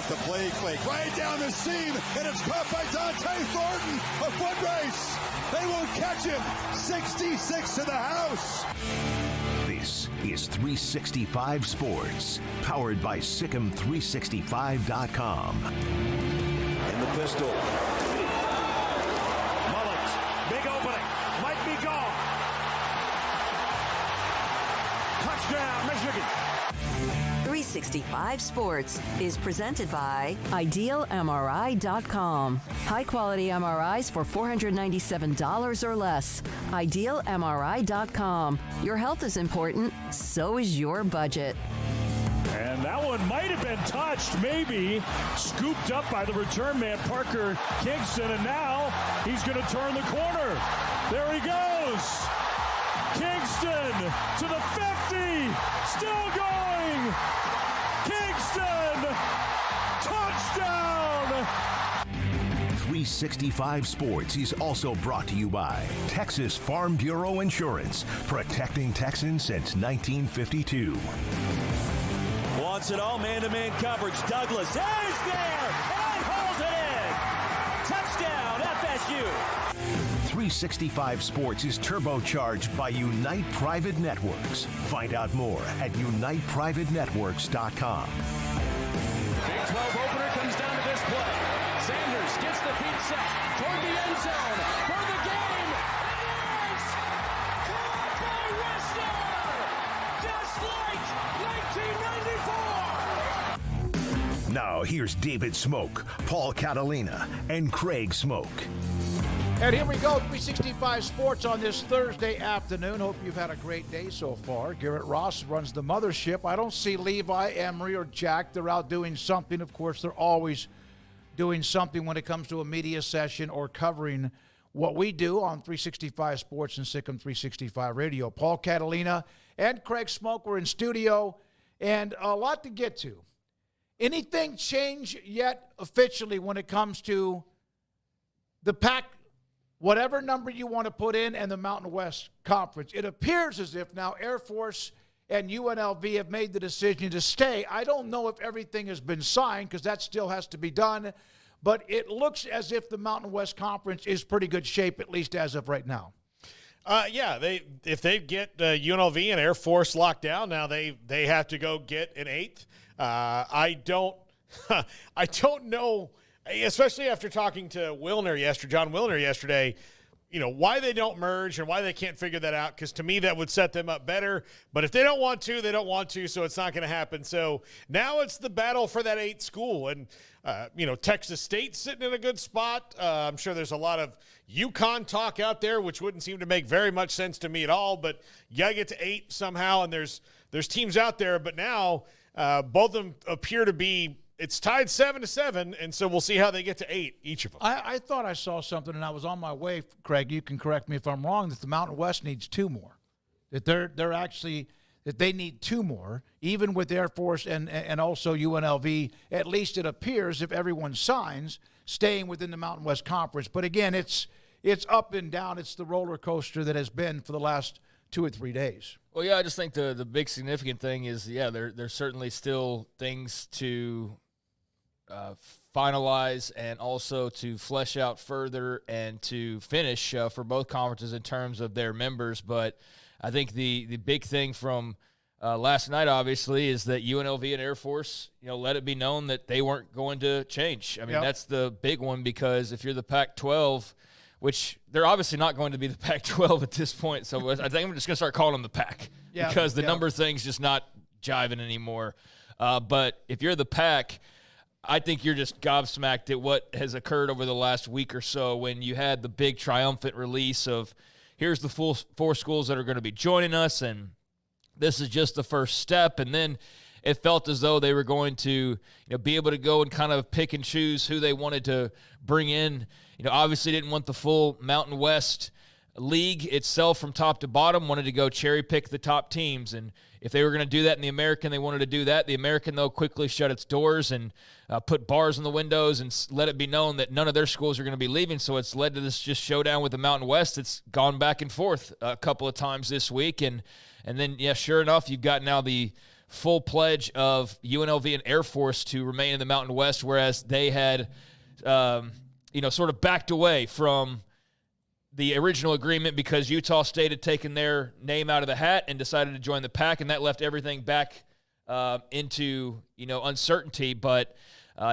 off the play fake. Right down the seam, and it's caught by Dante Thornton. A foot race. They won't catch him. 66 to the house. This is 365 Sports, powered by Sikkim365.com. In the pistol. Mullins, big opening, might be gone. Touchdown, Michigan. 365 Sports is presented by IdealMRI.com. High-quality MRIs for $497 or less. IdealMRI.com. Your health is important, so is your budget. And that one might have been touched, maybe. Scooped up by the return man, Parker Kingston, and now he's going to turn the corner. There he goes. Kingston to the 50. Still going. Kingston. Touchdown. 365 Sports is also brought to you by Texas Farm Bureau Insurance, protecting Texans since 1952. Wants it all, man-to-man coverage. Douglas is there and holds it in. Touchdown, FSU. 365 Sports is turbocharged by Unite Private Networks. Find out more at uniteprivatenetworks.com. Big 12 opener comes down to this play. Sanders gets the feet set toward the end zone for the game. It is caught by Wester, just like 1994. Now here's David Smoak, Paul Catalina, and Craig Smoak. And here we go, 365 Sports on this Thursday afternoon. Hope you've had a great day so far. Garrett Ross runs the mothership. I don't see Levi, Emery, or Jack. They're out doing something. Of course, they're always doing something when it comes to a media session or covering what we do on 365 Sports and Sikkim 365 Radio. Paul Catalina and Craig Smoak were in studio, and a lot to get to. Anything change yet officially when it comes to the Pac, whatever number you want to put in, and the Mountain West Conference? It appears as if now Air Force and UNLV have made the decision to stay. I don't know if everything has been signed because that still has to be done, but it looks as if the Mountain West Conference is pretty good shape, at least as of right now. Yeah, if they get UNLV and Air Force locked down, now they have to go get an eighth. I don't know, especially after talking to John Wilner yesterday, why they don't merge and why they can't figure that out, because to me that would set them up better. But if they don't want to, they don't want to, so it's not going to happen. So now it's the battle for that eighth school. And, Texas State's sitting in a good spot. I'm sure there's a lot of UConn talk out there, which wouldn't seem to make very much sense to me at all. But you got to get to 8 somehow, and there's teams out there. But now both of them appear to be – it's tied 7-7, and so we'll see how they get to 8, each of them. I thought I saw something, and I was on my way, Craig, you can correct me if I'm wrong, that the Mountain West needs 2 more. That they're actually – that they need 2 more, even with Air Force and also UNLV, at least it appears, if everyone signs, staying within the Mountain West Conference. But again, it's up and down. It's the roller coaster that has been for the last 2 or 3 days. Well, yeah, I just think the big significant thing is, there's certainly still things to finalize and also to flesh out further and to finish for both conferences in terms of their members. But I think the big thing from last night, obviously, is that UNLV and Air Force, let it be known that they weren't going to change. I mean, That's the big one, because if you're the Pac-12, which they're obviously not going to be the Pac-12 at this point, so I think I'm just going to start calling them the Pac, because the number thing's just not jiving anymore. But if you're the Pac, I think you're just gobsmacked at what has occurred over the last week or so, when you had the big triumphant release of, here's the full 4 schools that are going to be joining us, and this is just the first step. And then it felt as though they were going to be able to go and kind of pick and choose who they wanted to bring in. Obviously didn't want the full Mountain West league itself from top to bottom, wanted to go cherry pick the top teams. And if they were going to do that in the American, they wanted to do that. The American, though, quickly shut its doors and put bars on the windows and let it be known that none of their schools are going to be leaving. So it's led to this just showdown with the Mountain West. It's gone back and forth a couple of times this week. And then, sure enough, you've got now the full pledge of UNLV and Air Force to remain in the Mountain West, whereas they had, sort of backed away from the original agreement because Utah State had taken their name out of the hat and decided to join the Pac, and that left everything back into uncertainty. But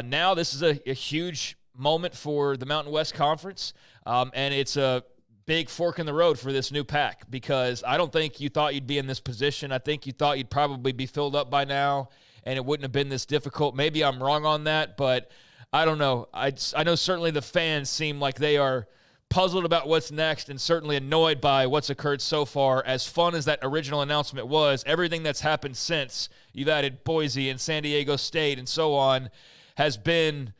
now this is a huge moment for the Mountain West Conference, and it's a big fork in the road for this new Pac, because I don't think you thought you'd be in this position. I think you thought you'd probably be filled up by now, and it wouldn't have been this difficult. Maybe I'm wrong on that, but I don't know. I know certainly the fans seem like they are puzzled about what's next and certainly annoyed by what's occurred so far. As fun as that original announcement was, everything that's happened since, you've added Boise and San Diego State and so on, has been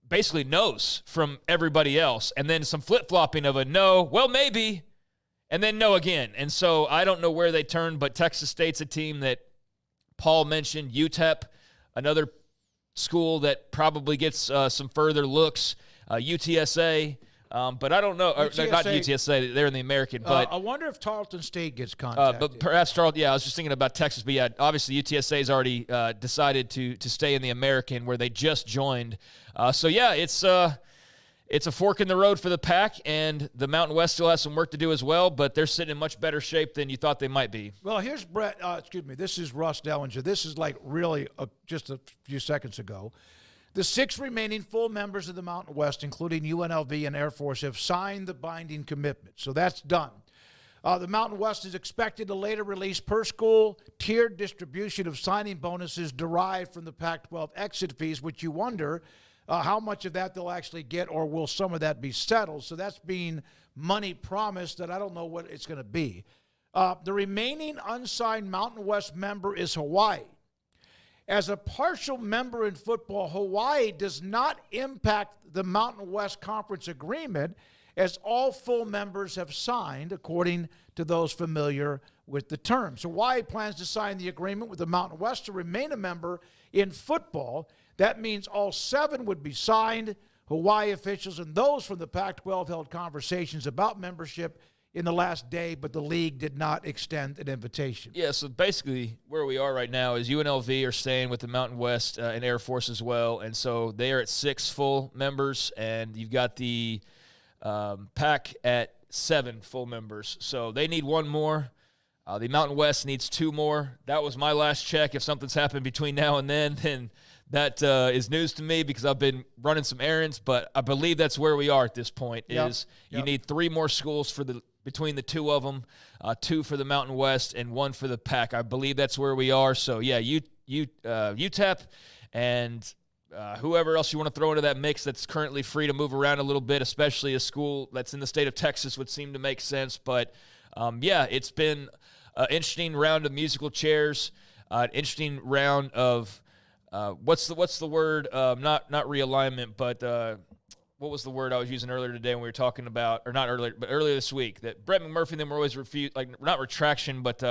basically no's from everybody else. And then some flip-flopping of a no, well, maybe, and then no again. And so I don't know where they turn, but Texas State's a team that Paul mentioned. UTEP, another school that probably gets some further looks. UTSA, but I don't know. Not UTSA. They're in the American. But I wonder if Tarleton State gets contacted. But perhaps Tarleton. Yeah, I was just thinking about Texas. But yeah, obviously UTSA's already decided to stay in the American, where they just joined. So yeah, it's a fork in the road for the Pac, and the Mountain West still has some work to do as well. But they're sitting in much better shape than you thought they might be. Well, here's Brett. This is Russ Dellinger. This is like really just a few seconds ago. The 6 remaining full members of the Mountain West, including UNLV and Air Force, have signed the binding commitment. So that's done. The Mountain West is expected to later release per-school tiered distribution of signing bonuses derived from the Pac-12 exit fees, which you wonder how much of that they'll actually get, or will some of that be settled? So that's being money promised that I don't know what it's going to be. The remaining unsigned Mountain West member is Hawaii. As a partial member in football, Hawaii does not impact the Mountain West Conference agreement, as all full members have signed, according to those familiar with the terms. Hawaii plans to sign the agreement with the Mountain West to remain a member in football. That means all 7 would be signed. Hawaii officials and those from the Pac-12 held conversations about membership in the last day, but the league did not extend an invitation. Yeah, so basically where we are right now is UNLV are staying with the Mountain West and Air Force as well, and so they are at 6 full members, and you've got the Pac at 7 full members. So they need 1 more. The Mountain West needs 2 more. That was my last check. If something's happened between now and then that is news to me, because I've been running some errands, but I believe that's where we are at this point. You need 3 more schools between the 2 of them, 2 for the Mountain West and 1 for the Pac. I believe that's where we are. So, yeah, UTEP and whoever else you want to throw into that mix that's currently free to move around a little bit, especially a school that's in the state of Texas, would seem to make sense. But, it's been an interesting round of musical chairs, an interesting round of what's the word? Not realignment, but what was the word I was using earlier today when we were talking about, or not earlier, but earlier this week, that Brett McMurphy and them were always not retraction, but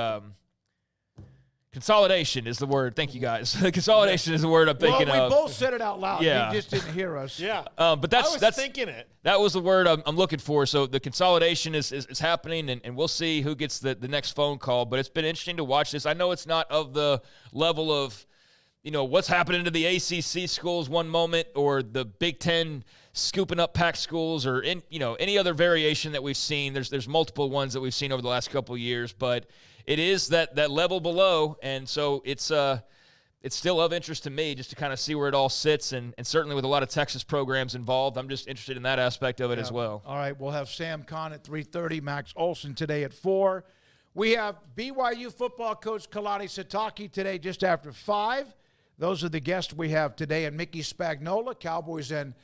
consolidation is the word. Thank you, guys. Consolidation is the word I'm thinking of. Well, we both said it out loud. Yeah. You just didn't hear us. Yeah. But that's thinking it. That was the word I'm looking for. So the consolidation is happening, and we'll see who gets the next phone call. But it's been interesting to watch this. I know it's not of the level of, what's happening to the ACC schools one moment, or the Big Ten scooping up Pac schools, or any other variation that we've seen. There's multiple ones that we've seen over the last couple of years, but it is that level below, and so it's still of interest to me just to kind of see where it all sits, and certainly with a lot of Texas programs involved, I'm just interested in that aspect of it as well. All right, we'll have Sam Kahn at 3:30, Max Olson today at 4. We have BYU football coach Kalani Sitake today just after 5. Those are the guests we have today, and Mickey Spagnola, Cowboys and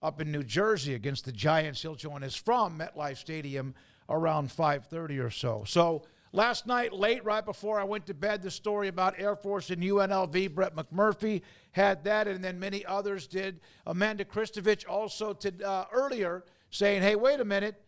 up in New Jersey against the Giants. He'll join us from MetLife Stadium around 5:30 or so. So last night, late, right before I went to bed, the story about Air Force and UNLV, Brett McMurphy had that, and then many others did. Amanda Kristovich also earlier saying, hey, wait a minute,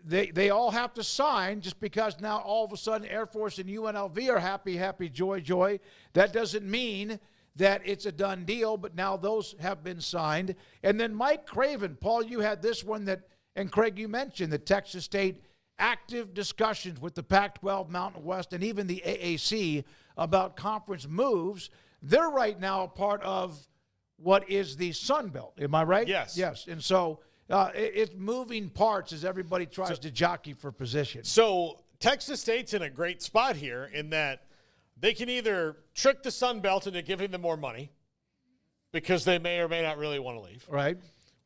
they all have to sign just because now all of a sudden Air Force and UNLV are happy, joy. That doesn't mean that it's a done deal, but now those have been signed. And then Mike Craven, Paul, you had this one and Craig, you mentioned the Texas State active discussions with the Pac-12, Mountain West, and even the AAC about conference moves. They're right now a part of what is the Sun Belt. Am I right? Yes. Yes. And so it's moving parts as everybody tries to jockey for position. So Texas State's in a great spot here in that they can either trick the Sun Belt into giving them more money because they may or may not really want to leave. Right.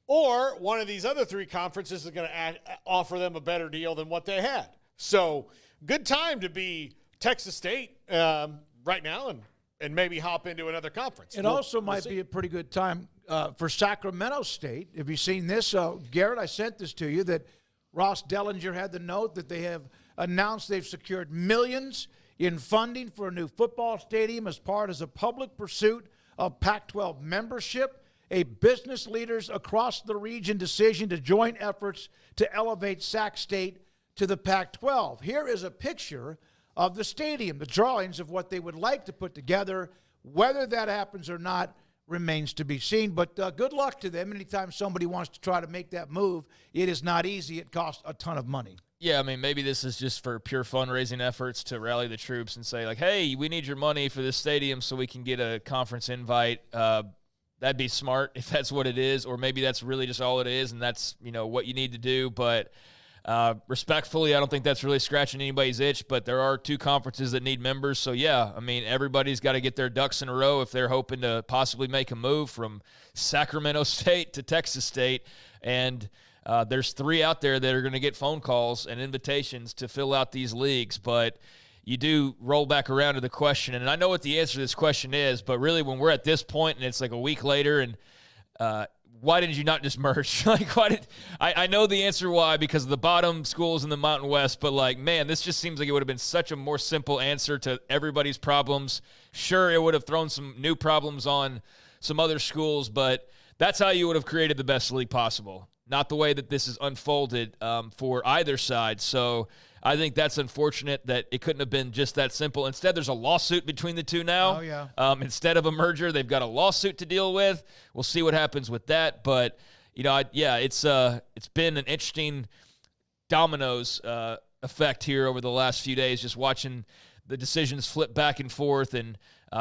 Or one of these other three conferences is going to offer them a better deal than what they had. So good time to be Texas State right now and maybe hop into another conference. It also might be a pretty good time for Sacramento State. Have you seen this? Garrett, I sent this to you, that Ross Dellinger had the note that they have announced they've secured millions in funding for a new football stadium as part of a public pursuit of Pac-12 membership, a business leaders across the region decision to join efforts to elevate Sac State to the Pac-12. Here is a picture of the stadium, the drawings of what they would like to put together. Whether that happens or not remains to be seen, but good luck to them. Anytime somebody wants to try to make that move, it is not easy. It costs a ton of money. Yeah, I mean, maybe this is just for pure fundraising efforts to rally the troops and say, like, hey, we need your money for this stadium so we can get a conference invite. That'd be smart if that's what it is, or maybe that's really just all it is, and that's, what you need to do. But respectfully, I don't think that's really scratching anybody's itch, but there are two conferences that need members. So, yeah, I mean, everybody's got to get their ducks in a row if they're hoping to possibly make a move from Sacramento State to Texas State. And there's three out there that are going to get phone calls and invitations to fill out these leagues. But you do roll back around to the question, and I know what the answer to this question is, but really when we're at this point and it's like a week later and why did you not just merge? I know the answer why, because of the bottom schools in the Mountain West, but this just seems like it would have been such a more simple answer to everybody's problems. Sure, it would have thrown some new problems on some other schools, but that's how you would have created the best league possible. Not the way that this is unfolded for either side. So I think that's unfortunate that it couldn't have been just that simple. Instead, there's a lawsuit between the two now. Oh, yeah. Instead of a merger, they've got a lawsuit to deal with. We'll see what happens with that. But, it's been an interesting dominoes effect here over the last few days, just watching the decisions flip back and forth and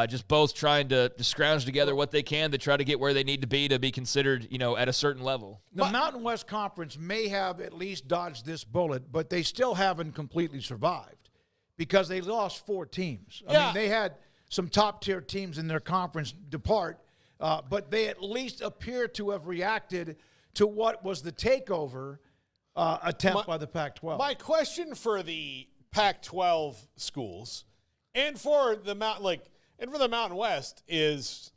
just both trying to scrounge together what they can to try to get where they need to be considered, at a certain level. The Mountain West Conference may have at least dodged this bullet, but they still haven't completely survived because they lost 4 teams. I mean, they had some top-tier teams in their conference depart, but they at least appear to have reacted to what was the takeover attempt by the Pac-12. My question for the Pac-12 schools and for the Mountain West is,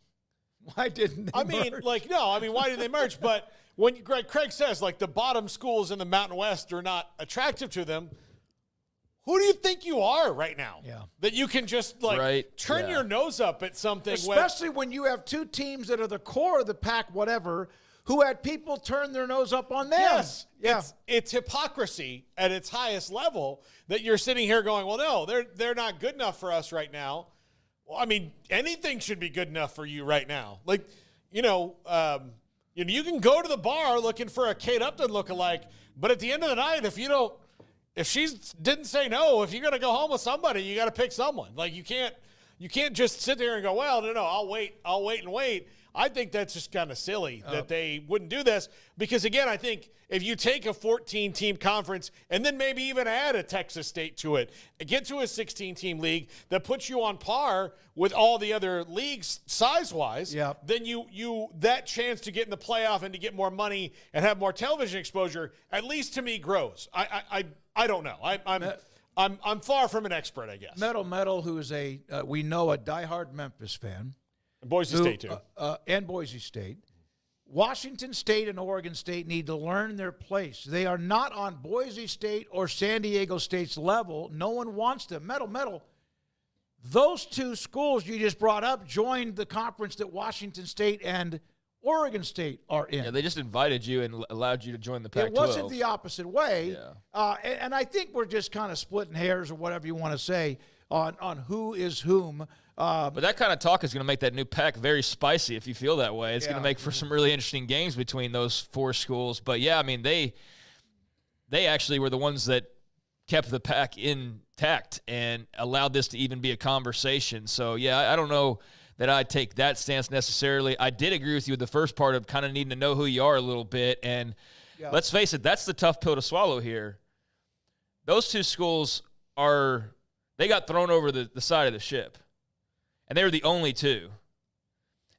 why didn't they merge? Why did they merge? But when Craig says, the bottom schools in the Mountain West are not attractive to them, who do you think you are right now? Yeah. That you can just, turn your nose up at something. Especially when you have two teams that are the core of the Pac whatever, who had people turn their nose up on them. Yes. Yeah. It's hypocrisy at its highest level that you're sitting here going, well, no, they're not good enough for us right now. Well, I mean, anything should be good enough for you right now. You can go to the bar looking for a Kate Upton lookalike, but at the end of the night, if she didn't say no, if you're going to go home with somebody, you got to pick someone. You can't just sit there and go, well, no, I'll wait and wait. I think that's just kind of silly that they wouldn't do this because, again, I think if you take a 14-team conference and then maybe even add a Texas State to it, get to a 16-team league that puts you on par with all the other leagues size-wise, then you that chance to get in the playoff and to get more money and have more television exposure, at least to me, grows. I don't know. I'm far from an expert, I guess. Metal, who is we know a diehard Memphis fan. Boise State, too. And Boise State. Washington State and Oregon State need to learn their place. They are not on Boise State or San Diego State's level. No one wants them. Metal. Those two schools you just brought up joined the conference that Washington State and Oregon State are in. Yeah, they just invited you and allowed you to join the Pac-12. It wasn't the opposite way. Yeah. And I think we're just kind of splitting hairs or whatever you want to say on who is whom. But that kind of talk is going to make that new Pac very spicy if you feel that way. It's going to make for some really interesting games between those 4 schools. But, yeah, I mean, they actually were the ones that kept the pack intact and allowed this to even be a conversation. So, yeah, I don't know that I'd take that stance necessarily. I did agree with you with the first part of kind of needing to know who you are a little bit. And let's face it, that's the tough pill to swallow here. Those two schools they got thrown over the side of the ship. And they were the only two.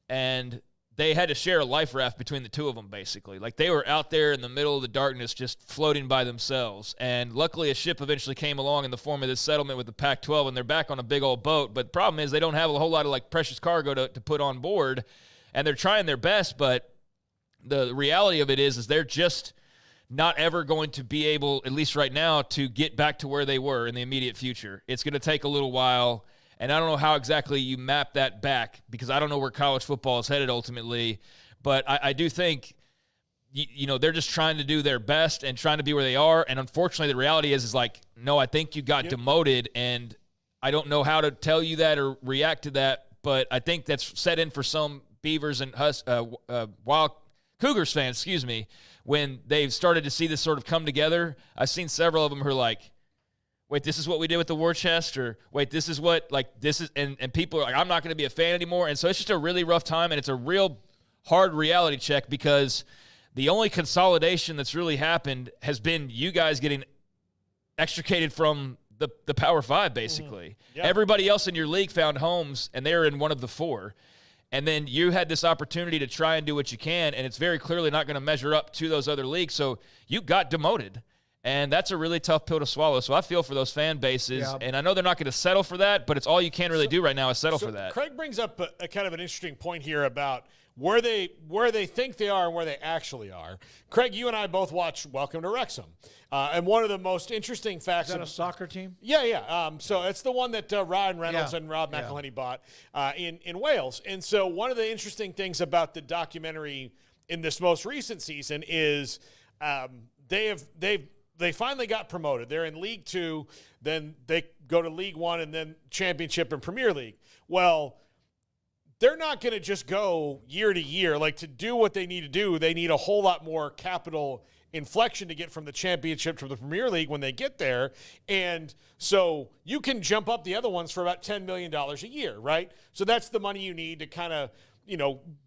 And they had to share a life raft between the two of them, basically. Like, they were out there in the middle of the darkness just floating by themselves. And luckily a ship eventually came along in the form of this settlement with the Pac-12, and they're back on a big old boat. But the problem is they don't have a whole lot of, like, precious cargo to put on board. And they're trying their best, but the reality of it is they're just not ever going to be able, at least right now, to get back to where they were in the immediate future. It's going to take a little while. And I don't know how exactly you map that back, because I don't know where college football is headed ultimately. But I do think, they're just trying to do their best and trying to be where they are. And unfortunately, the reality is like, no, I think you got demoted. And I don't know how to tell you that or react to that. But I think that's set in for some Beavers and Wild Cougars fans, when they've started to see this sort of come together. I've seen several of them who are like, wait, this is what we did with the war chest, or wait, this is what, like, this is, and people are like, I'm not going to be a fan anymore. And so it's just a really rough time, and it's a real hard reality check, because the only consolidation that's really happened has been you guys getting extricated from the Power Five, basically. Mm-hmm. Yep. Everybody else in your league found homes, and they're in one of the four. And then you had this opportunity to try and do what you can, and it's very clearly not going to measure up to those other leagues. So you got demoted. And that's a really tough pill to swallow. So I feel for those fan bases. Yeah. And I know they're not going to settle for that, but it's all you can really do right now is settle for that. Craig brings up a kind of an interesting point here about where they think they are and where they actually are. Craig, you and I both watch Welcome to Wrexham. And one of the most interesting facts. Is that a soccer team? Yeah. So it's the one that Ryan Reynolds and Rob McElhenney bought in Wales. And so one of the interesting things about the documentary in this most recent season is they finally got promoted. They're in League Two, then they go to League One, and then Championship and Premier League. Well, they're not going to just go year to year. Like, to do what they need to do, they need a whole lot more capital inflection to get from the Championship to the Premier League when they get there. And so you can jump up the other ones for about $10 million a year, right? So that's the money you need to kind of,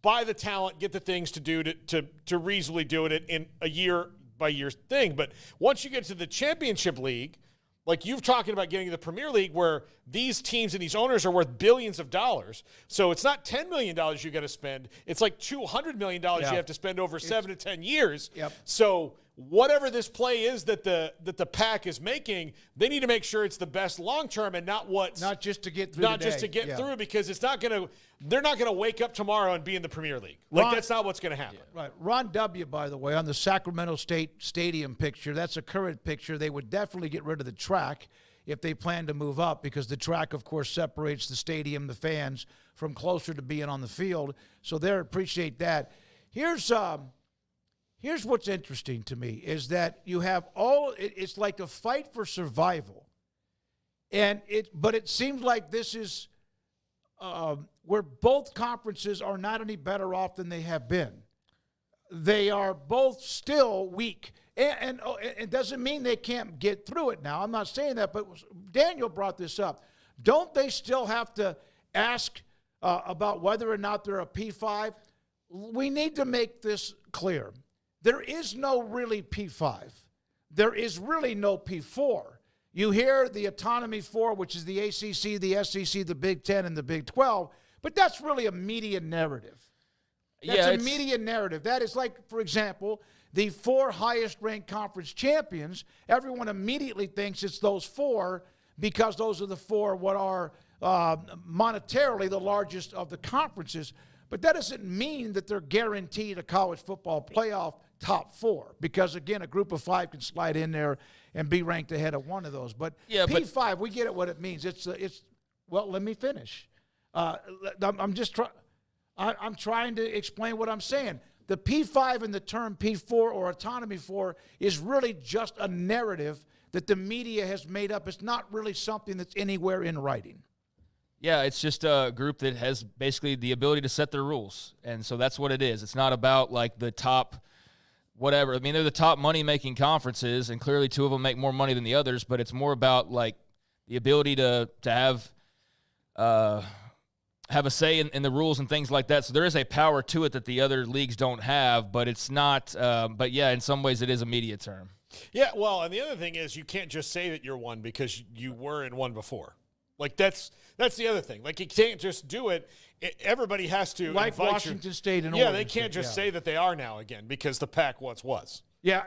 buy the talent, get the things to do to reasonably do it in a year by year thing. But once you get to the Championship League, like you've talking about getting to the Premier League, where these teams and these owners are worth billions of dollars. So it's not $10 million you got to spend. It's like $200 million you have to spend over 7 to 10 years. Yep. So whatever this play is that the Pac is making, they need to make sure it's the best long term and not just to get through. Not just to get through, because it's not going to. They're not going to wake up tomorrow and be in the Premier League. That's not what's going to happen. Right. Ron W., by the way, on the Sacramento State Stadium picture, that's a current picture. They would definitely get rid of the track if they plan to move up, because the track, of course, separates the stadium, the fans, from closer to being on the field. So they appreciate that. Here's what's interesting to me is that you have it's like a fight for survival. But it seems like this is where both conferences are not any better off than they have been. They are both still weak. And it doesn't mean they can't get through it now. I'm not saying that, but Daniel brought this up. Don't they still have to ask about whether or not they're a P5? We need to make this clear. There is no really P5. There is really no P4. You hear the Autonomy 4, which is the ACC, the SEC, the Big Ten, and the Big 12, but that's really a media narrative. That's a media narrative. That is like, for example, the 4 highest-ranked conference champions. Everyone immediately thinks it's those 4 because those are the 4 what are monetarily the largest of the conferences. But that doesn't mean that they're guaranteed a college football playoff top 4, because, again, a group of 5 can slide in there and be ranked ahead of one of those. But P5, we get it what it means. Well, let me finish. I'm trying to explain what I'm saying. The P5 and the term P4 or Autonomy 4 is really just a narrative that the media has made up. It's not really something that's anywhere in writing. Yeah, it's just a group that has basically the ability to set their rules. And so that's what it is. It's not about like the top whatever. I mean, they're the top money-making conferences, and clearly two of them make more money than the others, but it's more about, like, the ability to have a say in the rules and things like that. So there is a power to it that the other leagues don't have, but it's not but, yeah, in some ways it is a media term. Yeah, well, and the other thing is you can't just say that you're one because you were in one before. Like, that's the other thing. Like, you can't just do it. Everybody has to like Washington State and Oregon. Yeah, they can't just say that they are now again because the Pac once was. Yeah,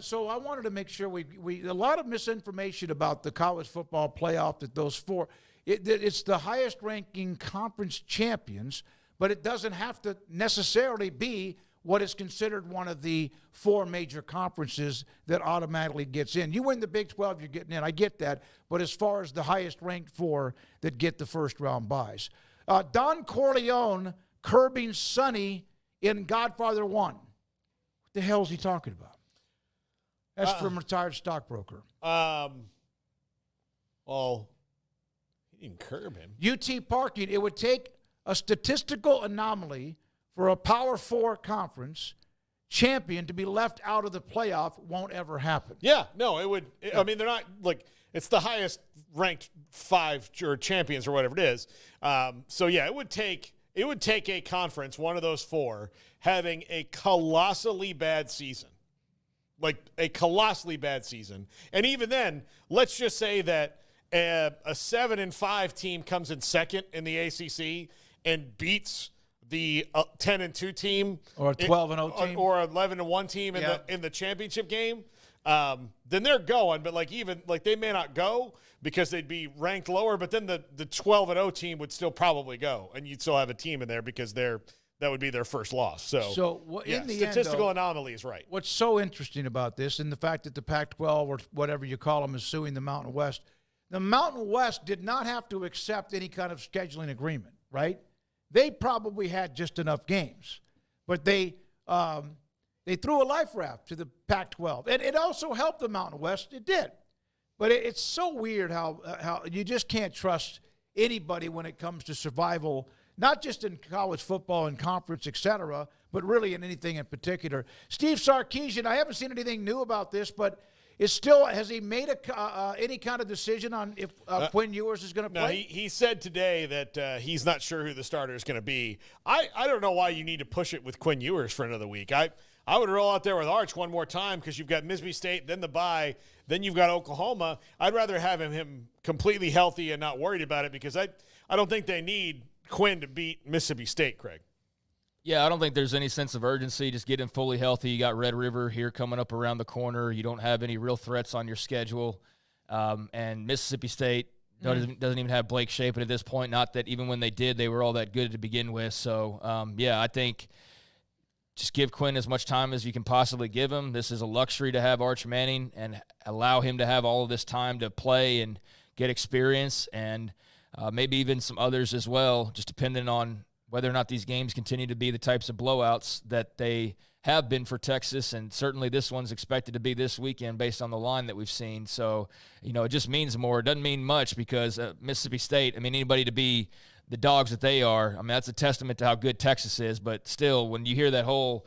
so I wanted to make sure we a lot of misinformation about the college football playoff, that those four, it's the highest ranking conference champions, but it doesn't have to necessarily be what is considered one of the four major conferences that automatically gets in. You win the Big 12, you're getting in. I get that. But as far as the highest ranked four that get the first round buys. Don Corleone curbing Sonny in Godfather 1. What the hell is he talking about? That's from retired stockbroker. Well, he didn't curb him. UT parking, it would take a statistical anomaly for a Power 4 conference champion to be left out of the playoff. Won't ever happen. Yeah, no, it would. I mean, they're not, like, it's the highest ranked 5 or champions or whatever it is. So, yeah, it would take a conference, one of those 4, having a colossally bad season. Like, a colossally bad season. And even then, let's just say that a 7-5 team comes in second in the ACC and beats the 10-2 team, or a 12-0 team, or 11-1 team in the championship game, then they're going. But they may not go because they'd be ranked lower. But then the 12-0 team would still probably go, and you'd still have a team in there because that would be their first loss. In the statistical end, anomaly is right. What's so interesting about this, and the fact that the Pac-12 or whatever you call them is suing the Mountain West. The Mountain West did not have to accept any kind of scheduling agreement, right? They probably had just enough games, but they threw a life raft to the Pac-12, and it also helped the Mountain West. It did, but it's so weird how you just can't trust anybody when it comes to survival, not just in college football and conference, et cetera, but really in anything in particular. Steve Sarkisian, I haven't seen anything new about this, but has he made any kind of decision on if Quinn Ewers is going to play? No, he said today that he's not sure who the starter is going to be. I don't know why you need to push it with Quinn Ewers for another week. I would roll out there with Arch one more time because you've got Mississippi State, then the bye, then you've got Oklahoma. I'd rather have him completely healthy and not worried about it because I don't think they need Quinn to beat Mississippi State, Craig. Yeah, I don't think there's any sense of urgency. Just get him fully healthy. You got Red River here coming up around the corner. You don't have any real threats on your schedule. And Mississippi State doesn't even have Blake Shapen at this point. Not that even when they did, they were all that good to begin with. So, I think just give Quinn as much time as you can possibly give him. This is a luxury to have Arch Manning and allow him to have all of this time to play and get experience and maybe even some others as well, just depending on whether or not these games continue to be the types of blowouts that they have been for Texas, and certainly this one's expected to be this weekend based on the line that we've seen. So, it just means more. It doesn't mean much because Mississippi State, anybody to be the dogs that they are, that's a testament to how good Texas is. But still, when you hear that whole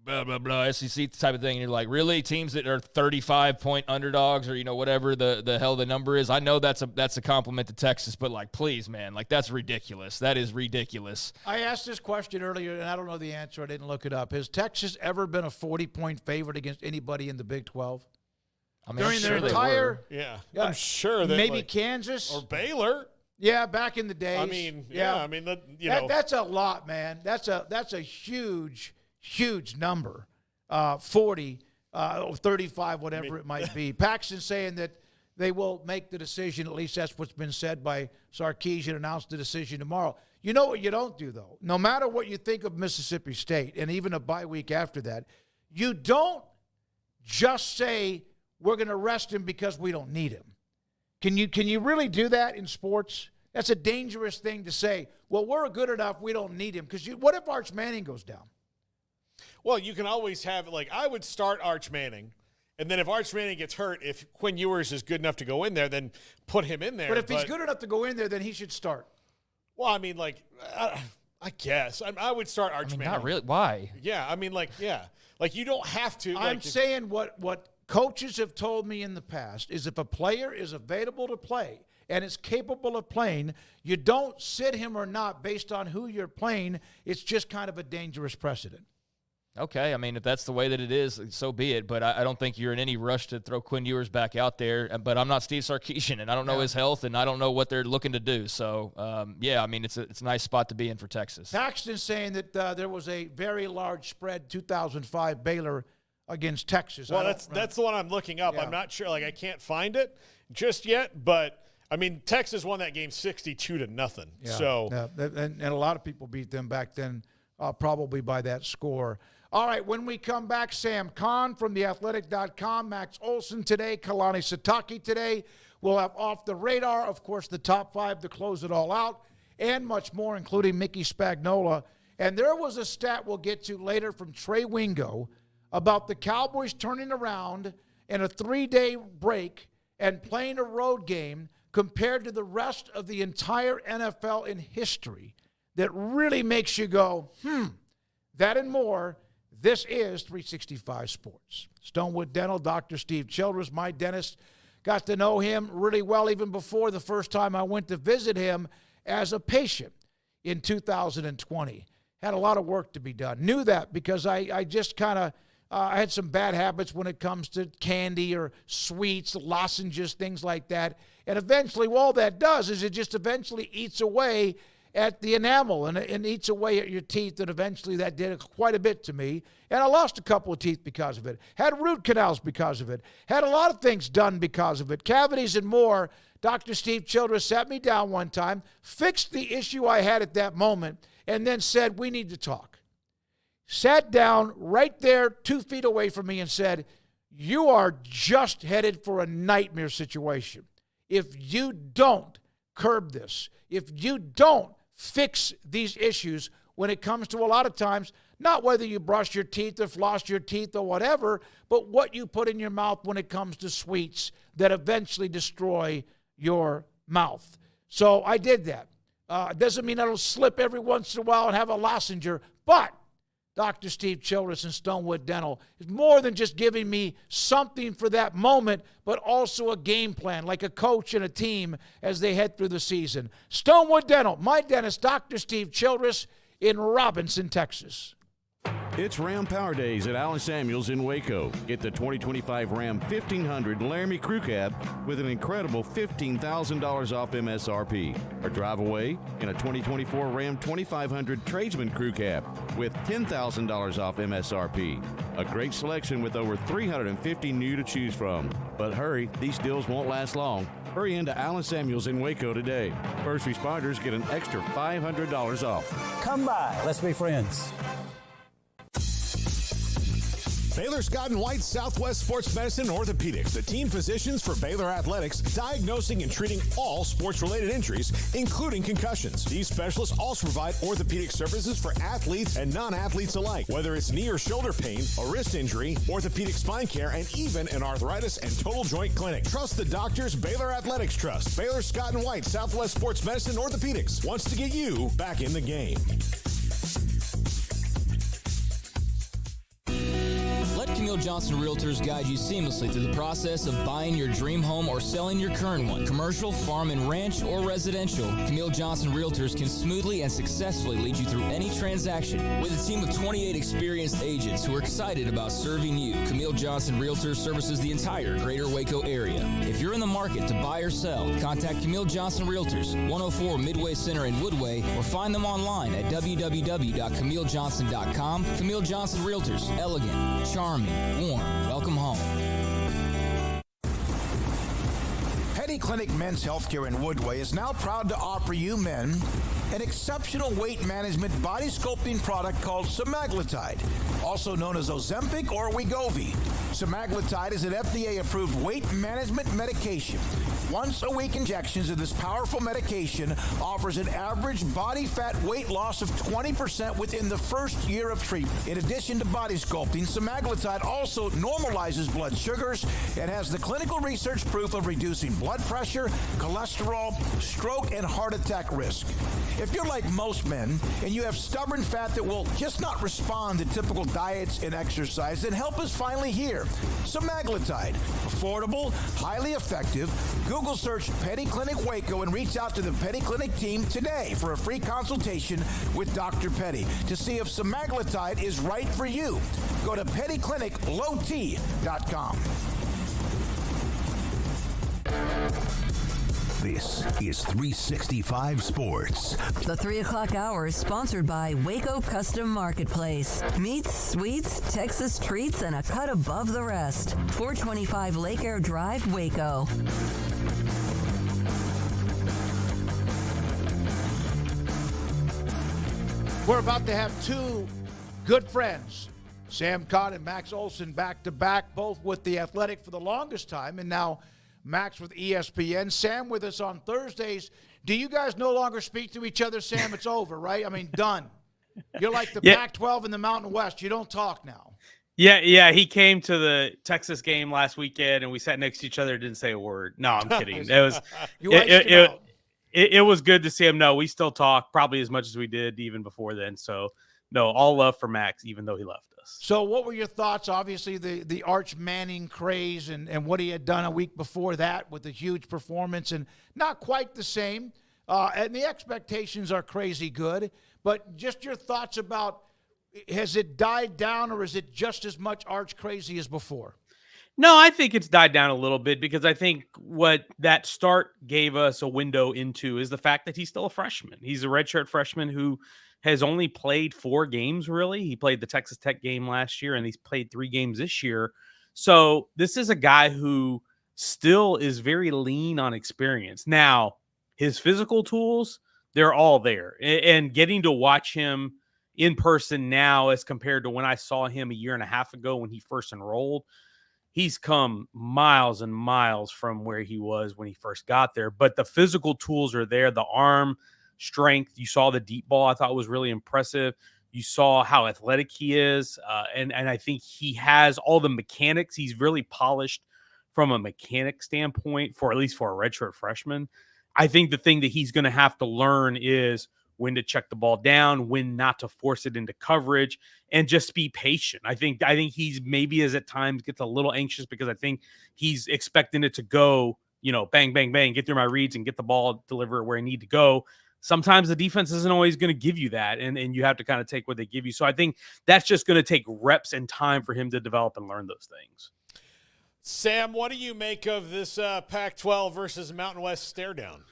blah, blah, blah, SEC type of thing, and you're like, really? Teams that are 35-point underdogs or, whatever the hell the number is? I know that's a compliment to Texas, but, please, man, that's ridiculous. That is ridiculous. I asked this question earlier, and I don't know the answer. I didn't look it up. Has Texas ever been a 40-point favorite against anybody in the Big 12? During their entire – yeah, I'm sure that – maybe Kansas. Or Baylor. Yeah, back in the days. That's a lot, man. That's a huge number, 40, 35, whatever it might be. Paxton's saying that they will make the decision, at least that's what's been said by Sarkisian, announce the decision tomorrow. You know what you don't do, though? No matter what you think of Mississippi State, and even a bye week after that, you don't just say, we're going to rest him because we don't need him. Can you really do that in sports? That's a dangerous thing to say. Well, we're good enough, we don't need him. Because what if Arch Manning goes down? Well, you can always have, I would start Arch Manning, and then if Arch Manning gets hurt, if Quinn Ewers is good enough to go in there, then put him in there. But if he's good enough to go in there, then he should start. Well, I guess. I would start Arch Manning. Not really. Why? Yeah, Like, you don't have to. I'm saying what coaches have told me in the past is if a player is available to play and is capable of playing, you don't sit him or not based on who you're playing. It's just kind of a dangerous precedent. Okay, I mean, if that's the way that it is, so be it. But I don't think you're in any rush to throw Quinn Ewers back out there. But I'm not Steve Sarkisian, and I don't know his health, and I don't know what they're looking to do. So, yeah, I mean, it's a nice spot to be in for Texas. Paxton's saying that there was a very large spread, 2005 Baylor against Texas. Well, that's the one I'm looking up. Yeah. I'm not sure. Like, I can't find it just yet. But, I mean, Texas won that game 62-0. Yeah. So, and a lot of people beat them back then, probably by that score. All right, when we come back, Sam Kahn from theathletic.com, Max Olson today, Kalani Sitake today. We'll have Off the Radar, of course, the top 5 to close it all out, and much more, including Mickey Spagnola. And there was a stat we'll get to later from Trey Wingo about the Cowboys turning around in a 3-day break and playing a road game compared to the rest of the entire NFL in history that really makes you go, that and more. This is 365 Sports. Stonewood Dental, Dr. Steve Childress, my dentist. Got to know him really well even before the first time I went to visit him as a patient in 2020. Had a lot of work to be done. Knew that because I just kind of I had some bad habits when it comes to candy or sweets, lozenges, things like that. And eventually, all that does is it just eventually eats away at the enamel and eats away at your teeth, and eventually that did quite a bit to me. And I lost a couple of teeth because of it. Had root canals because of it. Had a lot of things done because of it. Cavities and more. Dr. Steve Childress sat me down one time, fixed the issue I had at that moment, and then said, we need to talk. Sat down right there 2 feet away from me and said, you are just headed for a nightmare situation. If you don't curb this, if you don't fix these issues when it comes to a lot of times, not whether you brush your teeth or floss your teeth or whatever, but what you put in your mouth when it comes to sweets that eventually destroy your mouth. So I did that. It doesn't mean I don't slip every once in a while and have a lozenger, but Dr. Steve Childress and Stonewood Dental is more than just giving me something for that moment, but also a game plan, like a coach and a team as they head through the season. Stonewood Dental, my dentist, Dr. Steve Childress in Robinson, Texas. It's Ram Power Days at Allen Samuels in Waco. Get the 2025 Ram 1500 Laramie Crew Cab with an incredible $15,000 off MSRP. Or drive away in a 2024 Ram 2500 Tradesman Crew Cab with $10,000 off MSRP. A great selection with over 350 new to choose from. But hurry, these deals won't last long. Hurry into Allen Samuels in Waco today. First responders get an extra $500 off. Come by. Let's be friends. Baylor Scott & White Southwest Sports Medicine and Orthopedics, the team physicians for Baylor Athletics, diagnosing and treating all sports-related injuries, including concussions. These specialists also provide orthopedic services for athletes and non-athletes alike, whether it's knee or shoulder pain, a wrist injury, orthopedic spine care, and even an arthritis and total joint clinic. Trust the doctors Baylor Athletics trust. Baylor Scott & White Southwest Sports Medicine and Orthopedics wants to get you back in the game. Let Camille Johnson Realtors guide you seamlessly through the process of buying your dream home or selling your current one. Commercial, farm and ranch, or residential, Camille Johnson Realtors can smoothly and successfully lead you through any transaction. With a team of 28 experienced agents who are excited about serving you, Camille Johnson Realtors services the entire greater Waco area. If you're in the market to buy or sell, contact Camille Johnson Realtors, 104 Midway Center in Woodway, or find them online at www.camillejohnson.com. Camille Johnson Realtors, elegant, charming, warm. Welcome home. Petty Clinic Men's Healthcare in Woodway is now proud to offer you men an exceptional weight management body sculpting product called semaglutide, also known as Ozempic or Wegovy. Semaglutide is an FDA-approved weight management medication. once-a-week injections of this powerful medication offers an average body fat weight loss of 20% within the first year of treatment. In addition to body sculpting, semaglutide also normalizes blood sugars and has the clinical research proof of reducing blood pressure, cholesterol, stroke, and heart attack risk. If you're like most men and you have stubborn fat that will just not respond to typical diets and exercise, then help is finally here. Semaglutide, affordable, highly effective. Google search Petty Clinic Waco and reach out to the Petty Clinic team today for a free consultation with Dr. Petty to see if semaglutide is right for you. Go to pettycliniclowt.com. This is 365 Sports. The 3 o'clock hour is sponsored by Waco Custom Marketplace. Meats, sweets, Texas treats, and a cut above the rest. 425 Lake Air Drive, Waco. We're about to have two good friends, Sam Cott and Max Olson, back-to-back, both with The Athletic for the longest time, and now Max with ESPN. Sam with us on Thursdays. Do you guys no longer speak to each other, Sam? It's over, right? I mean, done. You're like the Pac-12 in the Mountain West. You don't talk now. Yeah. He came to the Texas game last weekend, and we sat next to each other. Didn't say a word. No, I'm kidding. It was good to see him. No, we still talk probably as much as we did even before then. So, no, all love for Max, even though he left us. So what were your thoughts? Obviously, the Arch Manning craze and what he had done a week before that with a huge performance, and not quite the same. And the expectations are crazy good. But just your thoughts about, has it died down, or is it just as much Arch crazy as before? No, I think it's died down a little bit, because I think what that start gave us a window into is the fact that he's still a freshman. He's a redshirt freshman who has only played 4 games, really. He played the Texas Tech game last year, and he's played 3 games this year. So this is a guy who still is very lean on experience. Now, his physical tools, they're all there. And getting to watch him in person now as compared to when I saw him a year and a half ago when he first enrolled, he's come miles and miles from where he was when he first got there. But the physical tools are there. The arm strength, you saw the deep ball, I thought was really impressive. You saw how athletic he is. And I think he has all the mechanics. He's really polished from a mechanic standpoint, for at least for a redshirt freshman. I think the thing that he's going to have to learn is when to check the ball down, when not to force it into coverage, and just be patient. I think he's maybe as at times gets a little anxious, because I think he's expecting it to go, bang, bang, bang, get through my reads and get the ball, deliver it where I need to go. Sometimes the defense isn't always going to give you that, and you have to kind of take what they give you. So I think that's just going to take reps and time for him to develop and learn those things. Sam, what do you make of this Pac-12 versus Mountain West stare down?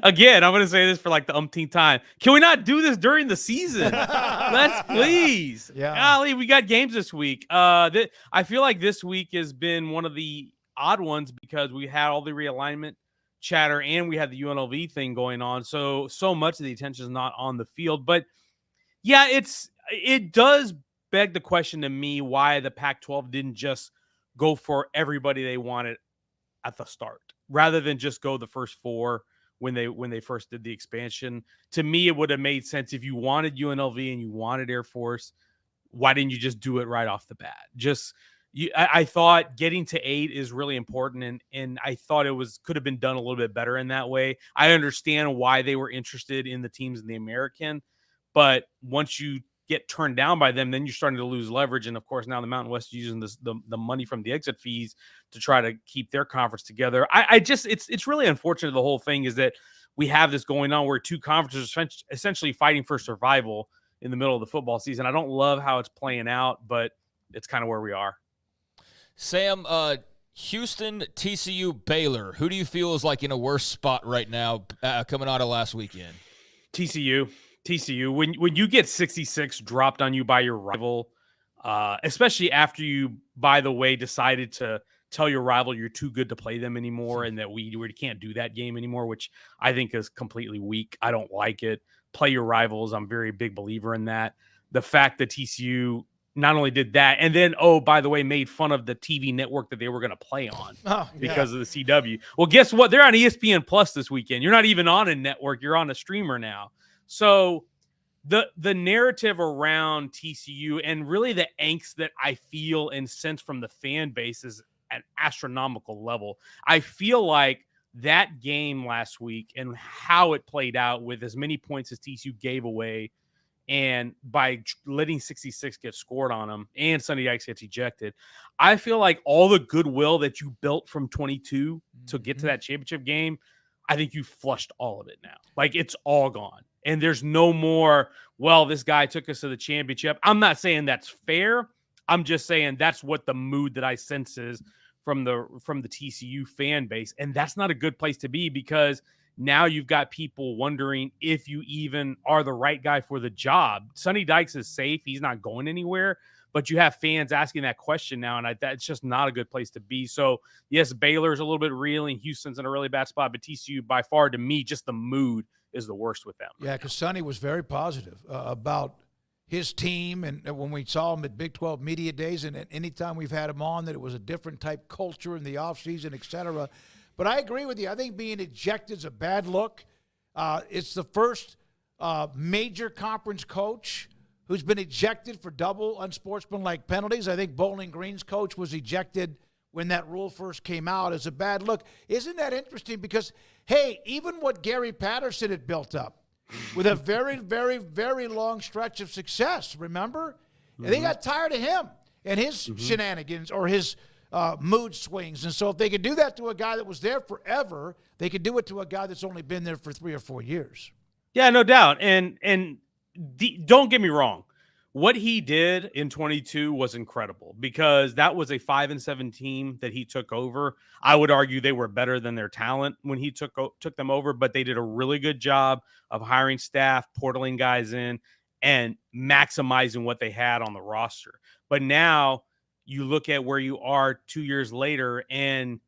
Again, I'm going to say this for like the umpteenth time. Can we not do this during the season? Let's please. Yeah. Golly, we got games this week. I feel like this week has been one of the odd ones, because we had all the realignment chatter and we had the UNLV thing going on. So much of the attention is not on the field. But yeah, it does beg the question to me why the Pac-12 didn't just go for everybody they wanted at the start, rather than just go the first 4 when they first did the expansion. To me, it would have made sense if you wanted UNLV and you wanted Air Force. Why didn't you just do it right off the bat? I thought getting to 8 is really important, and I thought it could have been done a little bit better in that way. I understand why they were interested in the teams in the American, but once you get turned down by them, then you're starting to lose leverage. And of course, now the Mountain West is using the money from the exit fees to try to keep their conference together. It's really unfortunate. The whole thing is that we have this going on where 2 conferences are essentially fighting for survival in the middle of the football season. I don't love how it's playing out, but it's kind of where we are. Sam, Houston, TCU, Baylor. Who do you feel is like in a worse spot right now coming out of last weekend? TCU. When you get 66 dropped on you by your rival, especially after you, by the way, decided to tell your rival you're too good to play them anymore and that we can't do that game anymore, which I think is completely weak. I don't like it. Play your rivals. I'm a very big believer in that. The fact that TCU not only did that, and then, oh, by the way, made fun of the TV network that they were going to play on because of the CW. Well, guess what? They're on ESPN Plus this weekend. You're not even on a network. You're on a streamer now. So the narrative around TCU and really the angst that I feel and sense from the fan base is at astronomical level. I feel like that game last week and how it played out with as many points as TCU gave away, and by letting 66 get scored on them and Sonny Dykes gets ejected, I feel like all the goodwill that you built from 22 to get to that championship game, I think you flushed all of it now. Like, it's all gone. And there's no more, well, this guy took us to the championship. I'm not saying that's fair. I'm just saying that's what the mood that I sense is from the TCU fan base. And that's not a good place to be, because now you've got people wondering if you even are the right guy for the job. Sonny Dykes is safe. He's not going anywhere. But you have fans asking that question now, and that's just not a good place to be. So, yes, Baylor's a little bit reeling. Houston's in a really bad spot. But TCU, by far, to me, just the mood is the worst with them. Yeah, because Sonny was very positive about his team. And when we saw him at Big 12 Media Days, and anytime we've had him on, that it was a different type culture in the offseason, et cetera. But I agree with you. I think being ejected is a bad look. It's the first major conference coach who's been ejected for double unsportsmanlike penalties. I think Bowling Green's coach was ejected when that rule first came out. It's a bad look. Isn't that interesting? Because, hey, even what Gary Patterson had built up with a very, very, very long stretch of success, remember? And they got tired of him and his shenanigans or his mood swings. And so if they could do that to a guy that was there forever, they could do it to a guy that's only been there for 3 or 4 years. Yeah, no doubt. And don't get me wrong. What he did in 22 was incredible, because that was a 5-7 team that he took over. I would argue they were better than their talent when he took them over, but they did a really good job of hiring staff, portaling guys in, and maximizing what they had on the roster. But now you look at where you are 2 years later, and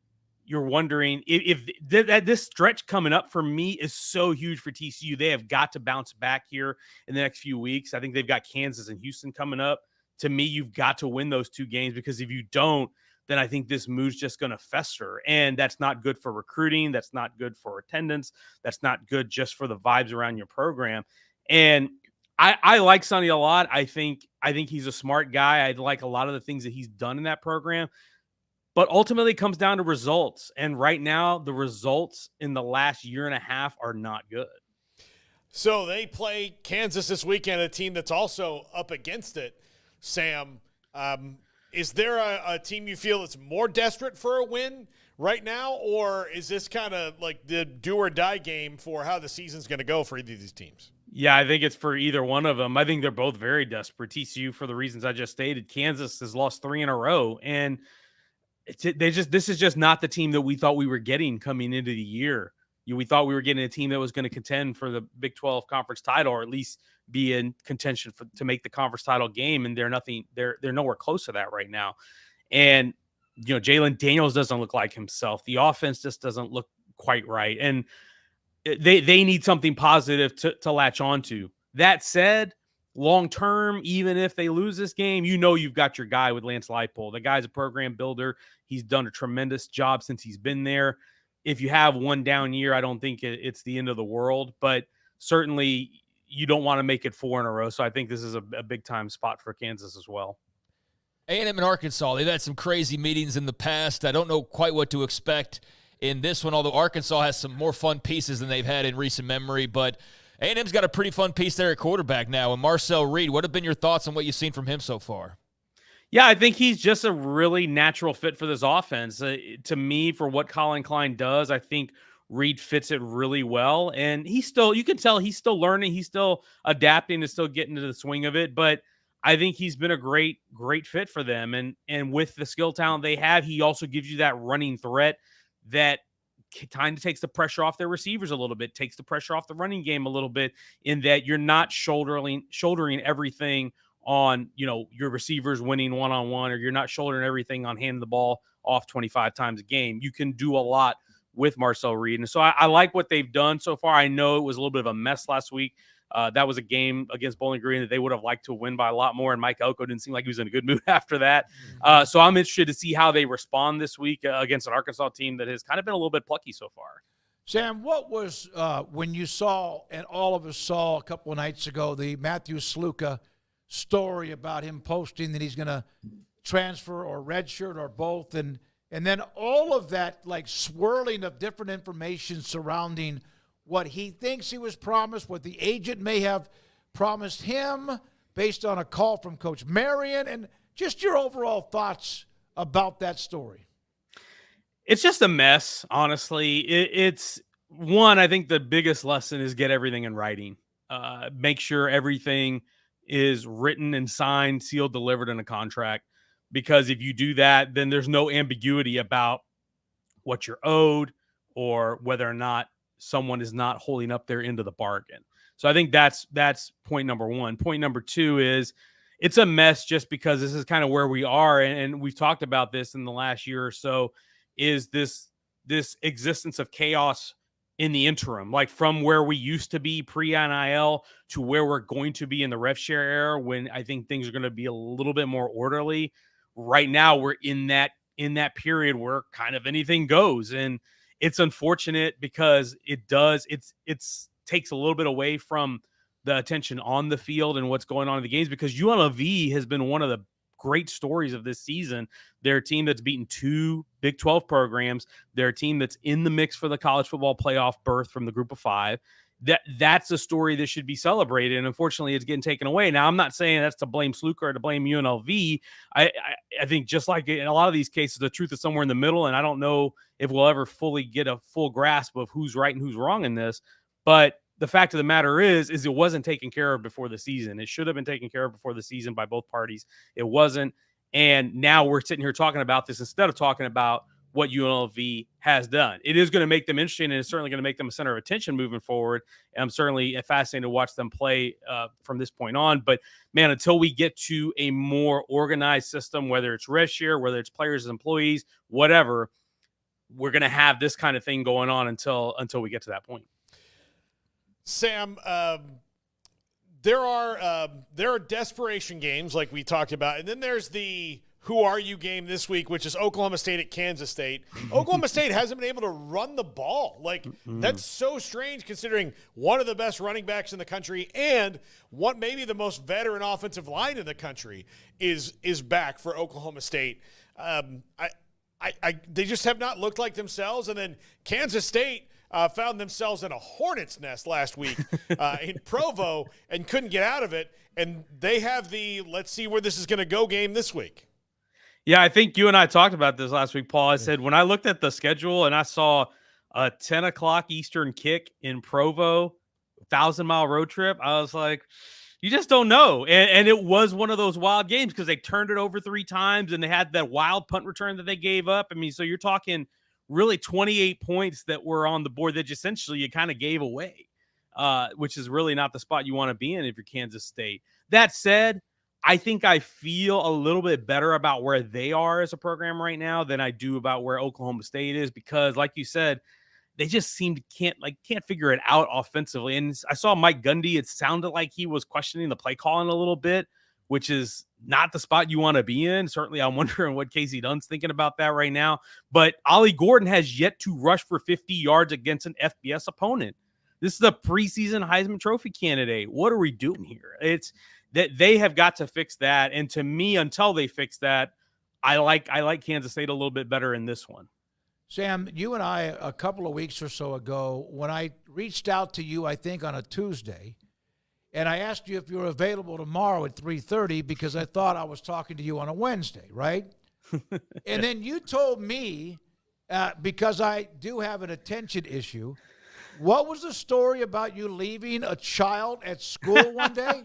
you're wondering if this stretch coming up for me is so huge for TCU. They have got to bounce back here in the next few weeks. I think they've got Kansas and Houston coming up. To me, you've got to win those 2 games, because if you don't, then I think this mood's just going to fester. And that's not good for recruiting. That's not good for attendance. That's not good just for the vibes around your program. And I like Sonny a lot. I think he's a smart guy. I like a lot of the things that he's done in that program. But ultimately, it comes down to results. And right now, the results in the last year and a half are not good. So they play Kansas this weekend, a team that's also up against it. Sam, is there a team you feel that's more desperate for a win right now? Or is this kind of like the do-or-die game for how the season's going to go for either of these teams? Yeah, I think it's for either one of them. I think they're both very desperate. TCU, for the reasons I just stated. Kansas has lost 3 in a row. And this is just not the team that we thought we were getting coming into the year. We thought we were getting a team that was going to contend for the Big 12 conference title, or at least be in contention to make the conference title game. And they're nowhere close to that right now. And, Jalen Daniels doesn't look like himself. The offense just doesn't look quite right. And they need something positive to latch onto. That said, long term, even if they lose this game, you've got your guy with Lance Leipold. The guy's a program builder. He's done a tremendous job since he's been there. If you have one down year, I don't think it's the end of the world, but certainly you don't want to make it 4 in a row. So I think this is a big-time spot for Kansas as well. A&M and Arkansas, they've had some crazy meetings in the past. I don't know quite what to expect in this one, although Arkansas has some more fun pieces than they've had in recent memory. But A&M's got a pretty fun piece there at quarterback now. And Marcel Reed, what have been your thoughts on what you've seen from him so far? Yeah, I think he's just a really natural fit for this offense. To me, for what Colin Klein does, I think Reed fits it really well. And you can tell he's still learning. He's still adapting and still getting into the swing of it. But I think he's been a great fit for them. And with the skill talent they have, he also gives you that running threat that kind of takes the pressure off their receivers a little bit, takes the pressure off the running game a little bit, in that you're not shouldering everything on, your receivers winning one-on-one, or you're not shouldering everything on handing the ball off 25 times a game. You can do a lot with Marcel Reed. And so I like what they've done so far. I know it was a little bit of a mess last week That was a game against Bowling Green that they would have liked to win by a lot more, and Mike Elko didn't seem like he was in a good mood after that. So I'm interested to see how they respond this week against an Arkansas team that has kind of been a little bit plucky so far. Sam, what was when you saw, and all of us saw a couple of nights ago, the Matthew Sluka story about him posting that he's going to transfer or redshirt or both, and then all of that like swirling of different information surrounding what he thinks he was promised, what the agent may have promised him based on a call from Coach Marion, and just your overall thoughts about that story. It's just a mess, honestly. It's one, I think the biggest lesson is get everything in writing. Make sure everything is written and signed, sealed, delivered in a contract. Because if you do that, then there's no ambiguity about what you're owed or whether or not someone is not holding up their end of the bargain. So I think that's point number one. Point number two is it's a mess just because this is kind of where we are. And we've talked about this in the last year or so, is this existence of chaos in the interim, like from where we used to be pre-NIL to where we're going to be in the rev share era, when I think things are going to be a little bit more orderly. Right now we're in that period where kind of anything goes, and it's unfortunate because it takes a little bit away from the attention on the field and what's going on in the games, because UNLV has been one of the great stories of this season. They're a team that's beaten 2 Big 12 programs. They're a team that's in the mix for the college football playoff berth from the group of 5. That's a story that should be celebrated, and unfortunately it's getting taken away. Now, I'm not saying that's to blame Sluka or to blame UNLV. I think just like in a lot of these cases, the truth is somewhere in the middle, and I don't know if we'll ever fully get a full grasp of who's right and who's wrong in this. But the fact of the matter is it wasn't taken care of before the season. It should have been taken care of before the season by both parties. It wasn't, and now we're sitting here talking about this instead of talking about what UNLV has done. It is going to make them interesting, and it's certainly going to make them a center of attention moving forward. And I'm certainly fascinated to watch them play from this point on. But, man, until we get to a more organized system, whether it's rev share, whether it's players and employees, whatever, we're going to have this kind of thing going on until we get to that point. Sam, there are desperation games like we talked about, and then there's the who are you game this week, which is Oklahoma State at Kansas State. Oklahoma State hasn't been able to run the ball. That's so strange considering one of the best running backs in the country and what maybe the most veteran offensive line in the country is back for Oklahoma State. They just have not looked like themselves. And then Kansas State found themselves in a hornet's nest last week in Provo and couldn't get out of it. And they have the let's see where this is going to go game this week. Yeah, I think you and I talked about this last week, Paul. I said when I looked at the schedule and I saw a 10 o'clock Eastern kick in Provo, 1,000-mile road trip, I was like, you just don't know. And it was one of those wild games because they turned it over 3 times and they had that wild punt return that they gave up. I mean, so you're talking really 28 points that were on the board that essentially you kind of gave away, which is really not the spot you want to be in if you're Kansas State. That said, I think I feel a little bit better about where they are as a program right now than I do about where Oklahoma State is, because like you said, they just seem to can't figure it out offensively. And I saw Mike Gundy. It sounded like he was questioning the play calling a little bit, which is not the spot you want to be in. Certainly, I'm wondering what Casey Dunn's thinking about that right now. But Ollie Gordon has yet to rush for 50 yards against an FBS opponent. This is a preseason Heisman Trophy candidate. What are we doing here? It's that they have got to fix that. And to me, until they fix that, I like Kansas State a little bit better in this one. Sam, you and I, a couple of weeks or so ago, when I reached out to you, I think on a Tuesday, and I asked you if you were available tomorrow at 3:30 because I thought I was talking to you on a Wednesday, right? And then you told me, because I do have an attention issue, what was the story about you leaving a child at school one day?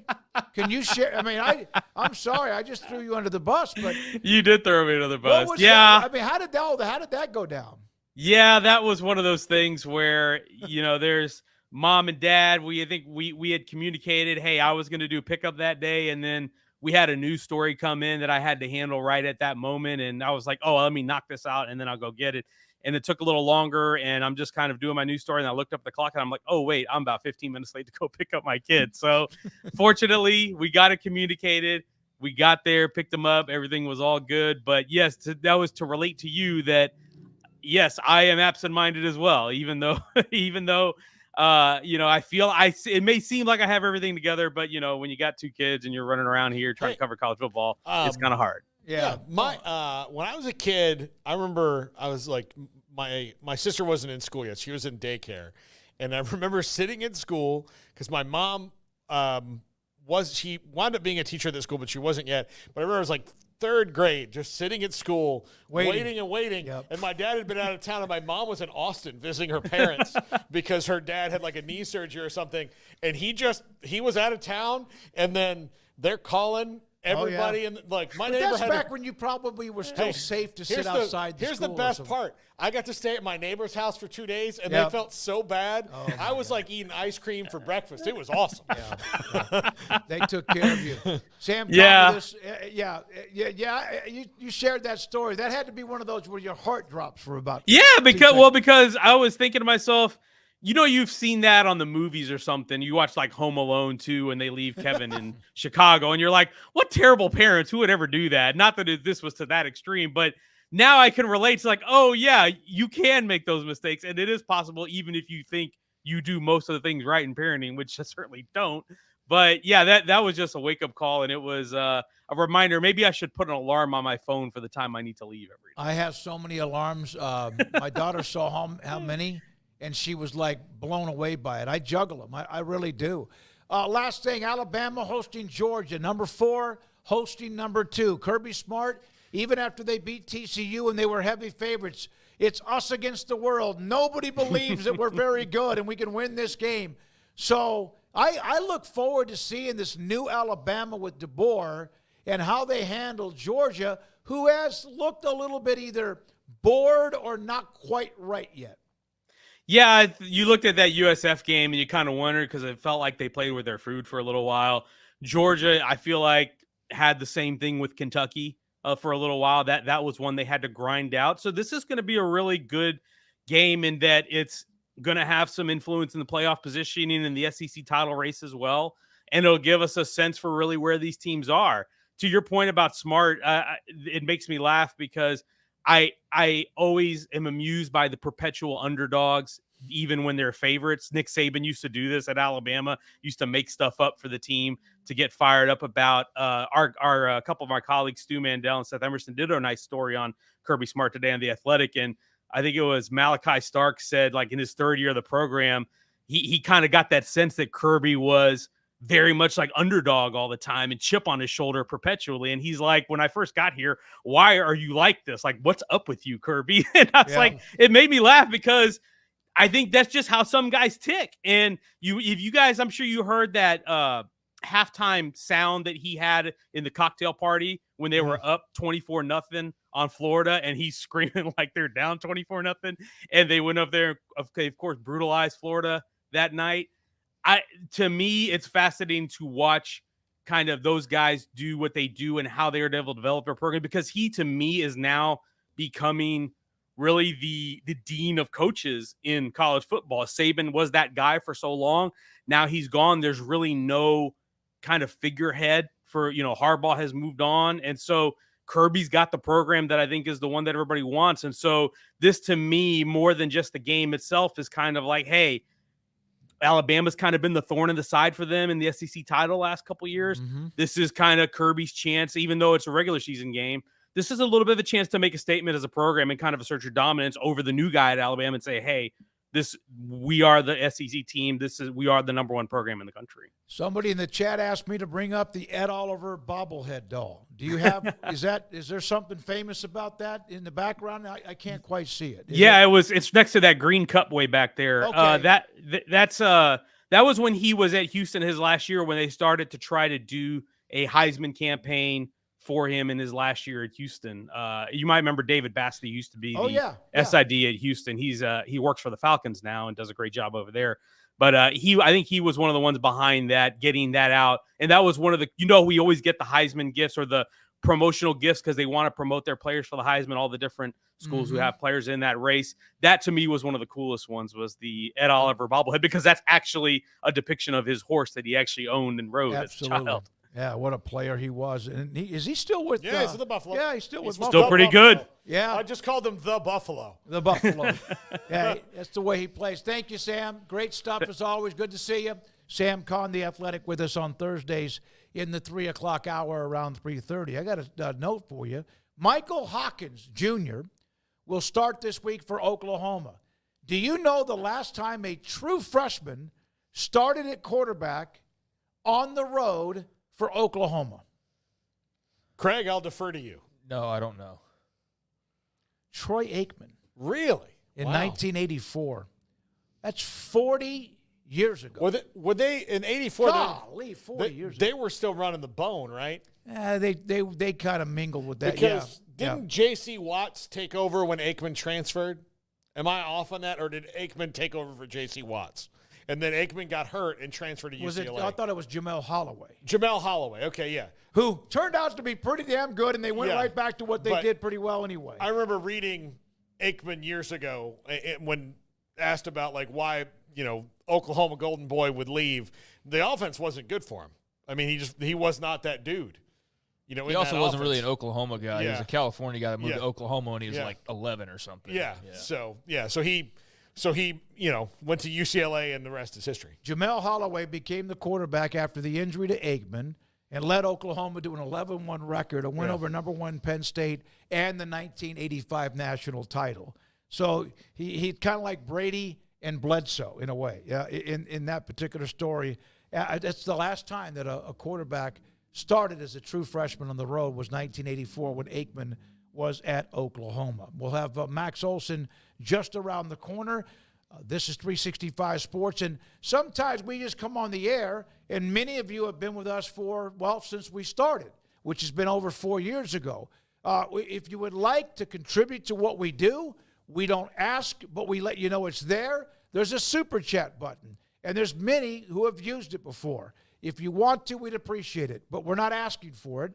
Can you share? I mean, I'm sorry, I just threw you under the bus, but you did throw me under the bus. Yeah. I mean, how did that go down? Yeah, that was one of those things where, there's mom and dad. I think we had communicated, hey, I was going to do pickup that day, and then we had a news story come in that I had to handle right at that moment, and I was like, oh, let me knock this out, and then I'll go get it. and it took a little longer, and I'm just kind of doing my news story, and I looked up the clock, and I'm like, oh, wait, I'm about 15 minutes late to go pick up my kid. So fortunately, we got it communicated. We got there, picked them up. Everything was all good. But yes, that was to relate to you that, yes, I am absent-minded as well, even though I feel it may seem like I have everything together, but when you got 2 kids and you're running around here trying to cover college football, it's kind of hard. Yeah. When I was a kid, I remember I was like, my sister wasn't in school yet. She was in daycare. And I remember sitting in school because my mom she wound up being a teacher at the school, but she wasn't yet. But I remember it was like 3rd grade, just sitting at school, waiting. Yep. And my dad had been out of town, and my mom was in Austin visiting her parents because her dad had like a knee surgery or something. And he was out of town, and then they're calling everybody. And like my neighbor that's back when you probably were still safe to sit outside the Here's school the best part. I got to stay at my neighbor's house for 2 days, and they felt so bad. I was like eating ice cream for breakfast. It was awesome. They took care of you. Sam, tell me this. You shared that story. That had to be one of those where your heart drops for about. Yeah, because I was thinking to myself, you've seen that on the movies or something. You watch like Home Alone 2 and they leave Kevin in Chicago, and you're like, what terrible parents, who would ever do that? Not that this was to that extreme, but now I can relate to like, oh yeah, you can make those mistakes, and it is possible even if you think you do most of the things right in parenting, which I certainly don't. But yeah, that was just a wake-up call, and it was a reminder. Maybe I should put an alarm on my phone for the time I need to leave every day. I have so many alarms. My daughter saw how many, and she was like blown away by it. I juggle them. I really do. Last thing, Alabama hosting Georgia. Number 4 hosting number 2. Kirby Smart, even after they beat TCU and they were heavy favorites, it's us against the world. Nobody believes that we're very good and we can win this game. So I look forward to seeing this new Alabama with DeBoer and how they handle Georgia, who has looked a little bit either bored or not quite right yet. Yeah, you looked at that USF game and you kind of wondered because it felt like they played with their food for a little while. Georgia, I feel like, had the same thing with Kentucky for a little while. That was one they had to grind out. So this is going to be a really good game in that it's going to have some influence in the playoff positioning in the SEC title race as well. And it'll give us a sense for really where these teams are. To your point about Smart, it makes me laugh because I always am amused by the perpetual underdogs, even when they're favorites. Nick Saban used to do this at Alabama, used to make stuff up for the team to get fired up about. A couple of our colleagues, Stu Mandel and Seth Emerson, did a nice story on Kirby Smart today on The Athletic. And I think it was Malachi Stark said, like in his 3rd year of the program, he kind of got that sense that Kirby was very much like underdog all the time and chip on his shoulder perpetually. And he's like, when I first got here, why are you like this? Like, what's up with you, Kirby? And I was like, it made me laugh because I think that's just how some guys tick. And if you guys, I'm sure you heard that halftime sound that he had in the cocktail party when they were up 24-0 on Florida, and he's screaming like they're down 24-0. And they went up there, of course, brutalized Florida that night. To me, it's fascinating to watch kind of those guys do what they do and how they are able to develop their program, because he, to me, is now becoming really the dean of coaches in college football. Saban was that guy for so long. Now he's gone. There's really no kind of figurehead for, Harbaugh has moved on. And so Kirby's got the program that I think is the one that everybody wants. And so this, to me, more than just the game itself, is kind of like, hey, Alabama's kind of been the thorn in the side for them in the SEC title last couple years. Mm-hmm. This is kind of Kirby's chance, even though it's a regular season game. This is a little bit of a chance to make a statement as a program and kind of assert your dominance over the new guy at Alabama and say, hey, we are the SEC team. We are the number 1 program in the country. Somebody in the chat asked me to bring up the Ed Oliver bobblehead doll. Do you have, is there something famous about that in the background? I can't quite see it. It's next to that green cup way back there. Okay. That was when he was at Houston his last year, when they started to try to do a Heisman campaign for him in his last year at Houston. You might remember David Bassett used to be the SID at Houston. He works for the Falcons now and does a great job over there. But I think he was one of the ones behind that, getting that out. And that was one of the, we always get the Heisman gifts or the promotional gifts because they want to promote their players for the Heisman, all the different schools who have players in that race. That to me was one of the coolest ones, was the Ed Oliver bobblehead, because that's actually a depiction of his horse that he actually owned and rode as a child. Yeah, what a player he was. And is he still with he's with the Buffalo. Yeah, he's still with Still Buffalo. pretty good. Yeah. I just called him the Buffalo. The Buffalo. Yeah, that's the way he plays. Thank you, Sam. Great stuff as always. Good to see you. Sam Kahn, the Athletic, with us on Thursdays in the 3 o'clock hour around 3:30. I got a note for you. Michael Hawkins Jr. will start this week for Oklahoma. Do you know the last time a true freshman started at quarterback on the road for Oklahoma? Craig, I'll defer to you. No, I don't know. Troy Aikman. Really? In 1984. That's 40 years ago. Were they in 84? Golly, 40 years ago. They were still running the bone, right? They kind of mingled with that. Because didn't J.C. Watts take over when Aikman transferred? Am I off on that, or did Aikman take over for J.C. Watts? And then Aikman got hurt and transferred to UCLA. I thought it was Jamel Holloway. Jamel Holloway, okay, yeah. Who turned out to be pretty damn good, and they went right back to what they did pretty well anyway. I remember reading Aikman years ago when asked about why Oklahoma Golden Boy would leave. The offense wasn't good for him. I mean, he was not that dude. He also wasn't really an Oklahoma guy. Yeah. He was a California guy that moved to Oklahoma when he was 11 or something. Yeah. So he went to UCLA, and the rest is history. Jamel Holloway became the quarterback after the injury to Aikman and led Oklahoma to an 11-1 record, a win over number 1 Penn State, and the 1985 national title. So he's kind of like Brady and Bledsoe in a way. In that particular story, it's the last time that a quarterback started as a true freshman on the road was 1984 when Aikman was at Oklahoma. We'll have Max Olson just around the corner. This is 365 Sports, and sometimes we just come on the air, and many of you have been with us since we started, which has been over 4 years ago. If you would like to contribute to what we do, we don't ask, but we let you know it's there. There's a super chat button, and there's many who have used it before. If you want to, we'd appreciate it, but we're not asking for it.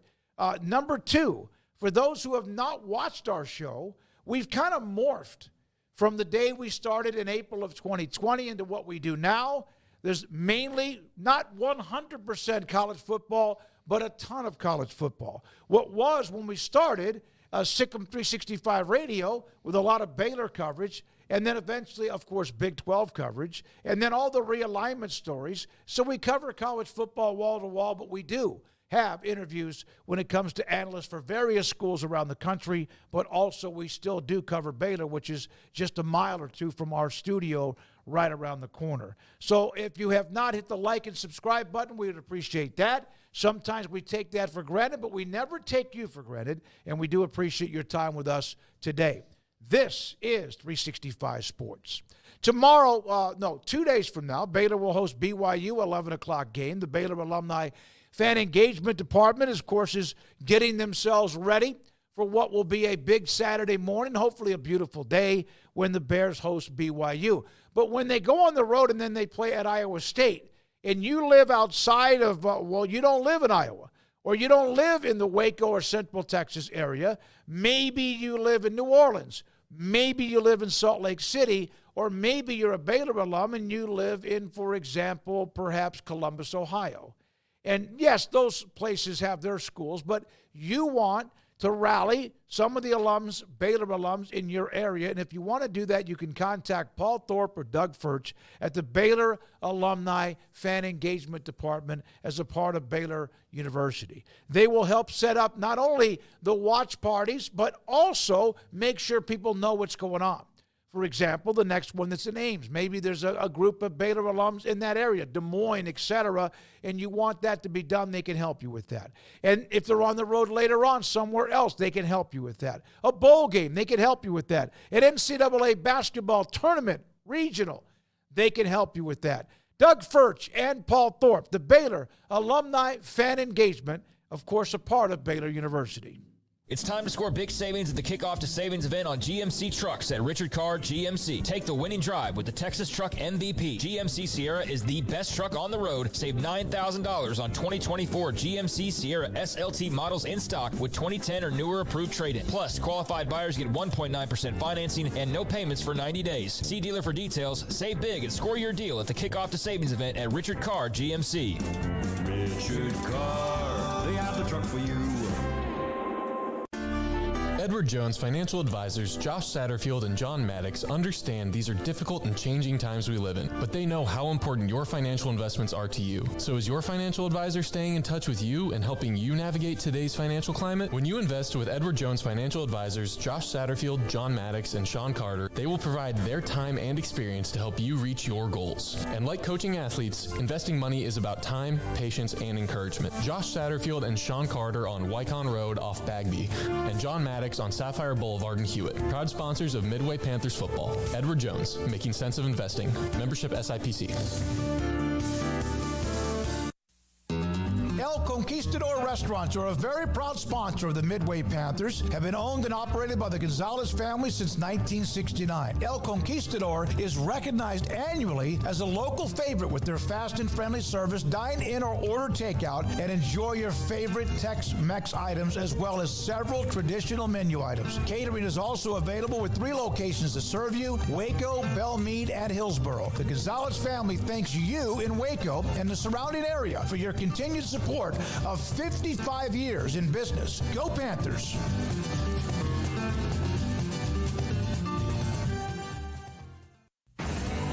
Number 2, for those who have not watched our show, we've kind of morphed from the day we started in April of 2020 into what we do now. There's mainly not 100% college football, but a ton of college football. What was, when we started, Sikkim 365 Radio with a lot of Baylor coverage, and then eventually, of course, Big 12 coverage, and then all the realignment stories. So we cover college football wall to wall, but we do have interviews when it comes to analysts for various schools around the country, but also we still do cover Baylor, which is just a mile or two from our studio right around the corner. So if you have not hit the like and subscribe button, we would appreciate that. Sometimes we take that for granted, but we never take you for granted, and we do appreciate your time with us today. This is 365 Sports. Tomorrow, 2 days from now, Baylor will host BYU, 11 o'clock game. The Baylor Alumni Fan Engagement Department, of course, is getting themselves ready for what will be a big Saturday morning, hopefully a beautiful day when the Bears host BYU. But when they go on the road and then they play at Iowa State, and you live outside of, you don't live in Iowa, or you don't live in the Waco or Central Texas area, maybe you live in New Orleans, maybe you live in Salt Lake City, or maybe you're a Baylor alum and you live in, for example, perhaps Columbus, Ohio. And yes, those places have their schools, but you want to rally some of the alums, Baylor alums in your area. And if you want to do that, you can contact Paul Thorpe or Doug Furch at the Baylor Alumni Fan Engagement Department as a part of Baylor University. They will help set up not only the watch parties, but also make sure people know what's going on. For example, the next one that's in Ames. Maybe there's a group of Baylor alums in that area, Des Moines, etc., and you want that to be done, they can help you with that. And if they're on the road later on somewhere else, they can help you with that. A bowl game, they can help you with that. An NCAA basketball tournament, regional, they can help you with that. Doug Furch and Paul Thorpe, the Baylor Alumni Fan Engagement, of course, a part of Baylor University. It's time to score big savings at the Kickoff to Savings event on GMC trucks at Richard Car GMC. Take the winning drive with the Texas Truck MVP. GMC Sierra is the best truck on the road. Save $9,000 on 2024 GMC Sierra SLT models in stock with 2010 or newer approved trade-in. Plus, qualified buyers get 1.9% financing and no payments for 90 days. See dealer for details. Save big and score your deal at the Kickoff to Savings event at Richard Car GMC. Richard Car, they have the truck for you. Edward Jones Financial Advisors Josh Satterfield and John Maddox understand these are difficult and changing times we live in, but they know how important your financial investments are to you. So is your financial advisor staying in touch with you and helping you navigate today's financial climate? When you invest with Edward Jones Financial Advisors Josh Satterfield, John Maddox, and Sean Carter, they will provide their time and experience to help you reach your goals. And like coaching athletes, investing money is about time, patience, and encouragement. Josh Satterfield and Sean Carter on Wycon Road off Bagby, and John Maddox on Sapphire Boulevard in Hewitt. Proud sponsors of Midway Panthers football. Edward Jones, making sense of investing. Membership SIPC. El Conquistador restaurants are a very proud sponsor of the Midway Panthers, have been owned and operated by the Gonzalez family since 1969. El Conquistador is recognized annually as a local favorite with their fast and friendly service. Dine in or order takeout and enjoy your favorite Tex-Mex items as well as several traditional menu items. Catering is also available with 3 locations to serve you: Waco, Belmead, and Hillsboro. The Gonzalez family thanks you in Waco and the surrounding area for your continued support of 55 years in business. Go Panthers!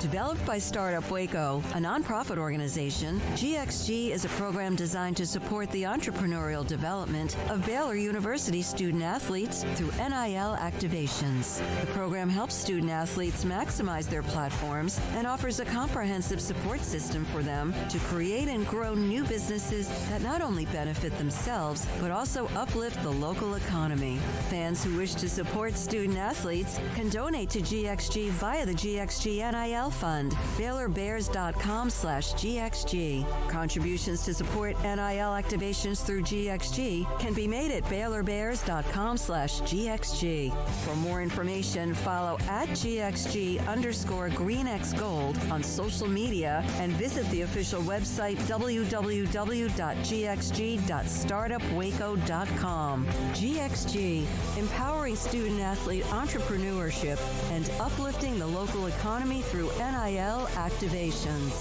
Developed by Startup Waco, a nonprofit organization, GXG is a program designed to support the entrepreneurial development of Baylor University student athletes through NIL activations. The program helps student athletes maximize their platforms and offers a comprehensive support system for them to create and grow new businesses that not only benefit themselves, but also uplift the local economy. Fans who wish to support student athletes can donate to GXG via the GXG NIL Fund, BaylorBears.com/GXG. Contributions to support NIL activations through GXG can be made at BaylorBears.com/GXG. For more information, follow @GXG_GreenXGold on social media and visit the official website www.gxg.startupwaco.com. GXG, empowering student athlete entrepreneurship and uplifting the local economy through NIL activations.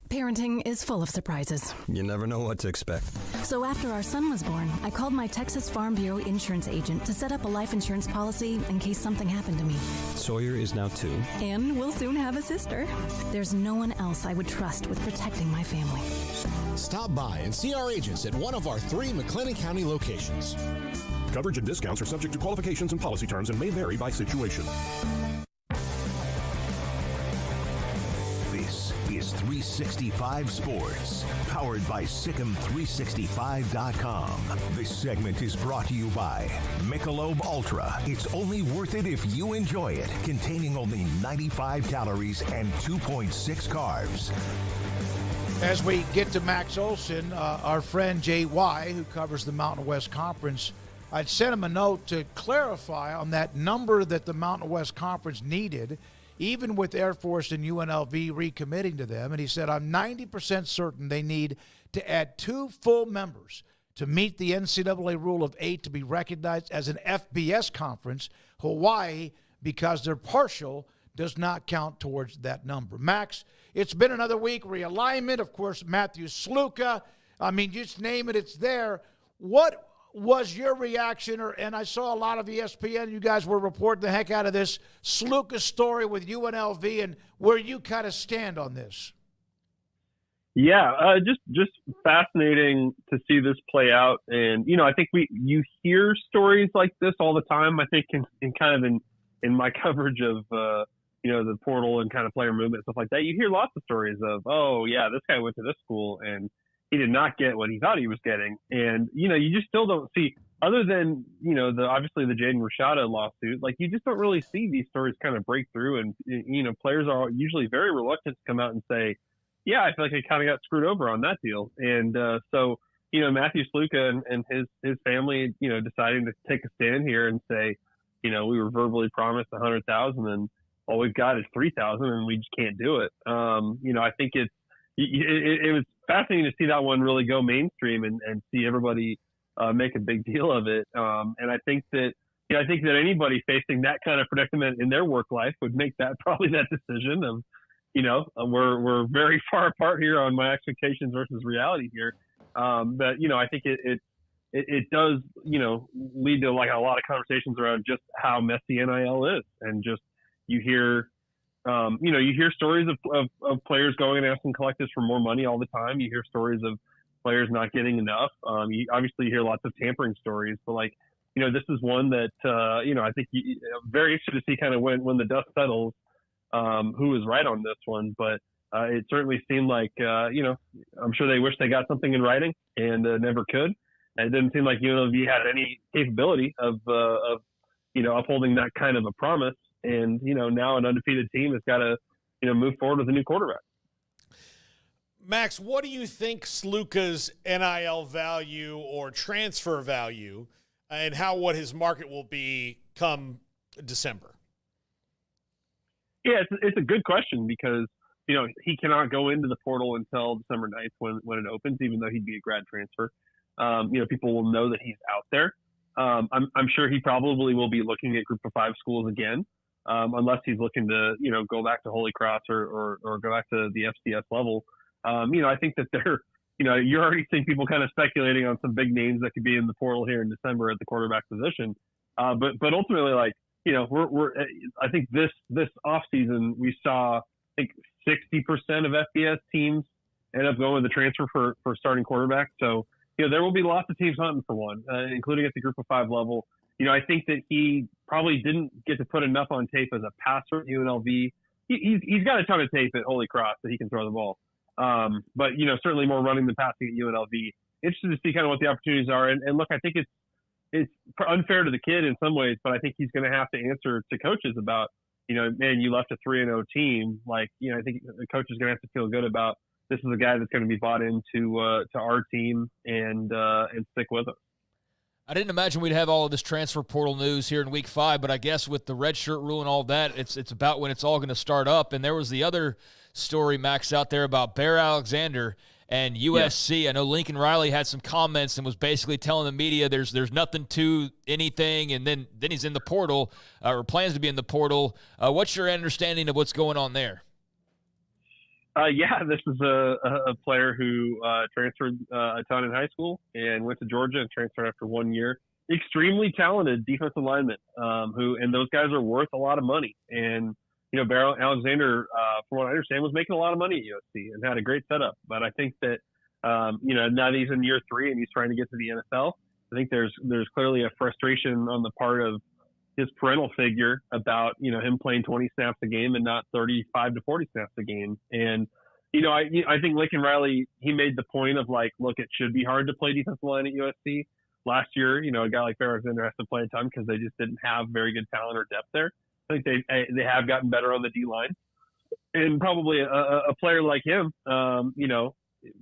Parenting is full of surprises. You never know what to expect. So after our son was born, I called my Texas Farm Bureau insurance agent to set up a life insurance policy in case something happened to me. Sawyer is now 2. And we'll soon have a sister. There's no one else I would trust with protecting my family. Stop by and see our agents at one of our 3 McLennan County locations. Coverage and discounts are subject to qualifications and policy terms and may vary by situation. This is 365 Sports, powered by Sikkim365.com. This segment is brought to you by Michelob Ultra. It's only worth it if you enjoy it. Containing only 95 calories and 2.6 carbs. As we get to Max Olson, our friend JY, who covers the Mountain West Conference, I'd sent him a note to clarify on that number that the Mountain West Conference needed, even with Air Force and UNLV recommitting to them. And he said, I'm 90% certain they need to add 2 full members to meet the NCAA rule of 8 to be recognized as an FBS conference. Hawaii, because they're partial, does not count towards that number. Max, it's been another week. Realignment, of course, Matthew Sluka. I mean, just name it, it's there. What was your reaction? And I saw a lot of ESPN, you guys were reporting the heck out of this Sluka story with UNLV and where you kind of stand on this. Yeah, just fascinating to see this play out. And, you know, I think you hear stories like this all the time. I think in my coverage of, you know, the portal and kind of player movement, stuff like that, you hear lots of stories of, oh, yeah, this guy went to this school and he did not get what he thought he was getting. And, you know, you just still don't see, other than, you know, obviously the Jaden Rashada lawsuit, like you just don't really see these stories kind of break through. And, you know, players are usually very reluctant to come out and say, yeah, I feel like I kind of got screwed over on that deal. And so Matthew Sluka and his family, deciding to take a stand here and say, we were verbally promised 100,000 and all we've got is 3,000 and we just can't do it. I think it was fascinating to see that one really go mainstream and see everybody make a big deal of it. And I think that anybody facing that kind of predicament in their work life would make probably that decision of, we're very far apart here on my expectations versus reality here. But I think it does, lead to like a lot of conversations around just how messy NIL is, and just you hear stories of players going and asking collectives for more money all the time. You hear stories of players not getting enough. You obviously hear lots of tampering stories, but this is one that I think very interested to see kind of when the dust settles, who is right on this one. But it certainly seemed like I'm sure they wish they got something in writing and never could. And it didn't seem like UNLV had any capability of upholding that kind of a promise. And now an undefeated team has got to move forward with a new quarterback. Max, what do you think Sluka's NIL value or transfer value, and what his market will be come December? Yeah, it's a good question because he cannot go into the portal until December 9th when it opens, even though he'd be a grad transfer. People will know that he's out there. I'm sure he probably will be looking at Group of 5 schools again, unless he's looking to go back to Holy Cross or go back to the FCS level. I think that you're already seeing people kind of speculating on some big names that could be in the portal here in December at the quarterback position. But ultimately, I think this offseason we saw, I think 60% of FBS teams end up going with the transfer for starting quarterback. So, there will be lots of teams hunting for one, including at the Group of 5 level. I think that he probably didn't get to put enough on tape as a passer at UNLV. He's got a ton of tape at Holy Cross that he can throw the ball. But certainly more running than passing at UNLV. Interested to see kind of what the opportunities are. And look, I think it's unfair to the kid in some ways, but I think he's going to have to answer to coaches about, man, you left a 3-0 team. I think the coach is going to have to feel good about, this is a guy that's going to be bought into to our team and stick with us. I didn't imagine we'd have all of this transfer portal news here in Week 5, but I guess with the redshirt rule and all that, it's about when it's all going to start up. And there was the other story, Max, out there about Bear Alexander and USC. Yeah. I know Lincoln Riley had some comments and was basically telling the media there's nothing to anything, and then he's in the portal or plans to be in the portal. What's your understanding of what's going on there? This is a player who transferred a ton in high school and went to Georgia and transferred after 1 year. Extremely talented defensive lineman and those guys are worth a lot of money. And, Bear Alexander, from what I understand, was making a lot of money at USC and had a great setup. But I think that, now that he's in year 3 and he's trying to get to the NFL, I think there's clearly a frustration on the part of his parental figure about, him playing 20 snaps a game and not 35 to 40 snaps a game. And, I think Lincoln Riley, he made the point of look, it should be hard to play defensive line at USC. Last year, a guy like Bear Alexander has to play a ton because they just didn't have very good talent or depth there. I think they have gotten better on the D-line. And probably a player like him,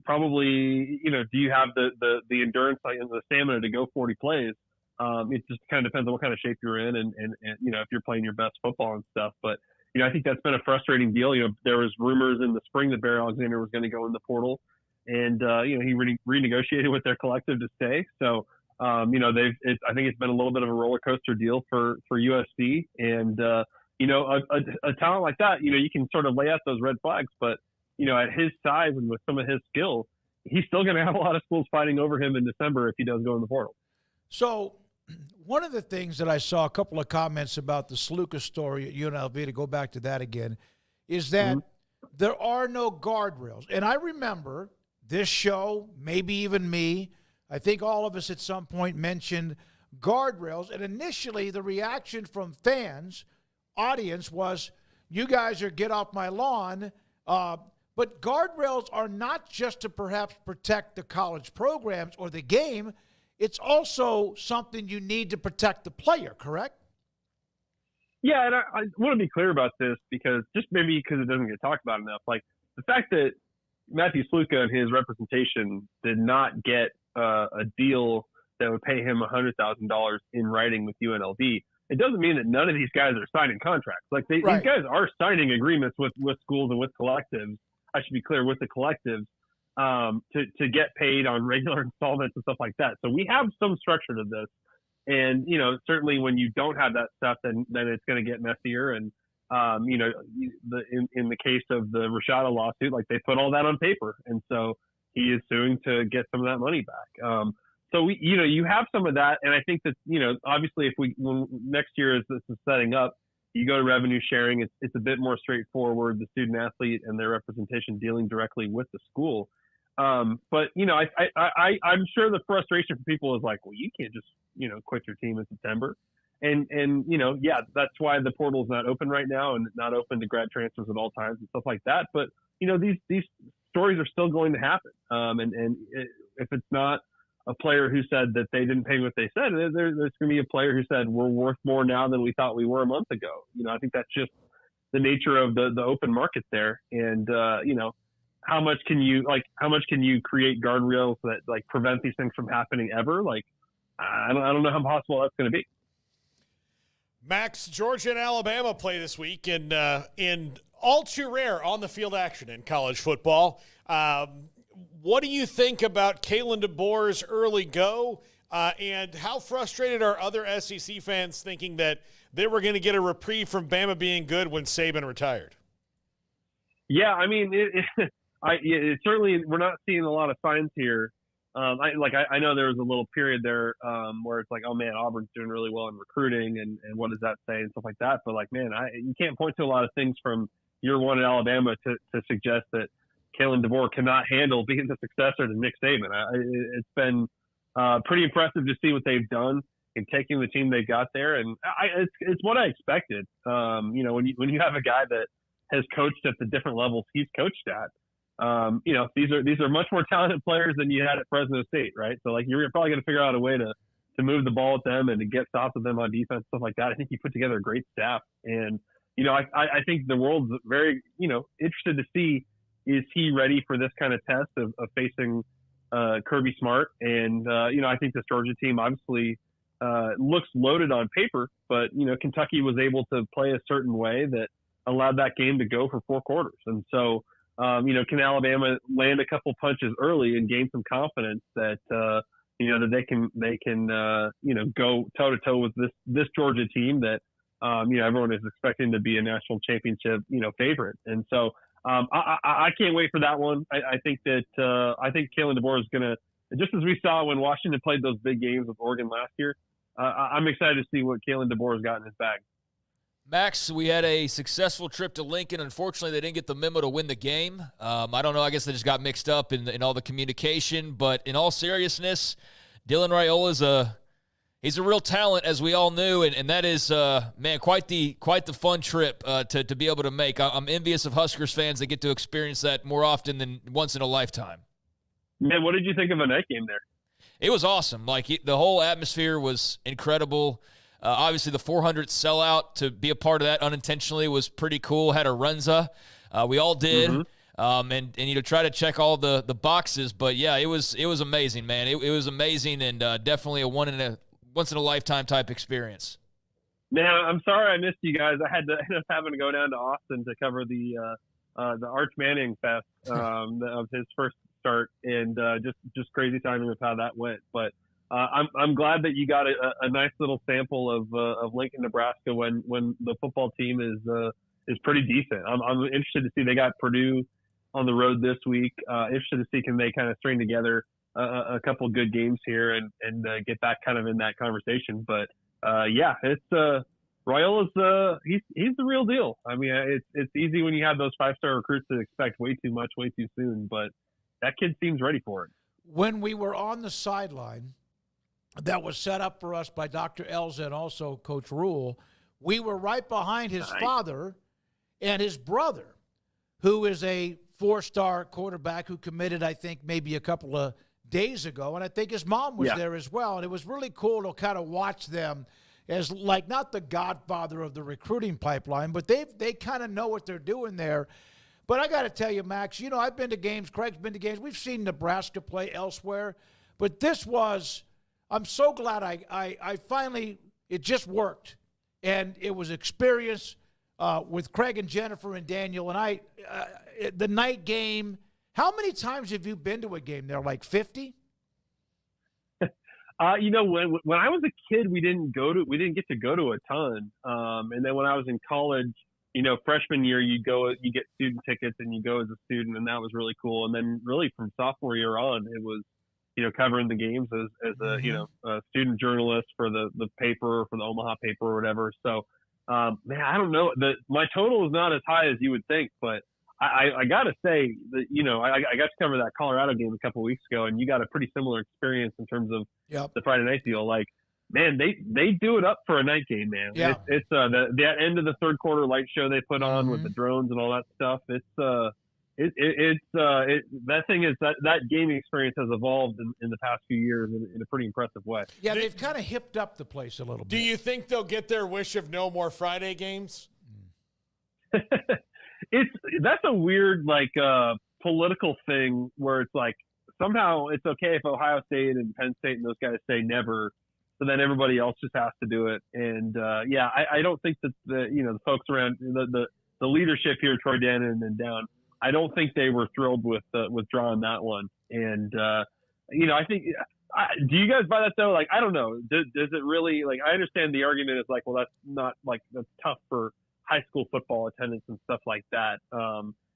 probably, do you have the endurance and the stamina to go 40 plays? It just kind of depends on what kind of shape you're in and if you're playing your best football and stuff. But, I think that's been a frustrating deal. There was rumors in the spring that Bear Alexander was going to go in the portal and, he renegotiated with their collective to stay. So, I think it's been a little bit of a roller coaster deal for USC and, a talent like that, you can sort of lay out those red flags, but, at his size and with some of his skill, he's still going to have a lot of schools fighting over him in December if he does go in the portal. So one of the things that I saw a couple of comments about the Sluka story at UNLV, to go back to that again, is that there are no guardrails. And I remember this show, maybe even me, I think all of us at some point mentioned guardrails. And initially the reaction from fans, audience, was, you guys are get off my lawn. But guardrails are not just to perhaps protect the college programs or the game. It's also something you need to protect the player, correct? Yeah, and I want to be clear about this because it doesn't get talked about enough. The fact that Matthew Sluka and his representation did not get a deal that would pay him $100,000 in writing with UNLV, it doesn't mean that none of these guys are signing contracts. Like these guys are signing agreements with schools and with collectives. I should be clear, with the collectives to get paid on regular installments and stuff like that. So we have some structure to this. And, certainly when you don't have that stuff, then it's going to get messier. And, in the case of the Rashada lawsuit, like they put all that on paper. And so he is suing to get some of that money back. So we, you have some of that. And I think that, obviously when next year as this is setting up, you go to revenue sharing, it's a bit more straightforward, the student athlete and their representation dealing directly with the school. But I'm sure the frustration for people is like, well, you can't just, quit your team in September. And that's why the portal is not open right now and not open to grad transfers at all times and stuff like that. But, these stories are still going to happen. If it's not a player who said that they didn't pay what they said, there's going to be a player who said we're worth more now than we thought we were a month ago. I think that's just the nature of the open market there. And, how much can you create guardrails that like prevent these things from happening ever? Like, I don't know how possible that's going to be. Max, Georgia and Alabama play this week in all too rare on the field action in college football. What do you think about Kalen DeBoer's early go? And how frustrated are other SEC fans thinking that they were going to get a reprieve from Bama being good when Saban retired? Yeah, I mean, it certainly we're not seeing a lot of signs here. I know there was a little period there where it's like, oh man, Auburn's doing really well in recruiting, and what does that say and stuff like that. But like, man, you can't point to a lot of things from year one in Alabama to suggest that Kalen DeBoer cannot handle being the successor to Nick Saban. It's been pretty impressive to see what they've done in taking the team they got there, and it's what I expected. When you have a guy that has coached at the different levels he's coached at, these are much more talented players than you had at Fresno State, right? So like you're probably going to figure out a way to move the ball with them and to get stops with them on defense, stuff like that. I think he put together a great staff, and I think the world's very interested to see, is he ready for this kind of test of facing Kirby Smart? And I think this Georgia team obviously looks loaded on paper, but Kentucky was able to play a certain way that allowed that game to go for 4 quarters, and so. Can Alabama land a couple punches early and gain some confidence that that they can go toe to toe with this Georgia team that everyone is expecting to be a national championship favorite, and so I can't wait for that one. I think Kalen DeBoer is gonna, just as we saw when Washington played those big games with Oregon last year. I'm excited to see what Kalen DeBoer has got in his bag. Max, we had a successful trip to Lincoln. Unfortunately, they didn't get the memo to win the game. I don't know. I guess they just got mixed up in all the communication. But in all seriousness, Dylan Raiola he's a real talent, as we all knew, and that is quite the fun trip to be able to make. I'm envious of Huskers fans that get to experience that more often than once in a lifetime. Man, what did you think of a night game there? It was awesome. Like the whole atmosphere was incredible. Obviously, the 400 sellout, to be a part of that unintentionally was pretty cool. Had a runza. We all did. Mm-hmm. And try to check all the boxes. But, yeah, it was amazing, man. It was amazing, and definitely a once-in-a-lifetime type experience. Man, I'm sorry I missed you guys. I ended up having to go down to Austin to cover the Arch Manning Fest of his first start, and just crazy timing of how that went. But I'm glad that you got a nice little sample of Lincoln, Nebraska when the football team is pretty decent. I'm interested to see, they got Purdue on the road this week. Interested to see, can they kind of string together a couple good games here and get back kind of in that conversation. But it's Raiola's he's the real deal. I mean, it's easy when you have those 5-star recruits to expect way too much way too soon, but that kid seems ready for it. When we were on the sideline that was set up for us by Dr. Elza and also Coach Rule, we were right behind his father and his brother, who is a 4-star quarterback who committed, I think, maybe a couple of days ago. And I think his mom was there as well. And it was really cool to kind of watch them as, like, not the godfather of the recruiting pipeline, but they kind of know what they're doing there. But I got to tell you, Max, I've been to games. Craig's been to games. We've seen Nebraska play elsewhere. But this was, I'm so glad I finally, it just worked. And it was experience with Craig and Jennifer and Daniel. And the night game, how many times have you been to a game there? Like 50? When I was a kid, we didn't get to go to a ton. And then when I was in college, freshman year, you get student tickets and you go as a student, and that was really cool. And then really from sophomore year on, it was, covering the games as a, a student journalist for the paper, for the Omaha paper or whatever. So, man, I don't know. My total is not as high as you would think, but I got to say that, I got to cover that Colorado game a couple of weeks ago, and you got a pretty similar experience in terms of the Friday night deal. Like, man, they do it up for a night game, man. Yeah. It's the end of the third quarter light show they put on with the drones and all that stuff. That thing is that gaming experience has evolved in the past few years in a pretty impressive way. Yeah, they've kind of hipped up the place a little bit. Do you think they'll get their wish of no more Friday games? That's a weird political thing where it's like somehow it's okay if Ohio State and Penn State and those guys say never, so then everybody else just has to do it. And I don't think that the folks around the leadership here, Troy Dannon and down, I don't think they were thrilled with drawing that one. And I think. Do you guys buy that though? Like, I don't know. Does it really, I understand the argument is well, that's tough for high school football attendance and stuff like that.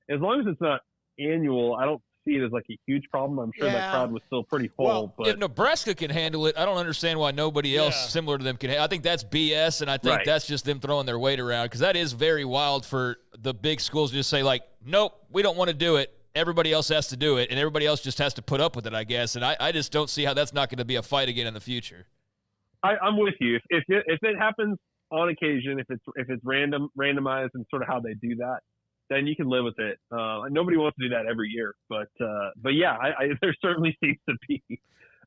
As long as it's not annual, I don't see it as a huge problem. I'm sure that crowd was still pretty full. Well, but if Nebraska can handle it, I don't understand why nobody else similar to them can. I think that's BS, and I think that's just them throwing their weight around, because that is very wild for the big schools to just say, nope, we don't want to do it. Everybody else has to do it, and everybody else just has to put up with it, I guess. And I just don't see how that's not going to be a fight again in the future. I'm with you. If it happens on occasion, if it's randomized and sort of how they do that, then you can live with it. Nobody wants to do that every year, but yeah, there certainly seems to be.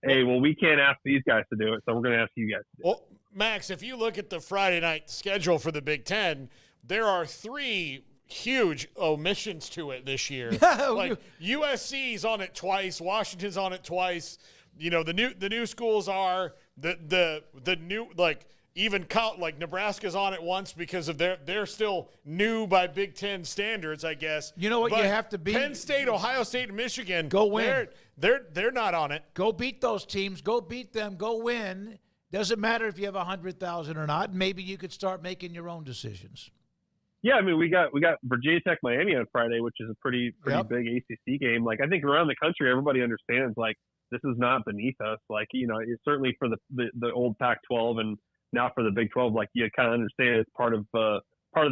Hey, well, we can't ask these guys to do it, so we're going to ask you guys to do it. Well, Max, if you look at the Friday night schedule for the Big Ten, there are 3 huge omissions to it this year. USC's on it twice, Washington's on it twice. The new schools are the new even Nebraska's on it once because of they're still new by Big Ten standards, I guess. You know what you have to be? Penn State, Ohio State, and Michigan. Go win. They're not on it. Go beat those teams. Go beat them. Go win. Doesn't matter if you have 100,000 or not. Maybe you could start making your own decisions. Yeah, I mean, we got Virginia Tech Miami on Friday, which is a pretty big ACC game. I think around the country, everybody understands this is not beneath us. It's certainly for the old Pac-12 and now for the Big 12. You kind of understand it's part of the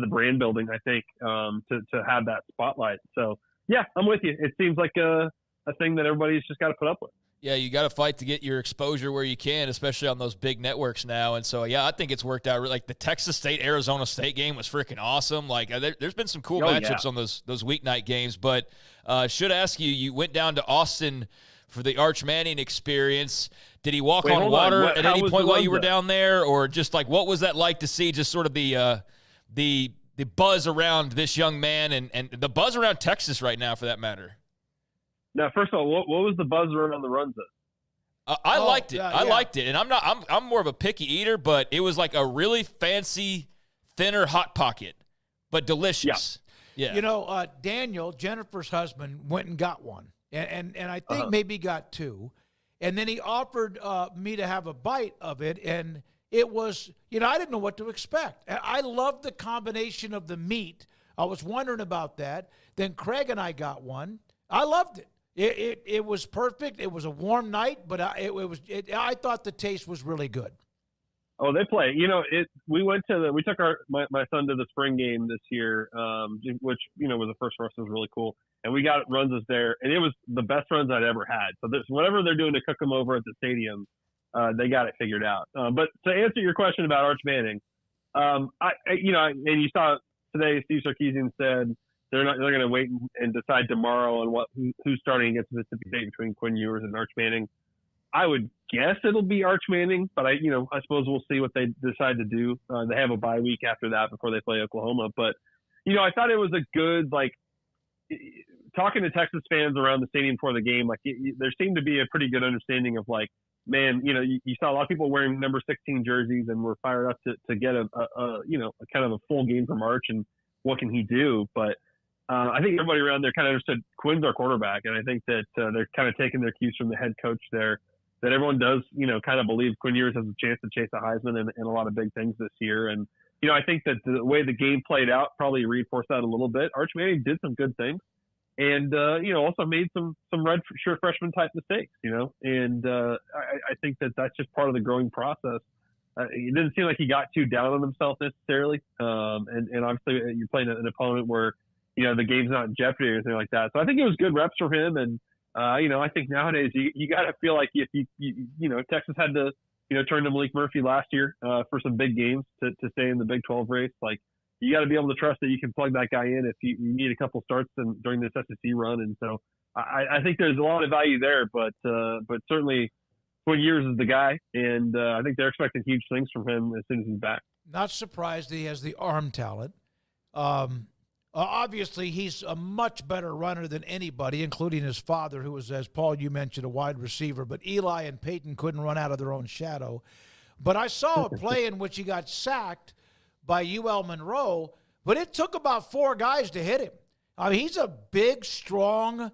brand building. I think to have that spotlight. So yeah, I'm with you. It seems like a thing that everybody's just got to put up with. Yeah, you got to fight to get your exposure where you can, especially on those big networks now. And so, yeah, I think it's worked out. The Texas State-Arizona State game was freaking awesome. There's been some cool matchups on those weeknight games. But should ask you, you went down to Austin for the Arch Manning experience. Did he walk on water at any point while you were down there? Or just, what was that like to see just sort of the buzz around this young man and the buzz around Texas right now, for that matter? Now, first of all, what was the buzz around the Runza? I liked it. I liked it, and I'm more of a picky eater, but it was like a really fancy, thinner Hot Pocket, but delicious. Yeah. Daniel, Jennifer's husband, went and got one, and I think maybe got 2, and then he offered me to have a bite of it, and it was, I didn't know what to expect. I loved the combination of the meat. I was wondering about that. Then Craig and I got one. I loved it. It was perfect. It was a warm night, but I thought the taste was really good. Oh, they play. We took my son to the spring game this year, which was the first for us. It was really cool, and we got Runzas there, and it was the best runs I'd ever had. So whatever they're doing to cook them over at the stadium, they got it figured out. But to answer your question about Arch Manning, and you saw today, Steve Sarkisian said they're going to wait and decide tomorrow on who's starting against Mississippi State between Quinn Ewers and Arch Manning. I would guess it'll be Arch Manning, but I suppose we'll see what they decide to do. They have a bye week after that before they play Oklahoma. But, I thought it was a good, talking to Texas fans around the stadium before the game, like there seemed to be a pretty good understanding of like, man, you saw a lot of people wearing number 16 jerseys and were fired up to get a kind of a full game from Arch and what can he do. But I think everybody around there kind of understood Quinn's our quarterback. And I think that they're kind of taking their cues from the head coach there, that everyone does, kind of believe Quinn Ewers has a chance to chase a Heisman and a lot of big things this year. And, I think that the way the game played out probably reinforced that a little bit. Arch Manning did some good things. And, also made some redshirt freshman type mistakes, and I think that that's just part of the growing process. It didn't seem like he got too down on himself necessarily. And obviously you're playing an opponent where, the game's not in jeopardy or anything like that. So I think it was good reps for him. And, I think nowadays you got to feel like if Texas had to, turn to Malik Murphy last year for some big games to stay in the Big 12 race, like, you got to be able to trust that you can plug that guy in if you need a couple starts during this SEC run. And so I think there's a lot of value there, but certainly Quinn Ewers is the guy. And I think they're expecting huge things from him as soon as he's back. Not surprised he has the arm talent. Obviously, he's a much better runner than anybody, including his father, who was, as Paul, you mentioned, a wide receiver. But Eli and Peyton couldn't run out of their own shadow. But I saw a play in which he got sacked by UL Monroe, but it took about 4 guys to hit him. I mean, he's a big, strong.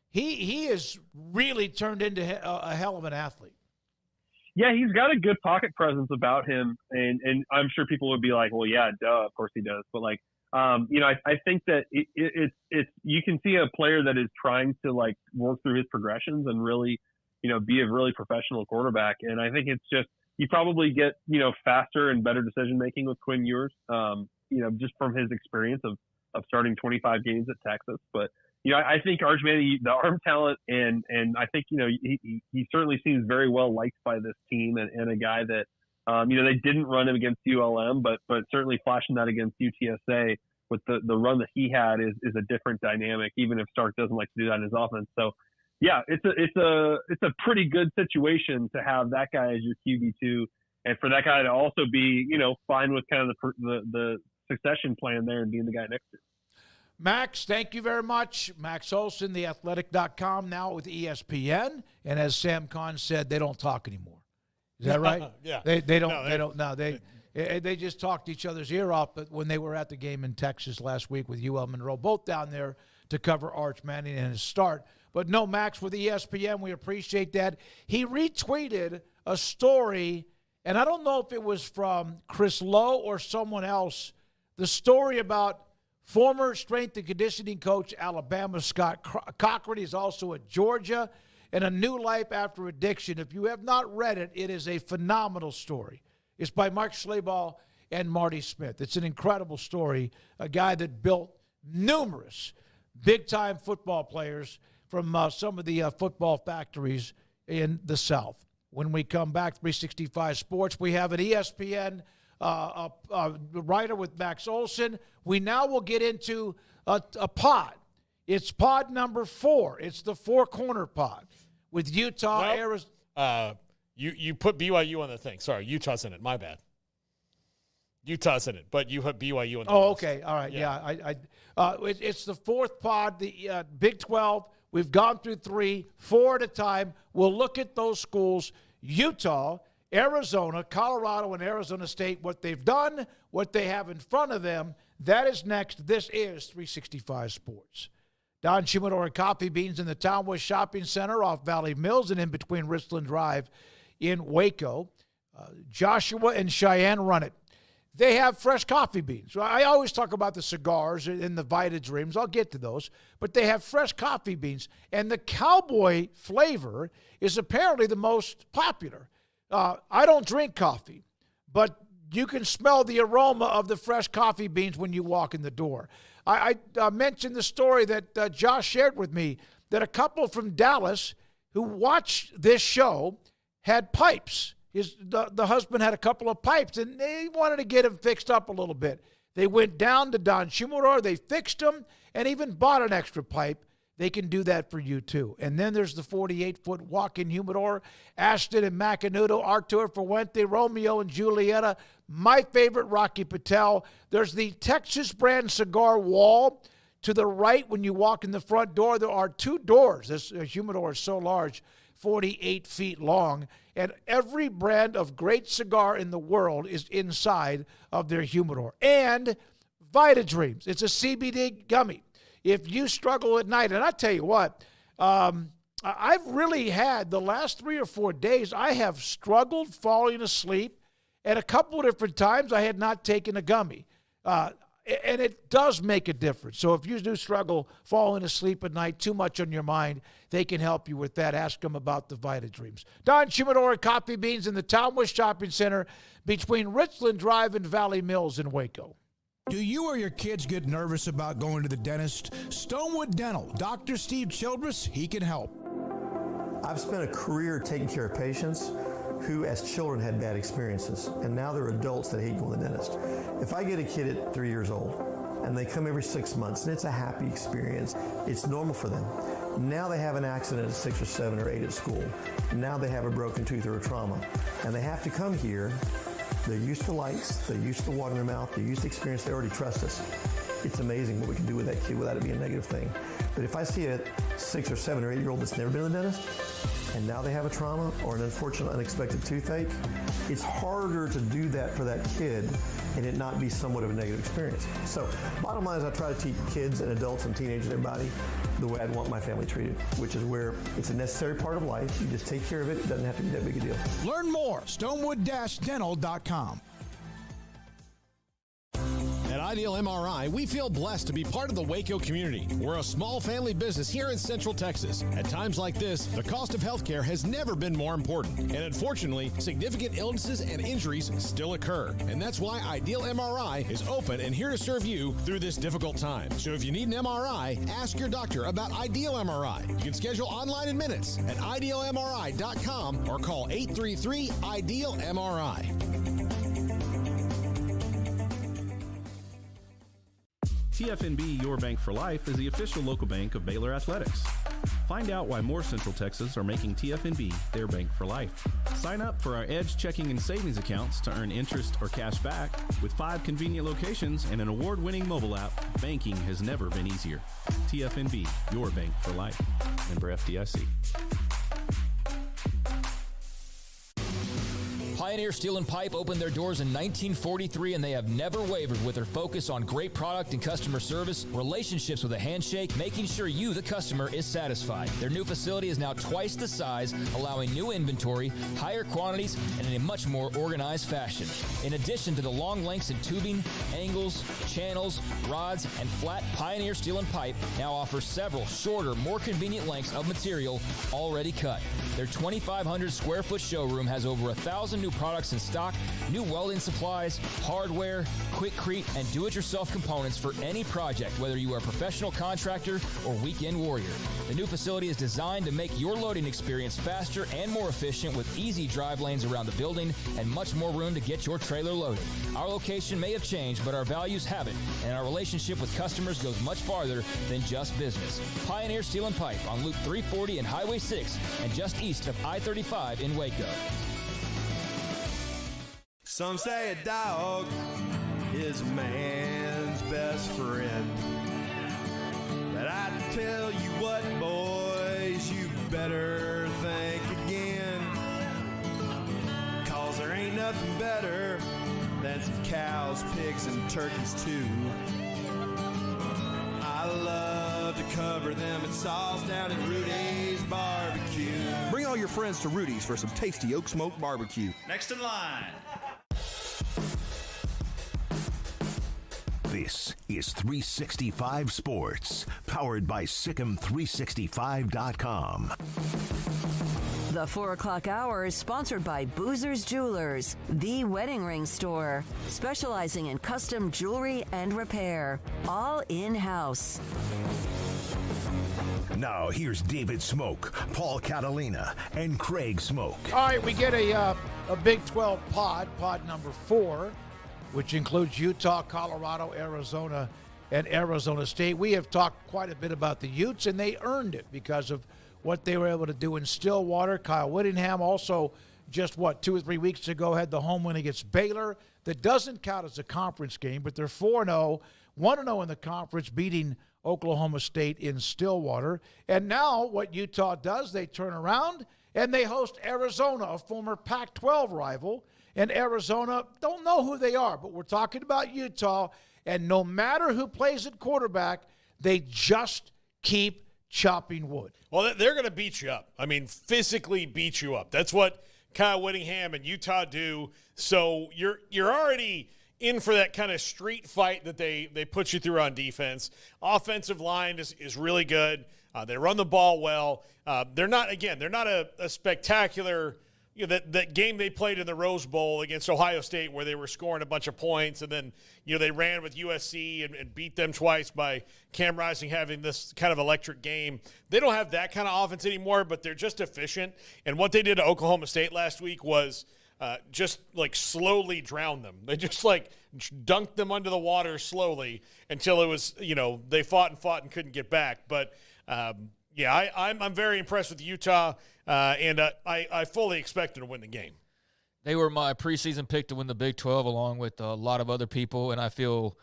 He is really turned into a hell of an athlete. Yeah, he's got a good pocket presence about him, and I'm sure people would be like, "Well, yeah, duh, of course he does." But like, I think that it's you can see a player that is trying to like work through his progressions and really, be a really professional quarterback. And I think it's just, you probably get, faster and better decision-making with Quinn Ewers, just from his experience of starting 25 games at Texas. But, I think Arch Manning, the arm talent, and I think, he certainly seems very well liked by this team and a guy that, they didn't run him against ULM, but certainly flashing that against UTSA with the run that he had is a different dynamic, even if Stark doesn't like to do that in his offense. So, yeah, it's a pretty good situation to have that guy as your QB2, and for that guy to also be, fine with kind of the succession plan there and being the guy next to him. Max, thank you very much. Max Olson, theathletic.com, now with ESPN, and as Sam Kahn said, they don't talk anymore. Is that right? Yeah. They don't. No, they just talked each other's ear off. But when they were at the game in Texas last week with UL Monroe, both down there to cover Arch Manning and his start. But no, Max with ESPN, we appreciate that. He retweeted a story, and I don't know if it was from Chris Lowe or someone else, the story about former strength and conditioning coach Alabama Scott Cochran. He's also at Georgia, and A New Life After Addiction. If you have not read it, it is a phenomenal story. It's by Mark Schlabach and Marty Smith. It's an incredible story, a guy that built numerous big-time football players from some of the football factories in the South. When we come back, 365 Sports, we have an ESPN writer with Max Olson. We now will get into a pod. It's pod number 4. It's the four-corner pod with Utah, Arizona. You put BYU on the thing. Sorry, Utah's in it. My bad. Utah's in it, but you have BYU on the list. Okay. All right. Yeah. It's the 4th pod, the Big 12. We've gone through 3, 4 at a time. We'll look at those schools, Utah, Arizona, Colorado, and Arizona State, what they've done, what they have in front of them. That is next. This is 365 Sports. Don Humidor and Coffee Beans in the Townwest Shopping Center off Valley Mills and in between Richland Drive in Waco. Joshua and Cheyenne run it. They have fresh coffee beans. I always talk about the cigars and the Vita Dreams. I'll get to those. But they have fresh coffee beans. And the cowboy flavor is apparently the most popular. I don't drink coffee, but you can smell the aroma of the fresh coffee beans when you walk in the door. I mentioned the story that Josh shared with me, that a couple from Dallas who watched this show had pipes. The husband had a couple of pipes, and they wanted to get him fixed up a little bit. They went down to Don Humidor, they fixed them, and even bought an extra pipe. They can do that for you, too. And then there's the 48-foot walk-in humidor, Ashton and Macanudo, Artur Fuente, Romeo and Julieta, my favorite, Rocky Patel. There's the Texas brand cigar wall, To the right, when you walk in the front door, there are 2 doors. This humidor is so large, 48 feet long, and every brand of great cigar in the world is inside of their humidor. And Vita Dreams, it's a CBD gummy. If you struggle at night, and I tell you what, I've really had the last 3 or 4 days, I have struggled falling asleep. At a couple of different times, I had not taken a gummy. And it does make a difference. So if you do struggle falling asleep at night, too much on your mind, they can help you with that. Ask them about the Vita Dreams. Don Humidor Coffee Beans in the Townwest Shopping Center between Richland Drive and Valley Mills in Waco. Do you or your kids get nervous about going to the dentist? Stonewood Dental, Dr. Steve Childress, he can help. I've spent a career taking care of patients who as children had bad experiences, and now they're adults that hate going to the dentist. If I get a kid at 3 years old and they come every 6 months and it's a happy experience, it's normal for them. Now they have an accident at 6 or 7 or 8 at school. Now they have a broken tooth or a trauma, and they have to come here. They're used to lights, they're used to water in their mouth, they're used to experience, they already trust us. It's amazing what we can do with that kid without it being a negative thing. But if I see a 6 or 7 or 8 year old that's never been to the dentist, and now they have a trauma or an unfortunate unexpected toothache, it's harder to do that for that kid and it not be somewhat of a negative experience. So bottom line is I try to teach kids and adults and teenagers and everybody the way I'd want my family treated, which is where it's a necessary part of life. You just take care of it. It doesn't have to be that big a deal. Learn more, stonewood-dental.com. At Ideal MRI, we feel blessed to be part of the Waco community. We're a small family business here in Central Texas. At times like this, the cost of healthcare has never been more important. And unfortunately, significant illnesses and injuries still occur. And that's why Ideal MRI is open and here to serve you through this difficult time. So if you need an MRI, ask your doctor about Ideal MRI. You can schedule online in minutes at idealmri.com or call 833-IDEAL-MRI. TFNB Your Bank for Life is the official local bank of Baylor Athletics. Find out why more Central Texas are making TFNB their bank for life. Sign up for our Edge checking and savings accounts to earn interest or cash back. With 5 convenient locations and an award-winning mobile app, banking has never been easier. TFNB Your Bank for Life. Member FDIC. Pioneer Steel and Pipe opened their doors in 1943, and they have never wavered with their focus on great product and customer service, relationships with a handshake, making sure you, the customer, is satisfied. Their new facility is now twice the size, allowing new inventory, higher quantities, and in a much more organized fashion. In addition to the long lengths in tubing, angles, channels, rods, and flat, Pioneer Steel and Pipe now offers several shorter, more convenient lengths of material already cut. Their 2,500 square foot showroom has over 1,000 new products in stock, new welding supplies, hardware, quickcrete, and do-it-yourself components for any project, whether you are a professional contractor or weekend warrior. The new facility is designed to make your loading experience faster and more efficient with easy drive lanes around the building and much more room to get your trailer loaded. Our location may have changed, but our values haven't, and our relationship with customers goes much farther than just business. Pioneer Steel and Pipe on Loop 340 and Highway 6 and just east of I-35 in Waco. Some say a dog is a man's best friend. But I tell you what, boys, you better think again. 'Cause there ain't nothing better than some cows, pigs, and turkeys too. I love to cover them in sauce down at Rudy's Barbecue. Bring all your friends to Rudy's for some tasty oak smoke barbecue. Next in line. This is 365 Sports, powered by Sikkim365.com. The 4 o'clock hour is sponsored by Boozer's Jewelers, the wedding ring store, specializing in custom jewelry and repair, all in-house. Now here's David Smoak, Paul Catalina, and Craig Smoak. All right, we get a Big 12 pod number 4, which includes Utah, Colorado, Arizona, and Arizona State. We have talked quite a bit about the Utes, and they earned it because of what they were able to do in Stillwater. Kyle Whittingham also just, 2 or 3 weeks ago had the home win against Baylor. That doesn't count as a conference game, but they're 4-0, 1-0 in the conference, beating Oklahoma State in Stillwater. And now what Utah does, they turn around and they host Arizona, a former Pac-12 rival. And Arizona, don't know who they are, but we're talking about Utah. And no matter who plays at quarterback, they just keep chopping wood. Well, they're going to beat you up. I mean, physically beat you up. That's what Kyle Whittingham and Utah do. So you're already in for that kind of street fight that they put you through on defense. Offensive line is really good. They run the ball well. They're not a spectacular, that game they played in the Rose Bowl against Ohio State where they were scoring a bunch of points, and then they ran with USC and beat them twice by Cam Rising having this kind of electric game. They don't have that kind of offense anymore, but they're just efficient. And what they did to Oklahoma State last week was just like slowly drown them. They just like dunked them under the water slowly until it was, they fought and couldn't get back. But I'm very impressed with Utah, and I fully expect them to win the game. They were my preseason pick to win the Big 12 along with a lot of other people, and I feel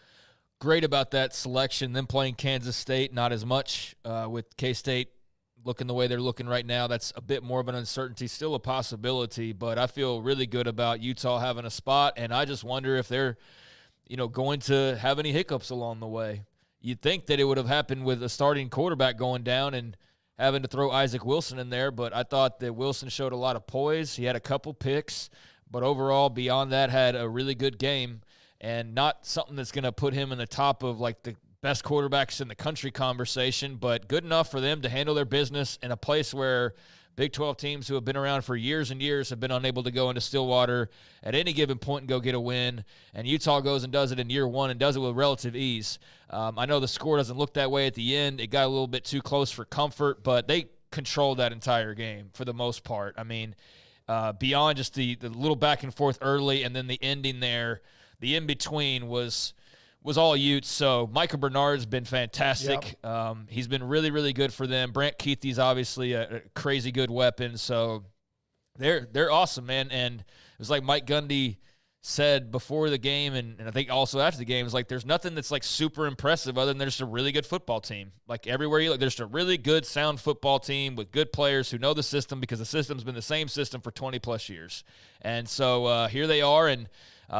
great about that selection. Them playing Kansas State, not as much with K-State looking the way they're looking right now. That's a bit more of an uncertainty, still a possibility, but I feel really good about Utah having a spot, and I just wonder if they're, going to have any hiccups along the way. You'd think that it would have happened with a starting quarterback going down and having to throw Isaac Wilson in there, but I thought that Wilson showed a lot of poise. He had a couple picks, but overall, beyond that, had a really good game, and not something that's going to put him in the top of like the best quarterbacks in the country conversation, but good enough for them to handle their business in a place where Big 12 teams who have been around for years and years have been unable to go into Stillwater at any given point and go get a win. And Utah goes and does it in year one and does it with relative ease. I know the score doesn't look that way at the end. It got a little bit too close for comfort, but they controlled that entire game for the most part. I mean, beyond just the little back and forth early and then the ending there, the in-between was all Utes. So Michael Bernard's been fantastic. Yep. He's been really, really good for them. Brant Keithy's obviously a crazy good weapon. So they're awesome, man. And it was like Mike Gundy said before the game, and I think also after the game, is like there's nothing that's like super impressive other than they're just a really good football team. Like everywhere you look, there's just a really good, sound football team with good players who know the system because the system's been the same system for 20-plus years. And so here they are, and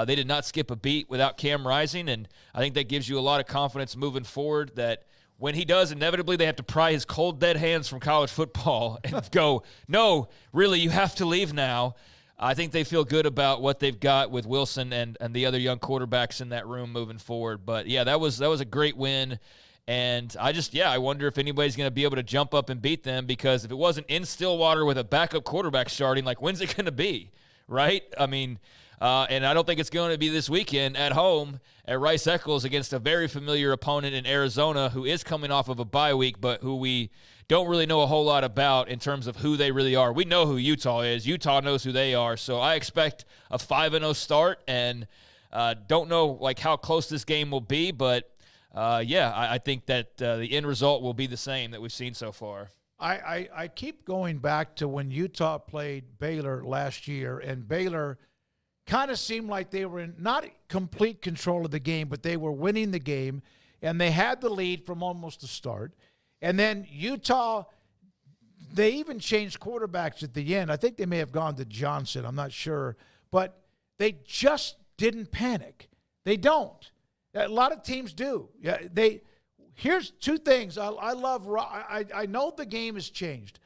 they did not skip a beat without Cam Rising, and I think that gives you a lot of confidence moving forward that when he does, inevitably they have to pry his cold, dead hands from college football and go, no, really, you have to leave now. I think they feel good about what they've got with Wilson and the other young quarterbacks in that room moving forward. But, yeah, that was a great win. And I wonder if anybody's going to be able to jump up and beat them because if it wasn't in Stillwater with a backup quarterback starting, like when's it going to be, right? I mean, and I don't think it's going to be this weekend at home at Rice Eccles against a very familiar opponent in Arizona who is coming off of a bye week, but who we don't really know a whole lot about in terms of who they really are. We know who Utah is. Utah knows who they are. So I expect a 5-0 start and don't know like how close this game will be, but I think that the end result will be the same that we've seen so far. I keep going back to when Utah played Baylor last year, and Baylor kind of seemed like they were in not complete control of the game, but they were winning the game, and they had the lead from almost the start. And then Utah, they even changed quarterbacks at the end. I think they may have gone to Johnson. I'm not sure. But they just didn't panic. They don't. A lot of teams do. Yeah, here's two things. I know the game has changed.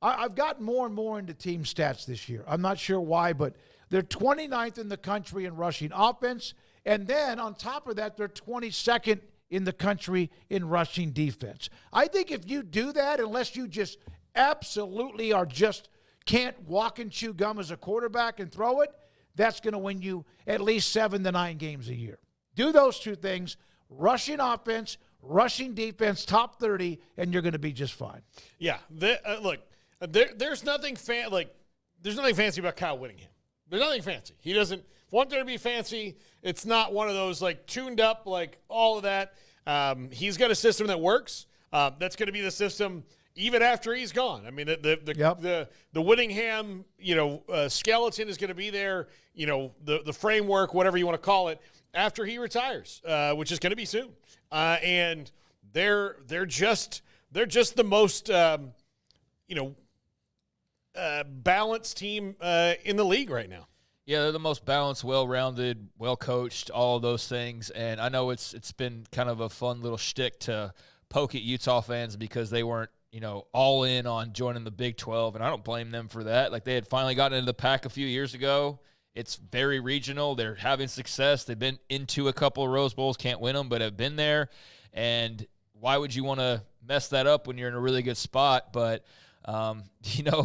I've gotten more and more into team stats this year. I'm not sure why, but they're 29th in the country in rushing offense. And then on top of that, they're 22nd in the country in rushing defense. I think if you do that, unless you just absolutely can't walk and chew gum as a quarterback and throw it, that's going to win you at least 7 to 9 games a year. Do those two things, rushing offense, rushing defense, top 30, and you're going to be just fine. Yeah, there's nothing fancy about Kyle Whittingham. There's nothing fancy. He doesn't want there to be fancy. It's not one of those like tuned up, like all of that. He's got a system that works. That's going to be the system even after he's gone. I mean, the Whittingham, skeleton is going to be there, the framework, whatever you want to call it, after he retires, which is going to be soon. And they're just the most, balanced team in the league right now. Yeah, they're the most balanced, well-rounded, well-coached, all of those things. And I know it's been kind of a fun little shtick to poke at Utah fans because they weren't, all in on joining the Big 12, and I don't blame them for that. Like, they had finally gotten into the pack a few years ago. It's very regional. They're having success. They've been into a couple of Rose Bowls, can't win them, but have been there. And why would you want to mess that up when you're in a really good spot? But,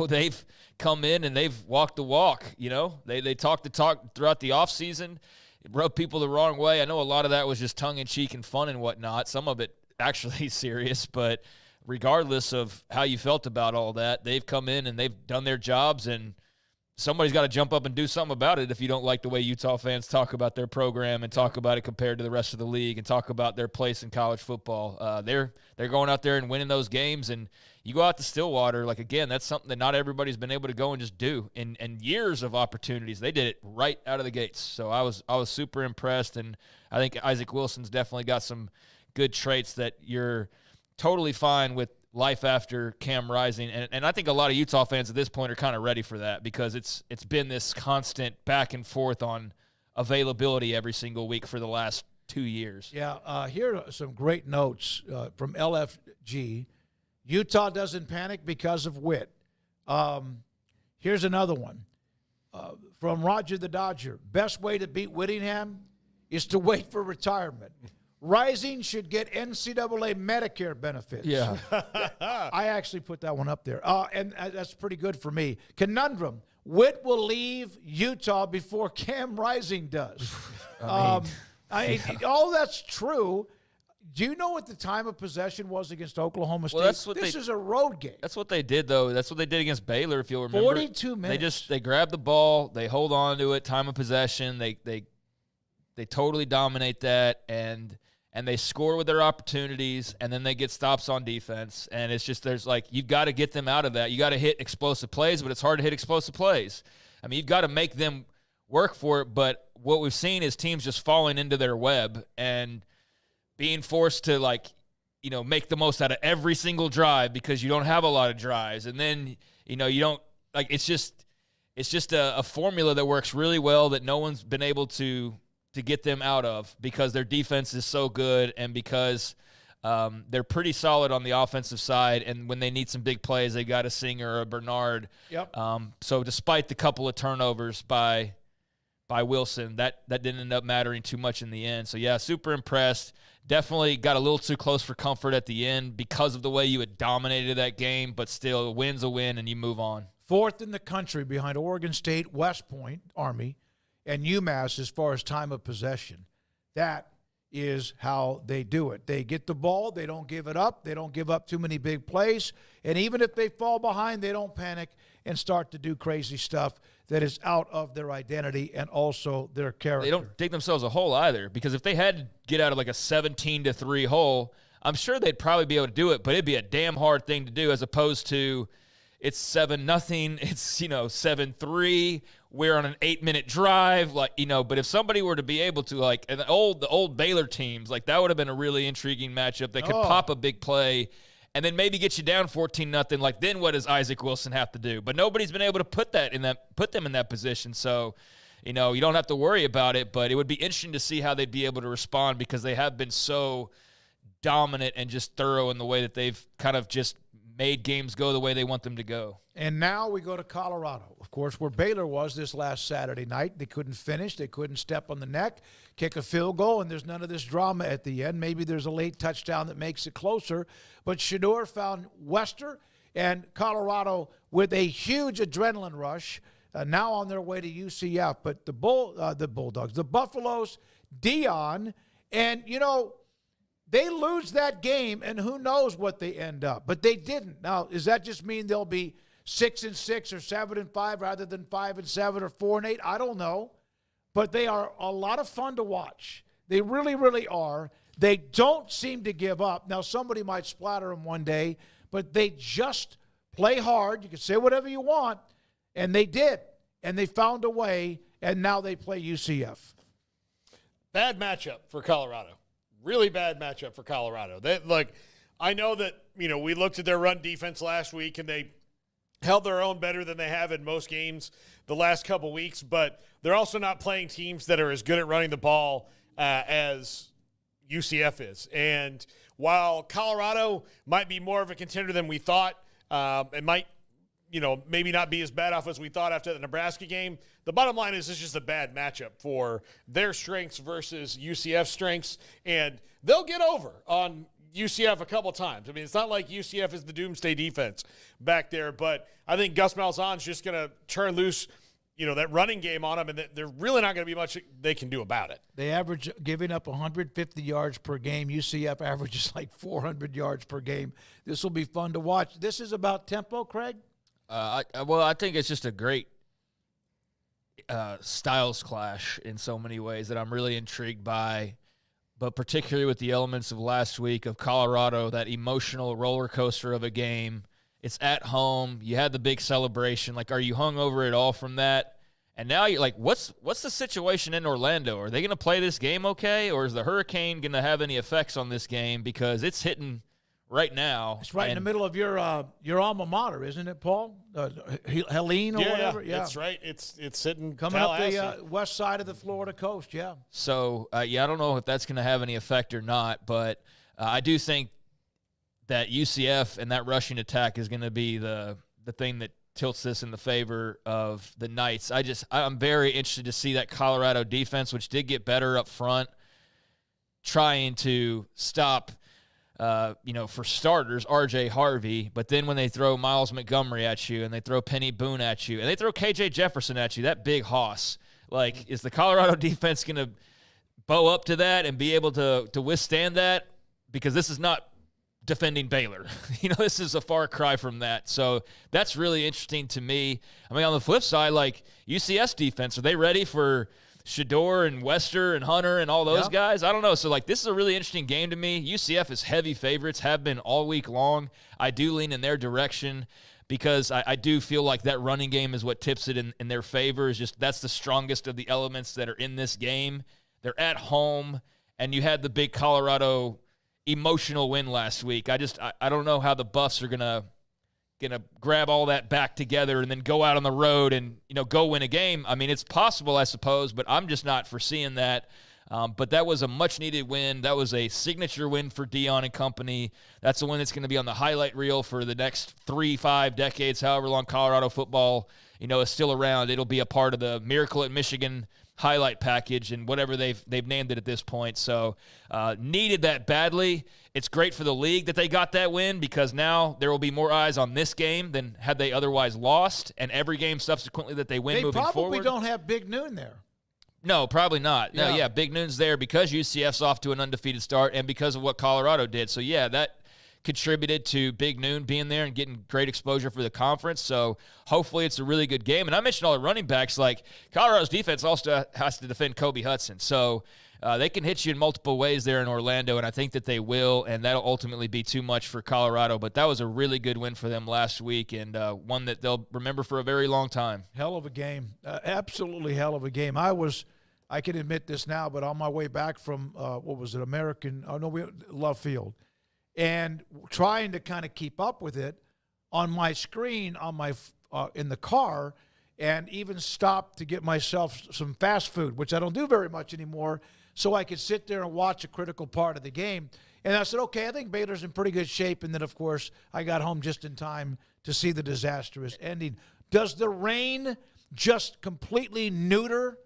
they've come in and they've walked the walk. They talked the talk throughout the offseason. It rubbed people the wrong way. I know a lot of that was just tongue-in-cheek and fun and whatnot. Some of it actually serious, but regardless of how you felt about all that, they've come in and they've done their jobs, and somebody's got to jump up and do something about it if you don't like the way Utah fans talk about their program and talk about it compared to the rest of the league and talk about their place in college football. They're going out there and winning those games, and you go out to Stillwater, like, again, that's something that not everybody's been able to go and just do. And years of opportunities, they did it right out of the gates. So I was super impressed, and I think Isaac Wilson's definitely got some good traits that you're totally fine with life after Cam Rising. And I think a lot of Utah fans at this point are kind of ready for that because it's been this constant back and forth on availability every single week for the last 2 years. Yeah, here are some great notes from LFG. Utah doesn't panic because of Witt. Here's another one from Roger the Dodger. Best way to beat Whittingham is to wait for retirement. Rising should get NCAA Medicare benefits. Yeah. I actually put that one up there. And that's pretty good for me. Conundrum. Witt will leave Utah before Cam Rising does. All that's true. Do you know what the time of possession was against Oklahoma State? Well, this is a road game. That's what they did, though. That's what they did against Baylor, if you'll remember. 42 minutes. They grab the ball. They hold on to it. Time of possession. They totally dominate that, and they score with their opportunities, and then they get stops on defense. And it's just you've got to get them out of that. You got to hit explosive plays, but it's hard to hit explosive plays. I mean, you've got to make them work for it, but what we've seen is teams just falling into their web and being forced to, make the most out of every single drive because you don't have a lot of drives. And then, you don't – it's just a formula that works really well that no one's been able to get them out of because their defense is so good and because they're pretty solid on the offensive side. And when they need some big plays, they got a Singer or a Bernard. Yep. So despite the couple of turnovers by Wilson, that didn't end up mattering too much in the end. So, yeah, super impressed. Definitely got a little too close for comfort at the end because of the way you had dominated that game, but still, a win's a win, and you move on. Fourth in the country behind Oregon State, West Point, Army, and UMass as far as time of possession. That is how they do it. They get the ball. They don't give it up. They don't give up too many big plays. And even if they fall behind, they don't panic and start to do crazy stuff that is out of their identity and also their character. They don't dig themselves a hole either, because if they had to get out of like a 17-3 hole, I'm sure they'd probably be able to do it, but it'd be a damn hard thing to do as opposed to it's 7-0, it's 7-3, we're on an 8-minute drive, but if somebody were to be able to, the old Baylor teams, that would have been a really intriguing matchup that could pop a big play and then maybe get you down 14-0. Then what does Isaac Wilson have to do? But nobody's been able to put them in that position. So, you don't have to worry about it, but it would be interesting to see how they'd be able to respond because they have been so dominant and just thorough in the way that they've kind of just made games go the way they want them to go. And now we go to Colorado, of course, where Baylor was this last Saturday night. They couldn't finish. They couldn't step on the neck, kick a field goal, and there's none of this drama at the end. Maybe there's a late touchdown that makes it closer. But Shedeur found Wester and Colorado with a huge adrenaline rush, now on their way to UCF. But the Bulldogs, the Buffaloes, Dion, and, they lose that game, and who knows what they end up. But they didn't. Now, does that just mean they'll be 6-6 or 7-5 rather than 5-7 or 4-8? I don't know. But they are a lot of fun to watch. They really, really are. They don't seem to give up. Now, somebody might splatter them one day, but they just play hard. You can say whatever you want, and they did. And they found a way, and now they play UCF. Bad matchup for Colorado. Really bad matchup for Colorado. I know that, we looked at their run defense last week, and they held their own better than they have in most games the last couple weeks, but they're also not playing teams that are as good at running the ball as UCF is. And while Colorado might be more of a contender than we thought, it might, maybe not be as bad off as we thought after the Nebraska game, the bottom line is it's just a bad matchup for their strengths versus UCF's strengths, and they'll get over on UCF a couple times. I mean, it's not like UCF is the doomsday defense back there, but I think Gus Malzahn's just going to turn loose, that running game on them, and they're really not going to be much they can do about it. They average giving up 150 yards per game. UCF averages like 400 yards per game. This will be fun to watch. This is about tempo, Craig? I think it's just a great styles clash in so many ways that I'm really intrigued by, but particularly with the elements of last week of Colorado, that emotional roller coaster of a game. It's at home. You had the big celebration. Like, are you hung over at all from that? And now you're like, what's the situation in Orlando? Are they going to play this game okay, or is the hurricane going to have any effects on this game? Because it's hitting right now. It's right in the middle of your alma mater, isn't it, Paul? Helene or whatever? Yeah, that's right. It's sitting coming up the west side of the Florida coast, yeah. So, I don't know if that's going to have any effect or not, but I do think that UCF and that rushing attack is going to be the thing that tilts this in the favor of the Knights. I'm very interested to see that Colorado defense, which did get better up front, trying to stop for starters, R.J. Harvey, but then when they throw Miles Montgomery at you and they throw Penny Boone at you and they throw K.J. Jefferson at you, that big hoss, is the Colorado defense going to bow up to that and be able to withstand that? Because this is not defending Baylor. This is a far cry from that. So that's really interesting to me. I mean, on the flip side, UCS defense, are they ready for Shador and Wester and Hunter and all those guys? I don't know. So, this is a really interesting game to me. UCF is heavy favorites, have been all week long. I do lean in their direction because I do feel like that running game is what tips it in their favor. Is just that's the strongest of the elements that are in this game. They're at home, and you had the big Colorado emotional win last week. I don't know how the Buffs are gonna grab all that back together and then go out on the road and go win a game. I mean, it's possible, I suppose, but I'm just not foreseeing that. But that was a much needed win. That was a signature win for Dion and company. That's a win that's going to be on the highlight reel for the next 3-5 decades, however long Colorado football is still around. It'll be a part of the Miracle at Michigan highlight package and whatever they've named it at this point. So needed that badly. It's great for the league that they got that win because now there will be more eyes on this game than had they otherwise lost, and every game subsequently that they win moving forward. They probably don't have Big Noon there. No, probably not. Yeah. No, yeah, Big Noon's there because UCF's off to an undefeated start and because of what Colorado did. So, yeah, that contributed to Big Noon being there and getting great exposure for the conference. So hopefully it's a really good game. And I mentioned all the running backs. Colorado's defense also has to defend Kobe Hudson. So they can hit you in multiple ways there in Orlando, and I think that they will, and that'll ultimately be too much for Colorado. But that was a really good win for them last week and one that they'll remember for a very long time. Hell of a game. Absolutely hell of a game. I can admit this now, but on my way back from, Love Field, and trying to kind of keep up with it on my screen on my in the car, and even stopped to get myself some fast food, which I don't do very much anymore, so I could sit there and watch a critical part of the game. And I said, okay, I think Baylor's in pretty good shape. And then, of course, I got home just in time to see the disastrous ending. Does the rain just completely neuter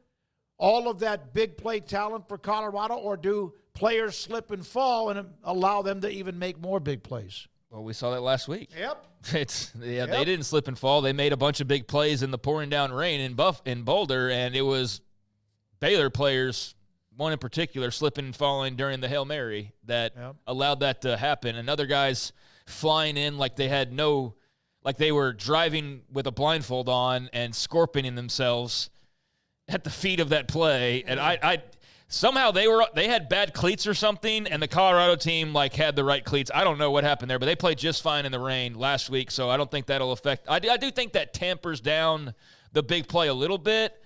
all of that big play talent for Colorado, or do players slip and fall and allow them to even make more big plays? Well, we saw that last week. Yep. They didn't slip and fall. They made a bunch of big plays in the pouring down rain in Boulder, and it was Baylor players, one in particular, slipping and falling during the Hail Mary that allowed that to happen. And other guys flying in like they were driving with a blindfold on and scorpioning themselves at the feet of that play. And somehow they had bad cleats or something, and the Colorado team had the right cleats. I don't know what happened there, but they played just fine in the rain last week, so I don't think that'll affect. I do think that tampers down the big play a little bit,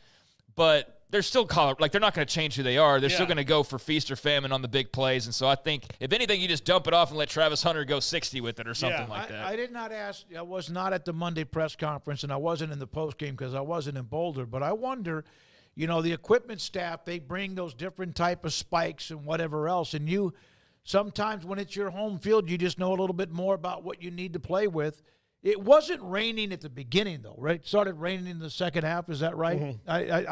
but they're still they're not going to change who they are. They're still going to go for feast or famine on the big plays, and so I think if anything, you just dump it off and let Travis Hunter go 60 with it or something like that. I did not ask. I was not at the Monday press conference, and I wasn't in the post game because I wasn't in Boulder. But I wonder, the equipment staff, they bring those different type of spikes and whatever else, and you sometimes when it's your home field, you just know a little bit more about what you need to play with. It wasn't raining at the beginning, though, right? It started raining in the second half. Is that right?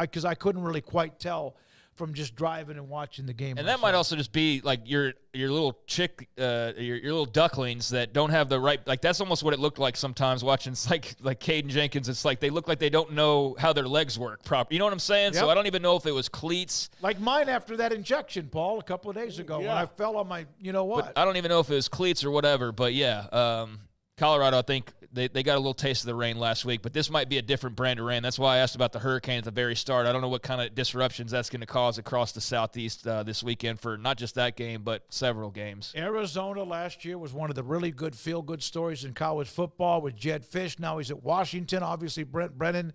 Because I couldn't really quite tell from just driving and watching the game. And that might also just be your little chick, your little ducklings that don't have the right. That's almost what it looked like sometimes watching. It's like Caden Jenkins. It's like they look like they don't know how their legs work properly. You know what I'm saying? Yep. So I don't even know if it was cleats. Like mine after that injection, Paul, a couple of days ago when I fell on my. You know what? But I don't even know if it was cleats or whatever. But yeah. Colorado, I think they got a little taste of the rain last week, but this might be a different brand of rain. That's why I asked about the hurricane at the very start. I don't know what kind of disruptions that's going to cause across the Southeast this weekend for not just that game, but several games. Arizona last year was one of the really good feel-good stories in college football with Jed Fish. Now he's at Washington. Obviously, Brent Brennan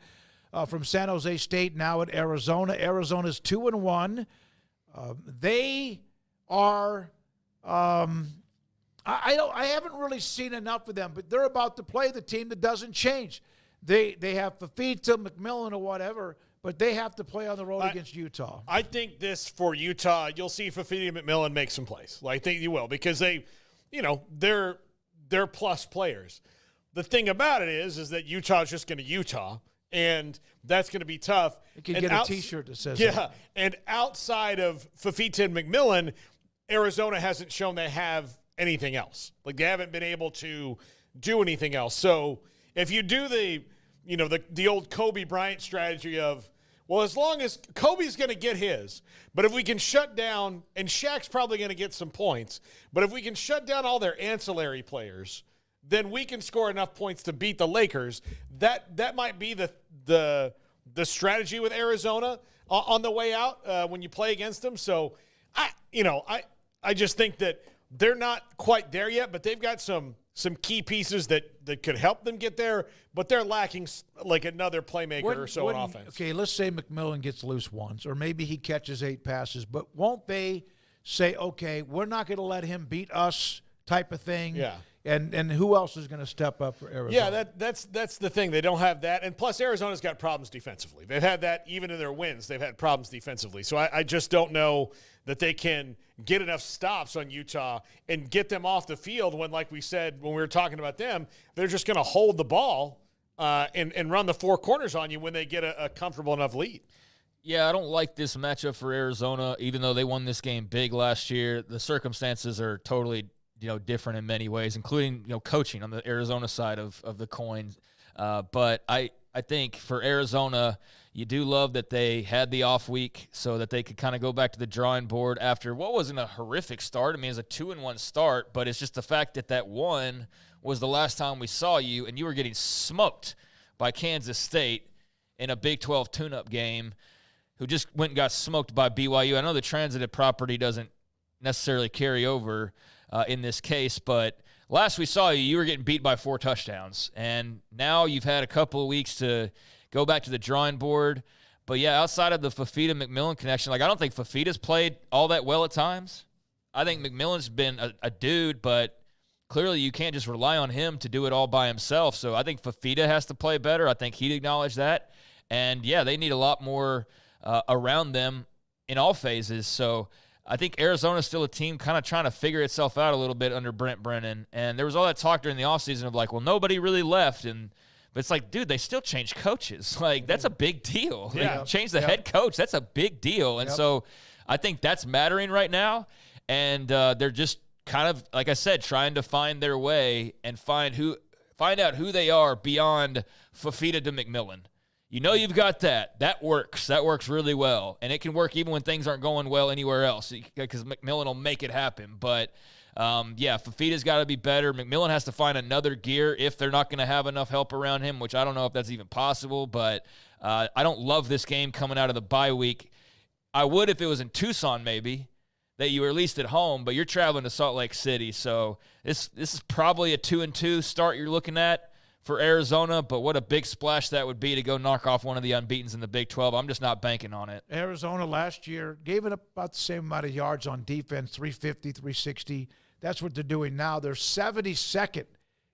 from San Jose State now at Arizona. Arizona's 2-1. They are I haven't really seen enough of them, but they're about to play the team that doesn't change. They have Fafita, McMillan, or whatever, but they have to play on the road against Utah. I think this for Utah, you'll see Fafita and McMillan make some plays. I think you will because they're plus players. The thing about it is that Utah's just going to Utah, and that's going to be tough. You can get a T-shirt that says that. And outside of Fafita and McMillan, Arizona hasn't shown they have anything else. They haven't been able to do anything else. So if you do the old Kobe Bryant strategy of, well, as long as Kobe's going to get his, but if we can shut down, and Shaq's probably going to get some points, but if we can shut down all their ancillary players, then we can score enough points to beat the Lakers. That might be the strategy with Arizona on the way out when you play against them. So I just think that they're not quite there yet, but they've got some key pieces that could help them get there, but they're lacking another playmaker or so on offense. Okay, let's say McMillan gets loose once, or maybe he catches 8 passes, but won't they say, okay, we're not going to let him beat us type of thing? Yeah. And who else is going to step up for Arizona? Yeah, that's the thing. They don't have that. And plus, Arizona's got problems defensively. They've had that even in their wins. They've had problems defensively. So I just don't know that they can get enough stops on Utah and get them off the field when, like we said, when we were talking about them, they're just going to hold the ball and run the 4 corners on you when they get a comfortable enough lead. Yeah, I don't like this matchup for Arizona, even though they won this game big last year. The circumstances are totally different in many ways, including, coaching on the Arizona side of the coin. But I think for Arizona, you do love that they had the off week so that they could kind of go back to the drawing board after what wasn't a horrific start. I mean, it's a 2-1 start, but it's just the fact that one was the last time we saw you, and you were getting smoked by Kansas State in a Big 12 tune-up game, who just went and got smoked by BYU. I know the transitive property doesn't necessarily carry over in this case, but last we saw you were getting beat by 4 touchdowns, and now you've had a couple of weeks to go back to the drawing board. But yeah, outside of the Fafita-McMillan connection, I don't think Fafita's played all that well at times. I think McMillan's been a dude, but clearly you can't just rely on him to do it all by himself. So I think Fafita has to play better. I think he'd acknowledge that. And yeah, they need a lot more around them in all phases. So I think Arizona's still a team kind of trying to figure itself out a little bit under Brent Brennan. And there was all that talk during the offseason of nobody really left. But it's dude, they still changed coaches. That's a big deal. Yeah. They changed the head coach. That's a big deal. And so I think that's mattering right now. And they're just kind of, like I said, trying to find their way and find out who they are beyond Fafita to McMillan. You've got that. That works. That works really well. And it can work even when things aren't going well anywhere else because McMillan will make it happen. But, Fafita's got to be better. McMillan has to find another gear if they're not going to have enough help around him, which I don't know if that's even possible. But I don't love this game coming out of the bye week. I would if it was in Tucson, maybe, that you were at least at home, but you're traveling to Salt Lake City. So this is probably a 2-2 start you're looking at for Arizona, but what a big splash that would be to go knock off one of the unbeatens in the Big 12. I'm just not banking on it. Arizona last year gave it about the same amount of yards on defense, 350, 360. That's what they're doing now. They're 72nd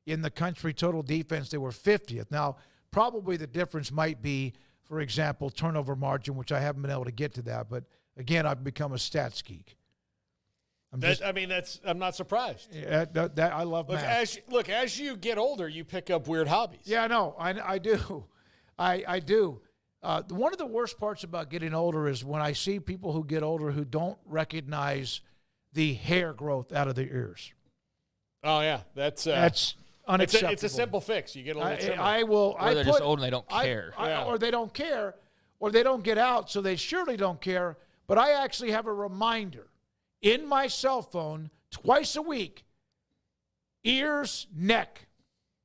in the country total defense. They were 50th. Now, probably the difference might be, for example, turnover margin, which I haven't been able to get to that. But, again, I've become a stats geek. I'm not surprised. I love math. As you get older, you pick up weird hobbies. Yeah, no, I do. I do. One of the worst parts about getting older is when I see people who get older who don't recognize the hair growth out of their ears. Oh, yeah. That's unacceptable. It's a simple fix. You get a little trimmer. Or they're just old and they don't care. Or they don't care, or they don't get out, so they surely don't care. But I actually have a reminder in my cell phone twice a week, ears, neck.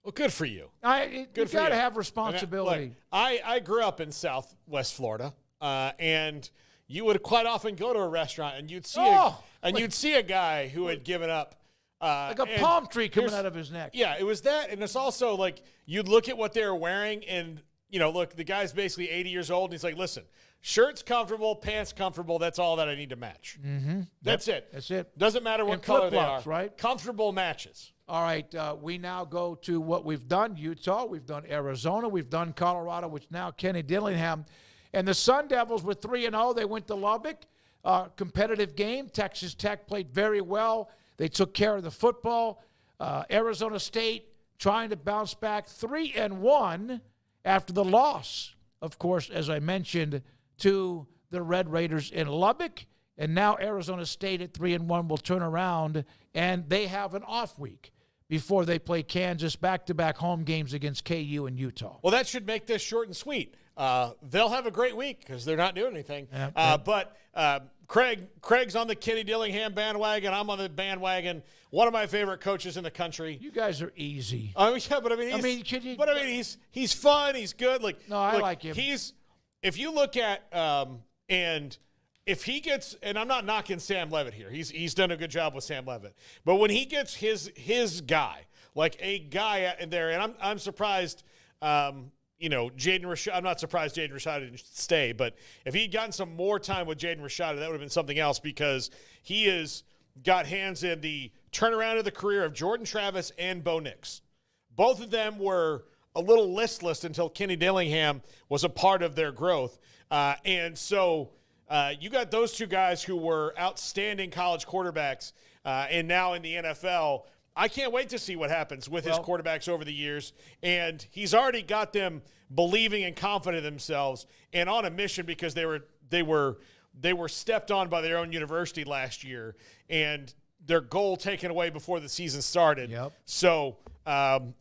Well, good for you. You got to have responsibility. I grew up in Southwest Florida, and you would quite often go to a restaurant, and you'd see a guy who had given up. Like a palm tree coming out of his neck. Yeah, it was that, and it's also like you'd look at what they were wearing, and, look, the guy's basically 80 years old, and he's like, listen, shirt's comfortable, pants comfortable. That's all that I need to match. Mm-hmm. That's it. That's it. Doesn't matter what and color they are. Right? Comfortable matches. All right. We now go to what we've done. Utah. We've done Arizona. We've done Colorado, which now Kenny Dillingham. And the Sun Devils were 3-0. They went to Lubbock. Competitive game. Texas Tech played very well. They took care of the football. Arizona State trying to bounce back 3-1 after the loss, of course, as I mentioned, to the Red Raiders in Lubbock. And now Arizona State at 3-1 will turn around, and they have an off week before they play Kansas, back-to-back home games against KU and Utah. Well, that should make this short and sweet. They'll have a great week because they're not doing anything. But Craig's on the Kenny Dillingham bandwagon. I'm on the bandwagon. One of my favorite coaches in the country. You guys are easy. Yeah, but he's fun. He's good. I like him. If you look at and if he gets, and I'm not knocking Sam Levitt here. He's done a good job with Sam Levitt. But when he gets his guy, like a guy in there, and I'm surprised. Jaden Rashad, I'm not surprised Jaden Rashad didn't stay, but if he'd gotten some more time with Jaden Rashad, that would have been something else because he has got hands in the turnaround of the career of Jordan Travis and Bo Nix. Both of them were a little listless until Kenny Dillingham was a part of their growth. And so you got those two guys who were outstanding college quarterbacks and now in the NFL. I can't wait to see what happens with his quarterbacks over the years. And he's already got them believing and confident in themselves and on a mission because they were stepped on by their own university last year and their goal taken away before the season started. Yep. So I'm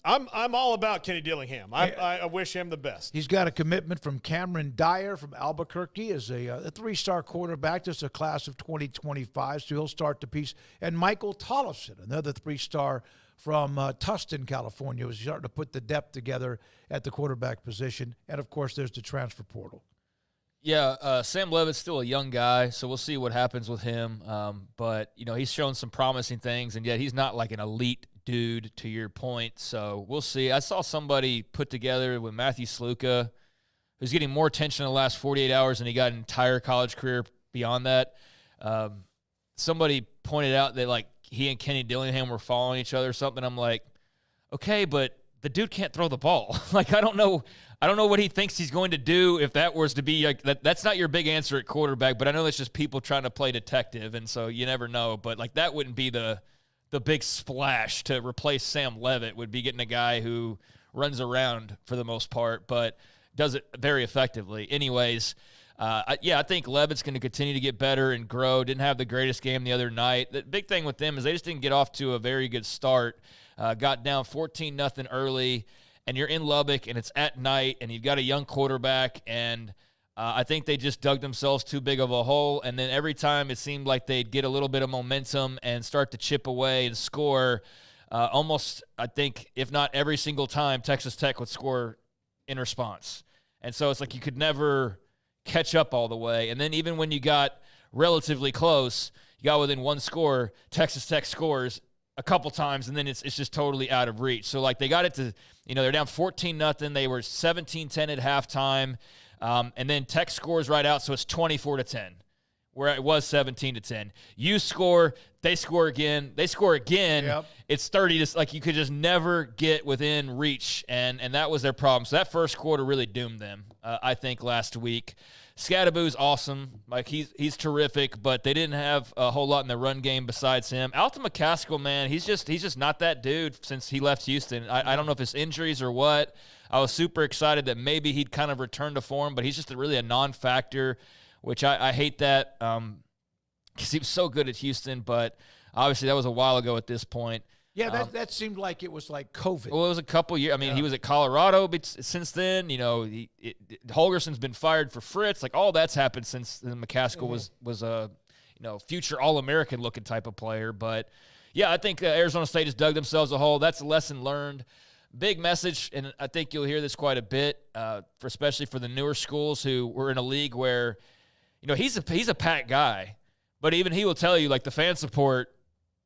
all about Kenny Dillingham. I wish him the best. He's got a commitment from Cameron Dyer from Albuquerque as a three-star quarterback. This is a class of 2025, so he'll start the piece. And Michael Tollefson, another three-star from Tustin, California, who's starting to put the depth together at the quarterback position. And, of course, there's the transfer portal. Yeah, Sam Levitt's still a young guy, so we'll see what happens with him. But, he's shown some promising things, and yet he's not like an elite dude, to your point. So we'll see. I saw somebody put together with Matthew Sluka, who's getting more attention in the last 48 hours than he got an entire college career beyond that. Somebody pointed out that, he and Kenny Dillingham were following each other or something. I'm like, okay, but the dude can't throw the ball. I don't know what he thinks he's going to do if that was to be that's not your big answer at quarterback, but I know that's just people trying to play detective, and so you never know. But that wouldn't be the big splash to replace Sam Levitt, would be getting a guy who runs around for the most part, but does it very effectively. Anyways, I think Levitt's going to continue to get better and grow. Didn't have the greatest game the other night. The big thing with them is they just didn't get off to a very good start. Got down 14-0 early, and you're in Lubbock, and it's at night, and you've got a young quarterback, and I think they just dug themselves too big of a hole, and then every time it seemed like they'd get a little bit of momentum and start to chip away and score, almost, I think, if not every single time, Texas Tech would score in response. And so it's like you could never catch up all the way. And then even when you got relatively close, you got within one score, Texas Tech scores a couple times, and then it's just totally out of reach. So, like, they got it to, they're down 14-0. They were 17-10 at halftime. And then Tech scores right out, so it's 24-10, where it was 17-10. You score, they score again. They score again. Yep. It's 30. Like, you could just never get within reach, and that was their problem. So that first quarter really doomed them, I think, last week. Scadaboo's awesome. Like, he's terrific, but they didn't have a whole lot in the run game besides him. Alton McCaskill, man, he's just not that dude since he left Houston. I don't know if it's injuries or what. I was super excited that maybe he'd kind of return to form, but he's just really a non-factor, which I hate that because he was so good at Houston, but obviously that was a while ago at this point. Yeah, that seemed like it was like COVID. Well, it was a couple years. I mean, He was at Colorado since then. Holgerson's been fired for Fritz. Like, all that's happened since McCaskill was a future All-American looking type of player. But, yeah, I think Arizona State has dug themselves a hole. That's a lesson learned. Big message, and I think you'll hear this quite a bit, especially for the newer schools who were in a league where, he's a Pac guy, but even he will tell you, like, the fan support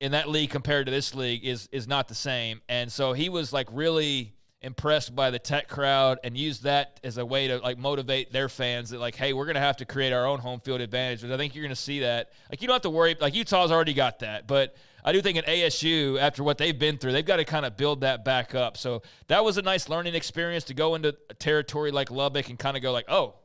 in that league compared to this league is not the same. And so he was, like, really impressed by the Tech crowd and used that as a way to, like, motivate their fans that, like, hey, we're going to have to create our own home field advantage. I think you're going to see that. Like, you don't have to worry. Like, Utah's already got that. But I do think at ASU, after what they've been through, they've got to kind of build that back up. So that was a nice learning experience to go into a territory like Lubbock and kind of go like, oh,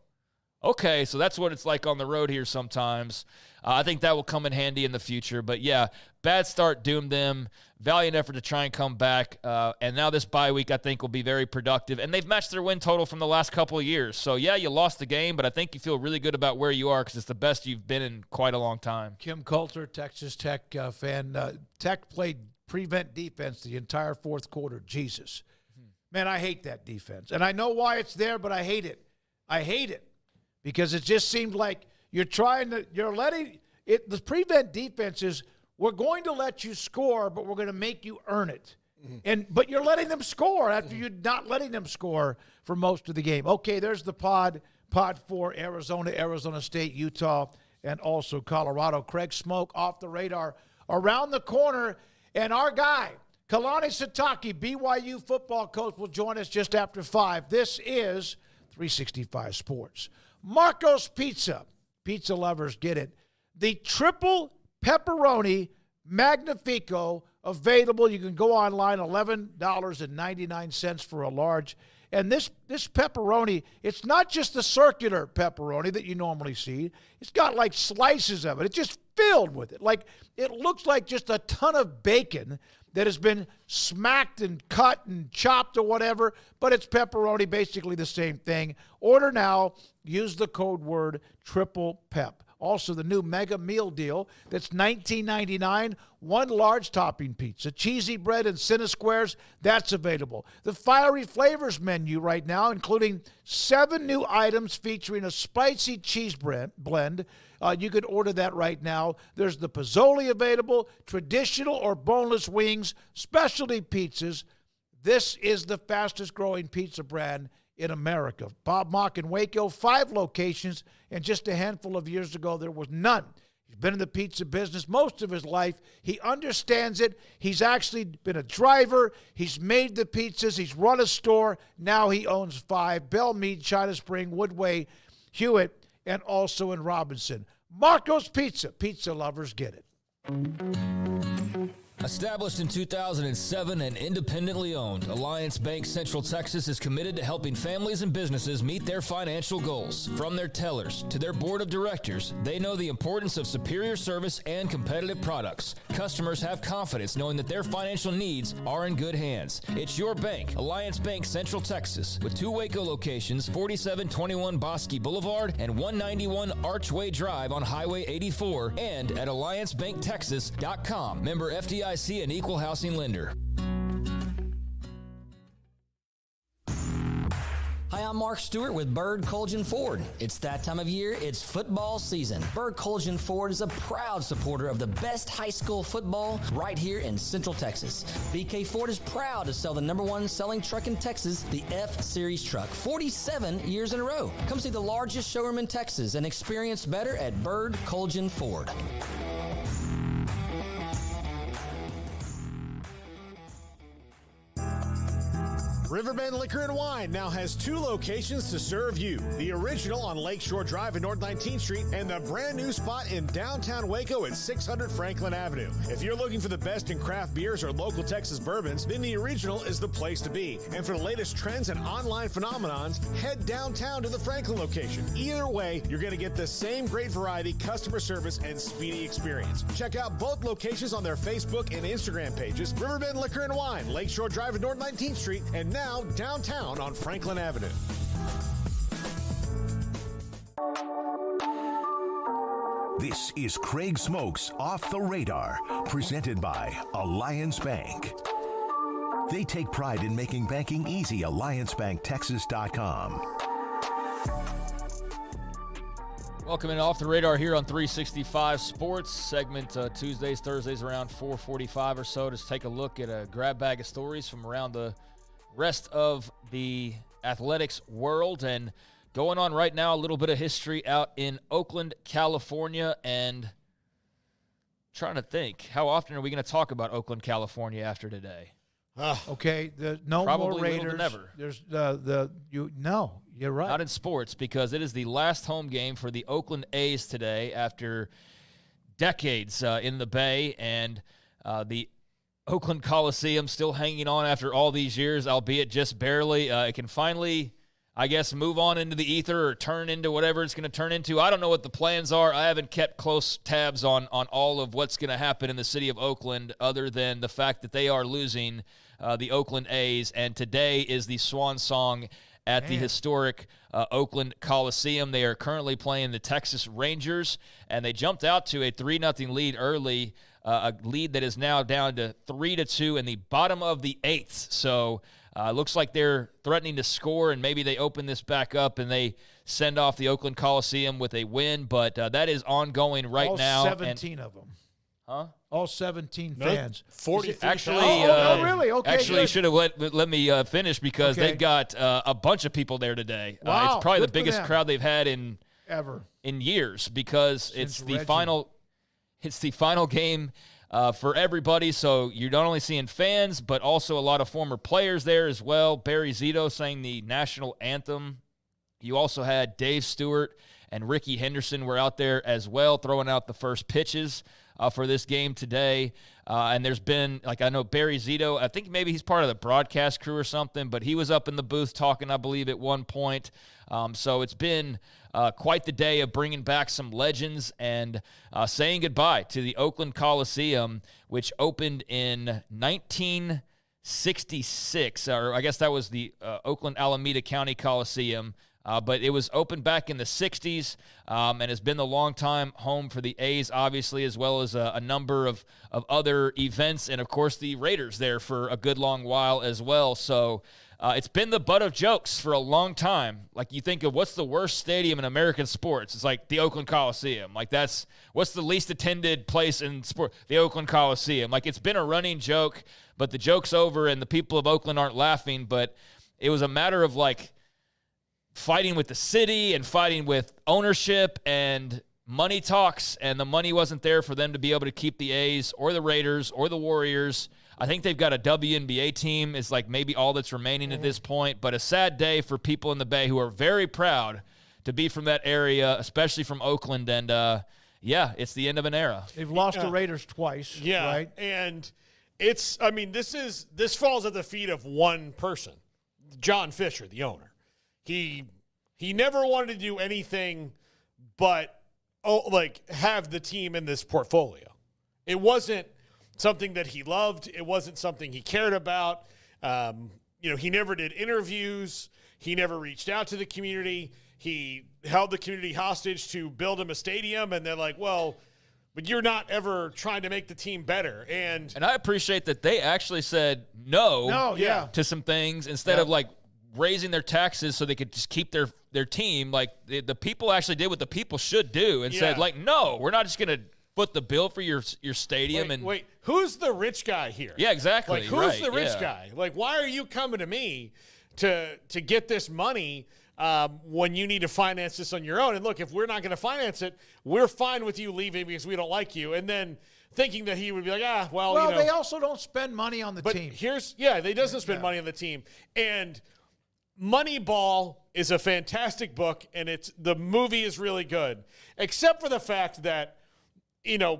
okay, so that's what it's like on the road here sometimes. I think that will come in handy in the future. But, yeah, bad start doomed them. Valiant effort to try and come back. And now this bye week, I think, will be very productive. And they've matched their win total from the last couple of years. So, yeah, you lost the game, but I think you feel really good about where you are because it's the best you've been in quite a long time. Kim Coulter, Texas Tech fan. Tech played prevent defense the entire fourth quarter. Jesus. Man, I hate that defense. And I know why it's there, but I hate it. I hate it because it just seemed like you're letting it. The prevent defense is, we're going to let you score, but we're going to make you earn it. But you're letting them score after you're not letting them score for most of the game. Okay, there's the pod for Arizona State, Utah, and also Colorado. Craig Smoak off the radar around the corner. And our guy, Kalani Sitake, BYU football coach, will join us just after 5. This is 365 Sports. Marco's Pizza. Pizza lovers get it. The triple pepperoni Magnifico available. You can go online, $11.99 for a large. And this pepperoni, it's not just the circular pepperoni that you normally see. It's got like slices of it. It's just filled with it. Like, it looks like just a ton of bacon that has been smacked and cut and chopped or whatever, but it's pepperoni, basically the same thing. Order now. Use the code word triple pep. Also, the new mega meal deal that's $19.99, one large topping pizza, cheesy bread and Cine Squares, that's available. The Fiery Flavors menu right now, including 7 new items featuring a spicy cheese blend. You can order that right now. There's the Pozzoli available, traditional or boneless wings, specialty pizzas. This is the fastest growing pizza brand in America. Bob Mock in Waco, 5 locations, and just a handful of years ago, there was none. He's been in the pizza business most of his life. He understands it. He's actually been a driver. He's made the pizzas. He's run a store. Now he owns 5, Bellmead, China Spring, Woodway, Hewitt, and also in Robinson. Marco's Pizza. Pizza lovers get it. Established in 2007 and independently owned, Alliance Bank Central Texas is committed to helping families and businesses meet their financial goals. From their tellers to their board of directors, they know the importance of superior service and competitive products. Customers have confidence knowing that their financial needs are in good hands. It's your bank, Alliance Bank Central Texas, with 2 Waco locations, 4721 Bosque Boulevard and 191 Archway Drive on Highway 84, and at alliancebanktexas.com. Member FDIC, an equal housing lender. Hi, I'm Mark Mark Stewart with Bird Colgan Ford. It's that time of year. It's football season. Bird Colgan Ford is a proud supporter of the best high school football right here in Central Texas. BK Ford is proud to sell the #1 selling truck in Texas, the F-Series truck, 47 years in a row. Come see the largest showroom in Texas and experience better at Bird Colgan Ford. Riverbend Liquor and Wine now has 2 locations to serve you. The original on Lakeshore Drive at North 19th Street and the brand new spot in downtown Waco at 600 Franklin Avenue. If you're looking for the best in craft beers or local Texas bourbons, then the original is the place to be. And for the latest trends and online phenomenons, head downtown to the Franklin location. Either way, you're going to get the same great variety, customer service, and speedy experience. Check out both locations on their Facebook and Instagram pages, Riverbend Liquor and Wine, Lakeshore Drive at North 19th Street, and now downtown on Franklin Avenue. This is Craig Smoak's Off the Radar, presented by Alliance Bank. They take pride in making banking easy. AllianceBankTexas.com. Welcome in Off the Radar here on 365 Sports. Segment Tuesdays, Thursdays around 4:45 or so. Just take a look at a grab bag of stories from around the rest of the athletics world. And going on right now, a little bit of history out in Oakland, California. And trying to think, how often are we going to talk about Oakland, California after today? Okay, no Probably more Raiders. little to never. There's no, you're right. Not in sports, because it is the last home game for the Oakland A's today after decades in the Bay, and the Oakland Coliseum still hanging on after all these years, albeit just barely. It can finally, I guess, move on into the ether or turn into whatever it's going to turn into. I don't know what the plans are. I haven't kept close tabs on all of what's going to happen in the city of Oakland, other than the fact that they are losing the Oakland A's, and today is the swan song at the historic Oakland Coliseum. They are currently playing the Texas Rangers, and they jumped out to a 3-0 lead early, a lead that is now down to 3-2 in the bottom of the 8th. So looks like they're threatening to score, and maybe they open this back up and they send off the Oakland Coliseum with a win, but that is ongoing right now. All 17 of them. Huh? All 17 fans. 40. Actually, no, really? Okay, actually, good. should have let me finish, because they've got a bunch of people there today. Wow, it's probably good the biggest for them. crowd they've had in years, because Since it's the Reggie. final. It's the final game for everybody. So you're not only seeing fans, but also a lot of former players there as well. Barry Zito sang the national anthem. You also had Dave Stewart and Ricky Henderson were out there as well, throwing out the first pitches for this game today. And there's been, I know Barry Zito, I think maybe he's part of the broadcast crew or something, but he was up in the booth talking, I believe, at one point. So it's been quite the day of bringing back some legends and saying goodbye to the Oakland Coliseum, which opened in 1966, or I guess that was the Oakland Alameda County Coliseum. But it was opened back in the 60s and has been the longtime home for the A's, obviously, as well as a number of other events, and, of course, the Raiders there for a good long while as well. So it's been the butt of jokes for a long time. Like, you think of what's the worst stadium in American sports? It's like the Oakland Coliseum. Like, what's the least attended place in sport? The Oakland Coliseum. Like, it's been a running joke, but the joke's over and the people of Oakland aren't laughing. But it was a matter of, fighting with the city and fighting with ownership and money talks, and the money wasn't there for them to be able to keep the A's or the Raiders or the Warriors. I think they've got a WNBA team is maybe all that's remaining at this point, but a sad day for people in the Bay who are very proud to be from that area, especially from Oakland, and it's the end of an era. They've lost the Raiders twice, right? And this falls at the feet of one person, John Fisher, the owner. He never wanted to do anything but have the team in this portfolio. It wasn't something that he loved. It wasn't something he cared about. He never did interviews. He never reached out to the community. He held the community hostage to build him a stadium, and they're like, well, but you're not ever trying to make the team better. And I appreciate that they actually said no to some things instead of raising their taxes so they could just keep their team. Like the people actually did what the people should do and said, like, no, we're not just going to foot the bill for your stadium. Wait, who's the rich guy here? Yeah, exactly. Like, who's the rich guy? Like, why are you coming to me to get this money when you need to finance this on your own? And look, if we're not going to finance it, we're fine with you leaving because we don't like you. And then thinking that he would be like, well, they also don't spend money on the team. They doesn't spend money on the team. And Moneyball is a fantastic book, and the movie is really good, except for the fact that,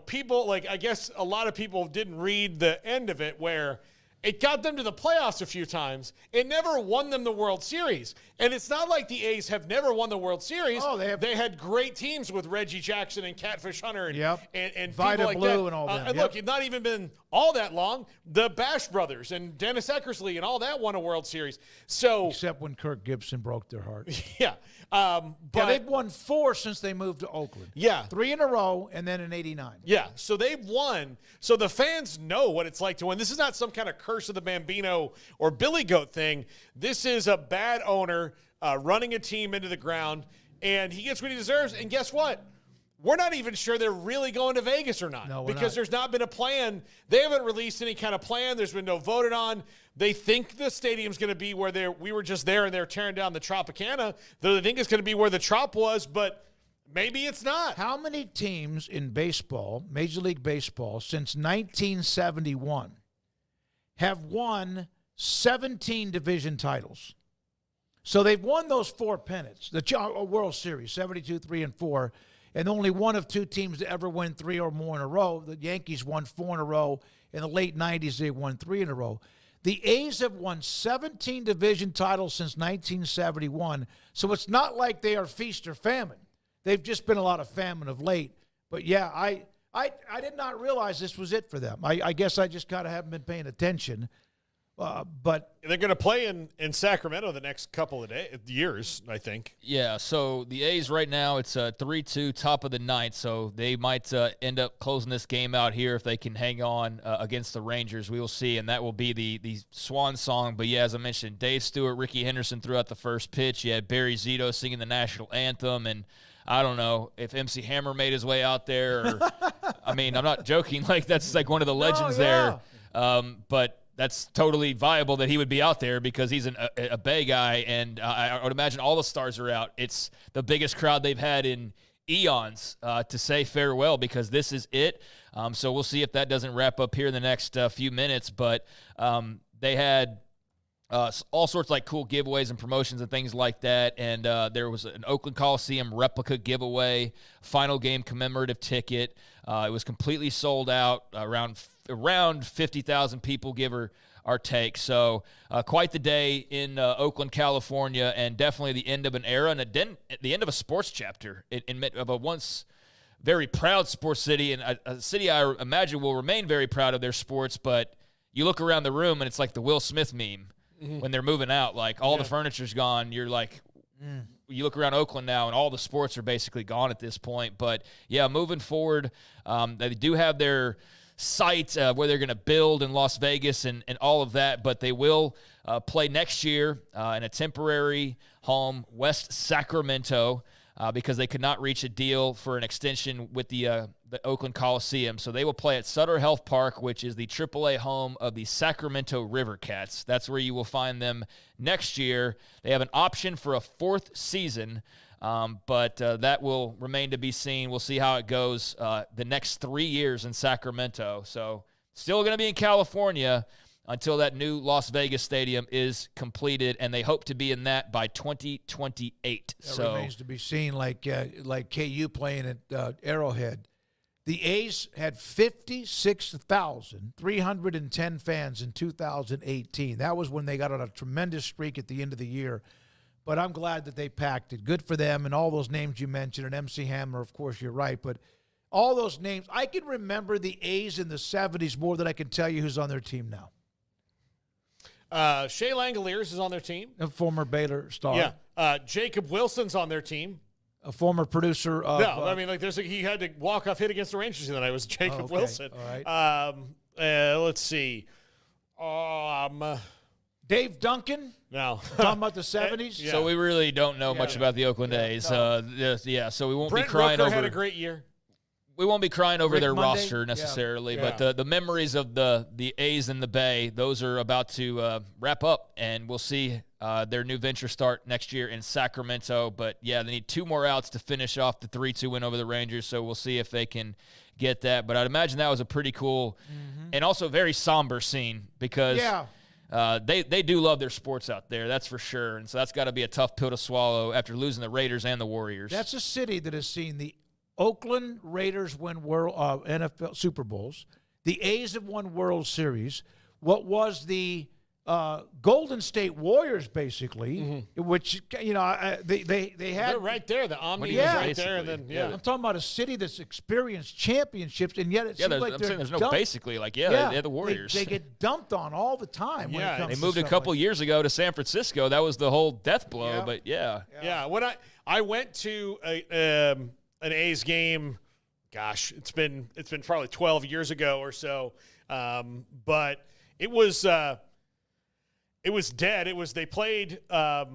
people, like, I guess a lot of people didn't read the end of it where it got them to the playoffs a few times. It never won them the World Series. And it's not like the A's have never won the World Series. Oh, they had great teams with Reggie Jackson and Catfish Hunter and Vita people like Blue that. and all that. And look, it's not even been all that long. The Bash Brothers and Dennis Eckersley and all that won a World Series. So except when Kirk Gibson broke their heart. But they've won 4 since they moved to Oakland. 3 in a row, and then in '89. Yeah, so they've won. So the fans know what it's like to win. This is not some kind of curse of the Bambino or Billy Goat thing. This is a bad owner running a team into the ground, and he gets what he deserves. And guess what? We're not even sure they're really going to Vegas or not, because there's not been a plan. They haven't released any kind of plan. There's been no voted on. They think the stadium's going to be where we were just there and they're tearing down the Tropicana. They think it's going to be where the Trop was, but maybe it's not. How many teams in baseball, Major League Baseball, since 1971 have won 17 division titles? So they've won those 4 pennants, the World Series, 72, 3, and 4. And only one of 2 teams to ever win 3 or more in a row. The Yankees won 4 in a row. In the late 90s, they won 3 in a row. The A's have won 17 division titles since 1971. So it's not like they are feast or famine. They've just been a lot of famine of late. But, yeah, I did not realize this was it for them. I guess I just kind of haven't been paying attention. But they're going to play in Sacramento the next couple of years, I think. Yeah, so the A's right now, it's 3-2, top of the 9th, so they might end up closing this game out here if they can hang on against the Rangers. We will see, and that will be the swan song. But, yeah, as I mentioned, Dave Stewart, Ricky Henderson threw out the first pitch. You had Barry Zito singing the national anthem, and I don't know if MC Hammer made his way out there. Or, I mean, I'm not joking. Like, that's like one of the legends there. But that's totally viable that he would be out there because he's a Bay guy, and I would imagine all the stars are out. It's the biggest crowd they've had in eons to say farewell because this is it. So we'll see if that doesn't wrap up here in the next few minutes. But they had all sorts of like cool giveaways and promotions and things like that. And there was an Oakland Coliseum replica giveaway, final game commemorative ticket. It was completely sold out, around 50,000 people, give or take. So quite the day in Oakland, California, and definitely the end of an era and the end of a sports chapter of a once very proud sports city, and a city I imagine will remain very proud of their sports. But you look around the room, and it's like the Will Smith meme when they're moving out. Like all the furniture's gone. You're like, you look around Oakland now, and all the sports are basically gone at this point. But, yeah, moving forward, they do have their site where they're going to build in Las Vegas and all of that, but they will play next year in a temporary home, West Sacramento, because they could not reach a deal for an extension with the Oakland Coliseum. So they will play at Sutter Health Park, which is the AAA home of the Sacramento River Cats. That's where you will find them next year. They have an option for a 4th season, but that will remain to be seen. We'll see how it goes the next 3 years in Sacramento. So still going to be in California until that new Las Vegas stadium is completed, and they hope to be in that by 2028. That remains to be seen, like KU playing at Arrowhead. The A's had 56,310 fans in 2018. That was when they got on a tremendous streak at the end of the year. But I'm glad that they packed it. Good for them, and all those names you mentioned, and MC Hammer, of course, you're right. But all those names, I can remember the A's in the 70s more than I can tell you who's on their team now. Shea Langoliers is on their team. A former Baylor star. Yeah. Jacob Wilson's on their team. A former producer of... No, I mean, like, he had to walk-off hit against the Rangers tonight. It was Jacob Wilson. All right. Let's see. Dave Duncan? No. Talking about the 70s? So we really don't know much about the Oakland A's. So we won't be crying over. Had a great year. We won't be crying over Rick their Monday? roster necessarily, Yeah. but the memories of the A's in the Bay, those are about to wrap up, and we'll see their new venture start next year in Sacramento. But, yeah, they need 2 more outs to finish off the 3-2 win over the Rangers, so we'll see if they can get that. But I'd imagine that was a pretty cool and also very somber scene because they do love their sports out there, that's for sure. And so that's got to be a tough pill to swallow after losing the Raiders and the Warriors. That's a city that has seen the Oakland Raiders win NFL Super Bowls. The A's have won World Series. What was the Golden State Warriors, basically, which, they had. They're right there. The Omni is right there. And then, I'm talking about a city that's experienced championships, and yet it seems like I'm they're saying there's no dumped. Basically, they're the Warriors. They get dumped on all the time. When it comes they moved to a couple years ago to San Francisco. That was the whole death blow, but Yeah, when I went to an A's game, gosh, it's been probably 12 years ago or so, but it was dead. It was they played the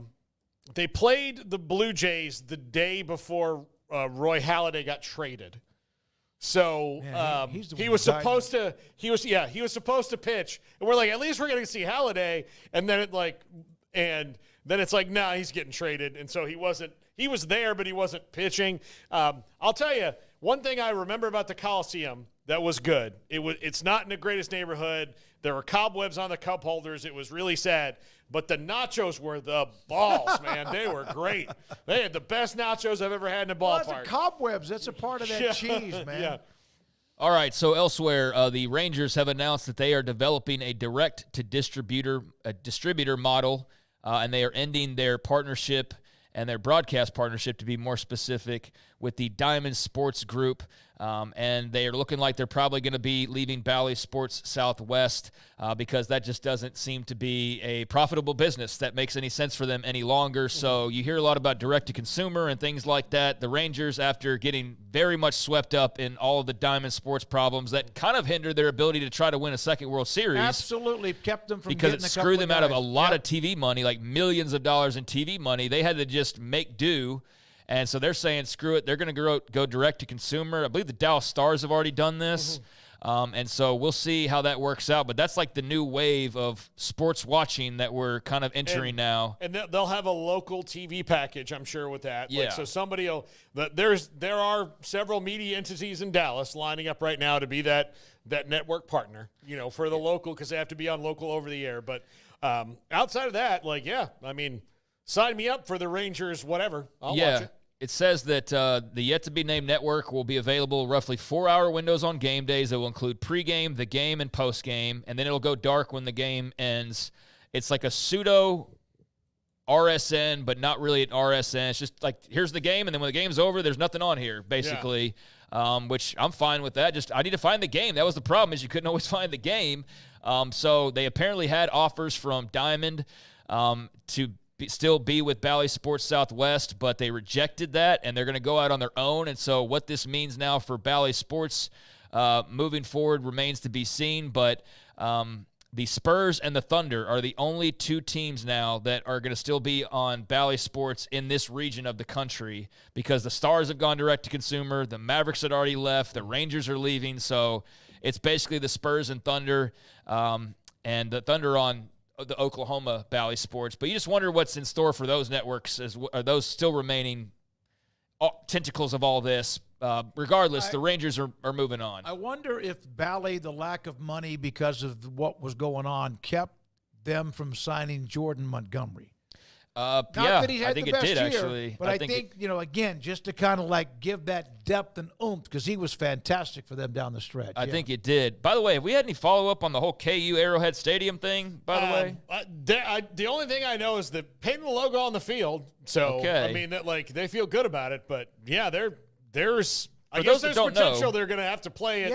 Blue Jays the day before Roy Halladay got traded. So he was supposed to pitch, and we're like, at least we're going to see Halladay, and then it's like, nah, he's getting traded, and so he wasn't. He was there, but he wasn't pitching. I'll tell you, one thing I remember about the Coliseum that was good. It's not in the greatest neighborhood. There were cobwebs on the cup holders. It was really sad. But the nachos were the balls, man. They were great. They had the best nachos I've ever had in a ballpark. Well, the cobwebs, that's a part of that cheese, man. Yeah. All right, so elsewhere, the Rangers have announced that they are developing a direct-to-distributor model, and they are ending their partnership and their broadcast partnership, to be more specific, with the Diamond Sports Group. And they are looking like they're probably going to be leaving Bally Sports Southwest because that just doesn't seem to be a profitable business that makes any sense for them any longer. So you hear a lot about direct-to-consumer and things like that. The Rangers, after getting very much swept up in all of the Diamond Sports problems that kind of hindered their ability to try to win a second World Series. Absolutely kept them from because getting it screwed them out of a lot of TV money, like millions of dollars in TV money. They had to just make do. And so they're saying, screw it. They're going to go direct to consumer. I believe the Dallas Stars have already done this. And so we'll see how that works out. But that's like the new wave of sports watching that we're kind of entering now. And they'll have a local TV package, I'm sure, with that. Yeah. So somebody will – there are several media entities in Dallas lining up right now to be that network partner, for the local, because they have to be on local over the air. But outside of that, sign me up for the Rangers, whatever. I'll watch it. It says that the yet-to-be-named network will be available roughly 4-hour windows on game days. It will include pregame, the game, and postgame, and then it'll go dark when the game ends. It's like a pseudo RSN, but not really an RSN. It's just like, here's the game, and then when the game's over, there's nothing on here, basically, which I'm fine with that. Just I need to find the game. That was the problem, is you couldn't always find the game. So they apparently had offers from Diamond to still be with Bally Sports Southwest, but they rejected that, and they're going to go out on their own. And so what this means now for Bally Sports moving forward remains to be seen, but the Spurs and the Thunder are the only two teams now that are going to still be on Bally Sports in this region of the country, because the Stars have gone direct to consumer, the Mavericks had already left, the Rangers are leaving, so it's basically the Spurs and Thunder, and the Thunder on the Oklahoma Bally Sports. But you just wonder what's in store for those networks. Are those still remaining tentacles of all this? Regardless, the Rangers are moving on. I wonder if Bally, the lack of money because of what was going on, kept them from signing Jordan Montgomery. Not that he had I think the best it did, year, actually. but I think again, just to kind of like give that depth and oomph, because he was fantastic for them down the stretch. I think it did. By the way, have we had any follow-up on the whole KU Arrowhead Stadium thing, by the way? The only thing I know is the painting the logo on the field. So, okay. I mean, they feel good about it. But, yeah, there's – I For guess those that there's don't potential know, they're going to have to play it.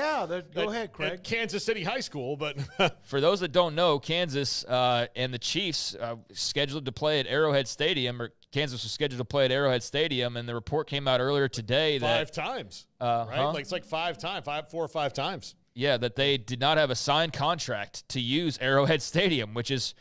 Go ahead, Craig. At Kansas City High School. But for those that don't know, Kansas and the Chiefs scheduled to play at Arrowhead Stadium, or Kansas was scheduled to play at Arrowhead Stadium, and the report came out earlier today that 5 times, right? Like it's like 5 times, 4 or 5 times. Yeah, that they did not have a signed contract to use Arrowhead Stadium, which is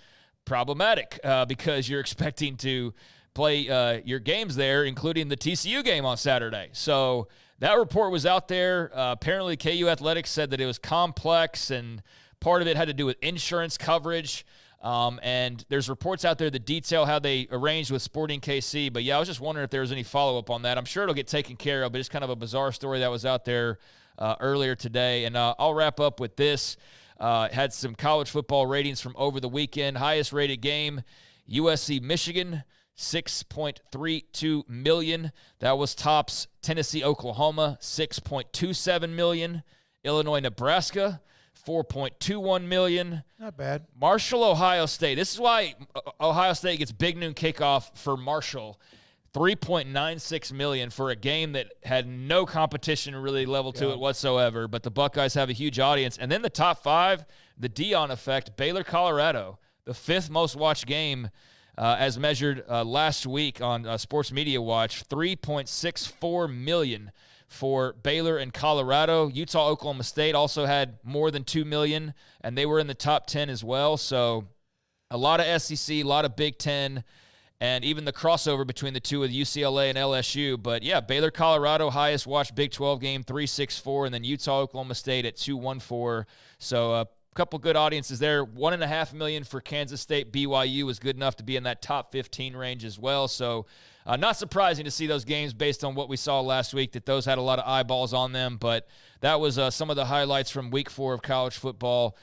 problematic because you're expecting to play your games there, including the TCU game on Saturday. So that report was out there. Apparently, KU Athletics said that it was complex, and part of it had to do with insurance coverage. And there's reports out there that detail how they arranged with Sporting KC. But, yeah, I was just wondering if there was any follow-up on that. I'm sure it'll get taken care of, but it's kind of a bizarre story that was out there earlier today. And I'll wrap up with this. Had some college football ratings from over the weekend. Highest rated game, USC-Michigan, 6.32 million. That was tops. Tennessee-Oklahoma, 6.27 million. Illinois-Nebraska, 4.21 million. Not bad. Marshall, Ohio State. This is why Ohio State gets big noon kickoff for Marshall. 3.96 million for a game that had no competition really level to it whatsoever, but the Buckeyes have a huge audience. And then the top five, the Dion effect, Baylor, Colorado, the fifth most watched game as measured last week on Sports Media Watch, 3.64 million for Baylor and Colorado. Utah, Oklahoma State also had more than 2 million, and they were in the top 10 as well. So a lot of SEC, a lot of Big Ten, and even the crossover between the two with UCLA and LSU. But, yeah, Baylor, Colorado, highest watched Big 12 game, 364, and then Utah, Oklahoma State at 214. So a couple good audiences there. 1.5 million for Kansas State. BYU was good enough to be in that top 15 range as well. So not surprising to see those games based on what we saw last week, that those had a lot of eyeballs on them. But that was some of the highlights from week 4 of college football.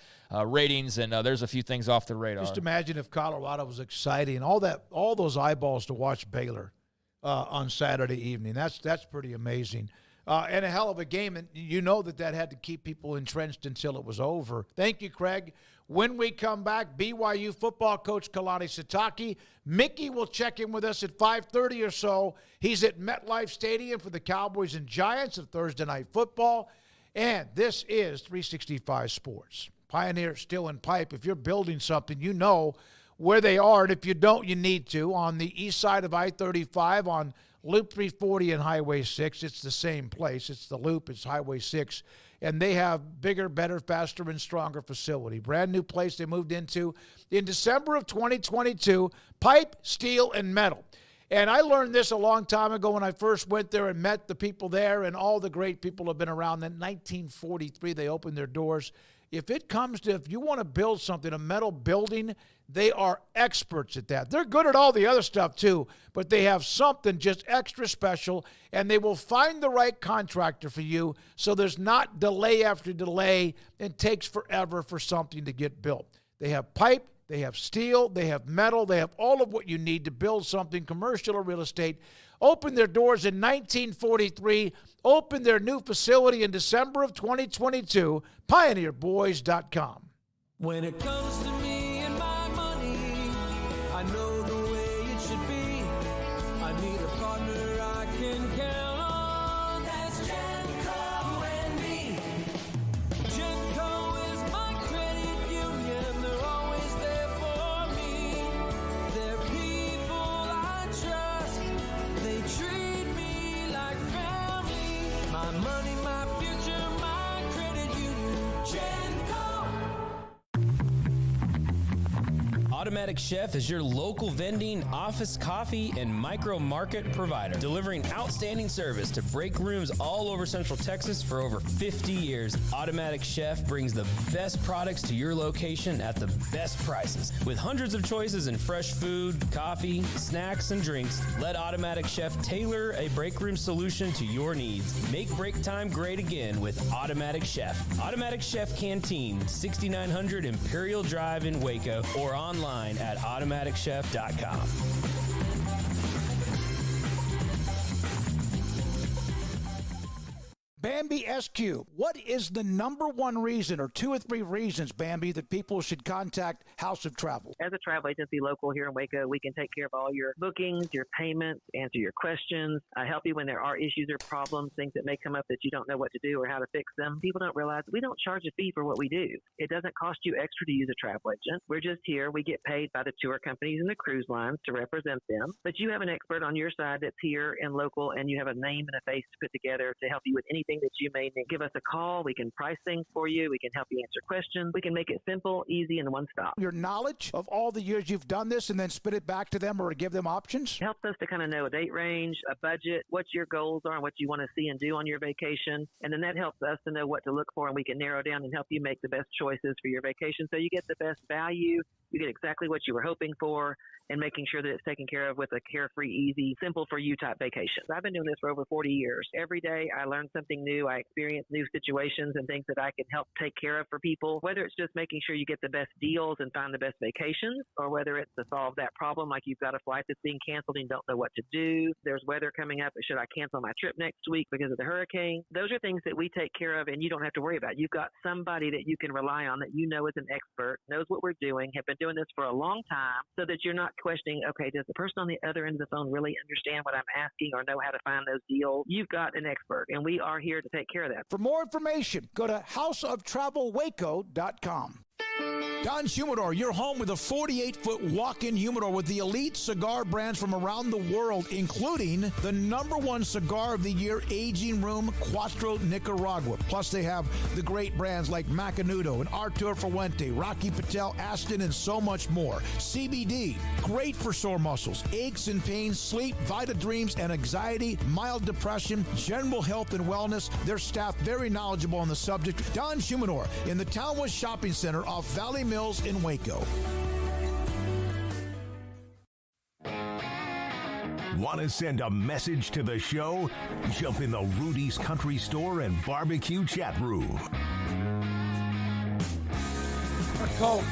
Ratings, and there's a few things off the radar. Just imagine if Colorado was exciting, all those eyeballs to watch Baylor on Saturday evening. That's pretty amazing, and a hell of a game. And you know that had to keep people entrenched until it was over. Thank you, Craig. When we come back, BYU football coach Kalani Sitake. Mickey will check in with us at 5:30 or so. He's at MetLife Stadium for the Cowboys and Giants of Thursday Night Football, and this is 365 Sports. Pioneer Steel and Pipe. If you're building something, you know where they are. And if you don't, you need to. On the east side of I-35 on Loop 340 and Highway 6, it's the same place. It's the Loop. It's Highway 6. And they have bigger, better, faster, and stronger facility. Brand new place they moved into in December of 2022. Pipe, steel, and metal. And I learned this a long time ago when I first went there and met the people there, and all the great people have been around. In 1943, they opened their doors. If you want to build something, a metal building, they are experts at that. They're good at all the other stuff too, but they have something just extra special, and they will find the right contractor for you so there's not delay after delay and takes forever for something to get built. They have pipe, they have steel, they have metal, they have all of what you need to build something, commercial or real estate. Opened their doors in 1943, opened their new facility in December of 2022, pioneerboys.com. When it comes to me and my money, I know the way it should be. I need a partner I can count on. That's Genco and me. Genco is my credit union. They're always there for me. They're people I trust. They treat me like family. My money, my future, my credit union. Genco. Automatic Chef is your local vending, office coffee, and micro market provider, delivering outstanding service to break rooms all over Central Texas for over 50 years. Automatic Chef brings the best products to your location at the best prices. With hundreds of choices in fresh food, coffee, snacks, and drinks, let Automatic Chef tailor a break room solution to your needs. Make break time great again with Automatic Chef. Automatic Chef Canteen, 6900 Imperial Drive in Waco, or online at automaticchef.com. Bambi SQ, what is the number one reason or two or three reasons, Bambi, that people should contact House of Travel? As a travel agency local here in Waco, we can take care of all your bookings, your payments, answer your questions, help you when there are issues or problems, things that may come up that you don't know what to do or how to fix them. People don't realize we don't charge a fee for what we do. It doesn't cost you extra to use a travel agent. We're just here. We get paid by the tour companies and the cruise lines to represent them. But you have an expert on your side that's here and local, and you have a name and a face to put together to help you with anything anything that you may need, give us a call. We can price things for you. We can help you answer questions. We can make it simple, easy, and one stop. Your knowledge of all the years you've done this and then spit it back to them or give them options? It helps us to kind of know a date range, a budget, what your goals are and what you want to see and do on your vacation. And then that helps us to know what to look for, and we can narrow down and help you make the best choices for your vacation so you get the best value. You get exactly what you were hoping for, and making sure that it's taken care of with a carefree, easy, simple for you type vacation. I've been doing this for over 40 years. Every day I learn something new. I experience new situations and things that I can help take care of for people, whether it's just making sure you get the best deals and find the best vacations, or whether it's to solve that problem like you've got a flight that's being canceled and you don't know what to do. There's weather coming up. Should I cancel my trip next week because of the hurricane? Those are things that we take care of and you don't have to worry about. You've got somebody that you can rely on that you know is an expert, knows what we're doing, have been doing this for a long time, so that you're not questioning, okay, does the person on the other end of the phone really understand what I'm asking or know how to find those deals? You've got an expert, and we are here to take care of that. For more information, go to houseoftravelwaco.com. Don's Humidor, your home with a 48-foot walk-in humidor with the elite cigar brands from around the world, including the #1 cigar of the year, Aging Room Cuatro Nicaragua. Plus, they have the great brands like Macanudo and Artur Fuente, Rocky Patel, Aston, and so much more. CBD, great for sore muscles, aches and pains, sleep, Vita Dreams, and anxiety, mild depression, general health and wellness. Their staff very knowledgeable on the subject. Don's Humidor in the Townwest Shopping Center off Valley Mills in Waco. Want to send a message to the show? Jump in the Rudy's Country Store and Barbecue chat room. Coach.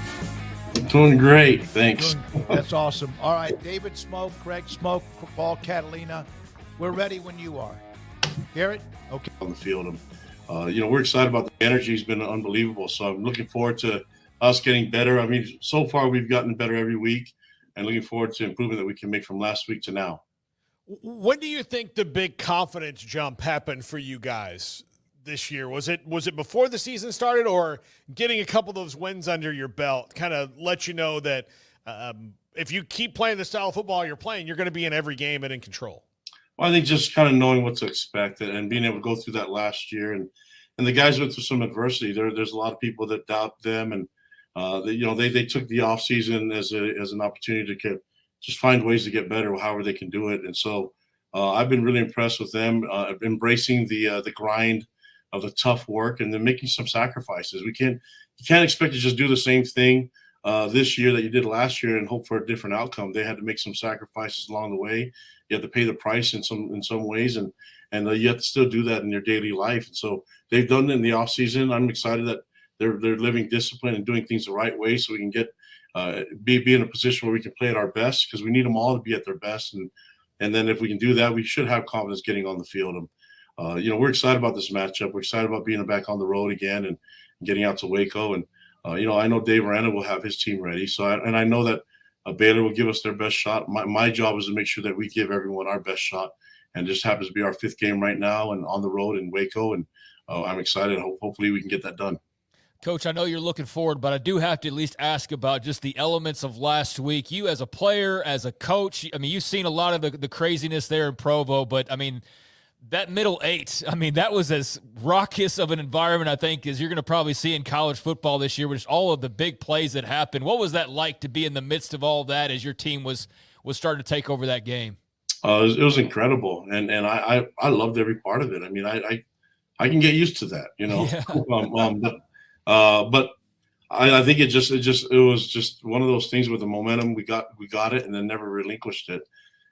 Doing great, thanks. That's awesome. All right, David Smoak, Craig Smoak, Paul Catalina. We're ready when you are. Garrett? Okay. On the field. We're excited about the energy. Has been unbelievable. So I'm looking forward to us getting better. I mean, so far we've gotten better every week, and looking forward to improvement that we can make from last week to now. When do you think the big confidence jump happened for you guys this year? Was it before the season started, or getting a couple of those wins under your belt kind of let you know that if you keep playing the style of football you're playing, you're going to be in every game and in control? Well, I think just kind of knowing what to expect and being able to go through that last year, and the guys went through some adversity. There's a lot of people that doubt them, and they took the off season as an opportunity to just find ways to get better, however they can do it. And so I've been really impressed with them embracing the grind of the tough work, and then making some sacrifices. You can't expect to just do the same thing this year that you did last year and hope for a different outcome. They had to make some sacrifices along the way. You have to pay the price in some ways, and you have to still do that in your daily life. And so they've done it in the off season. I'm excited that they're living discipline and doing things the right way, so we can get be in a position where we can play at our best, because we need them all to be at their best. And then if we can do that, we should have confidence getting on the field. We're excited about this matchup. We're excited about being back on the road again and getting out to Waco. And I know Dave Aranda will have his team ready. So I know that Baylor will give us their best shot. My job is to make sure that we give everyone our best shot. And just happens to be our 5th game right now and on the road in Waco. And I'm excited. Hopefully we can get that done. Coach, I know you're looking forward, but I do have to at least ask about just the elements of last week. You as a player, as a coach, I mean, you've seen a lot of the craziness there in Provo, but, I mean, that middle 8, I mean, that was as raucous of an environment, I think, as you're going to probably see in college football this year, with all of the big plays that happened. What was that like to be in the midst of all that as your team was starting to take over that game? It was incredible, and I loved every part of it. I mean, I can get used to that, Yeah. But I think it was just one of those things with the momentum. We got it, and then never relinquished it.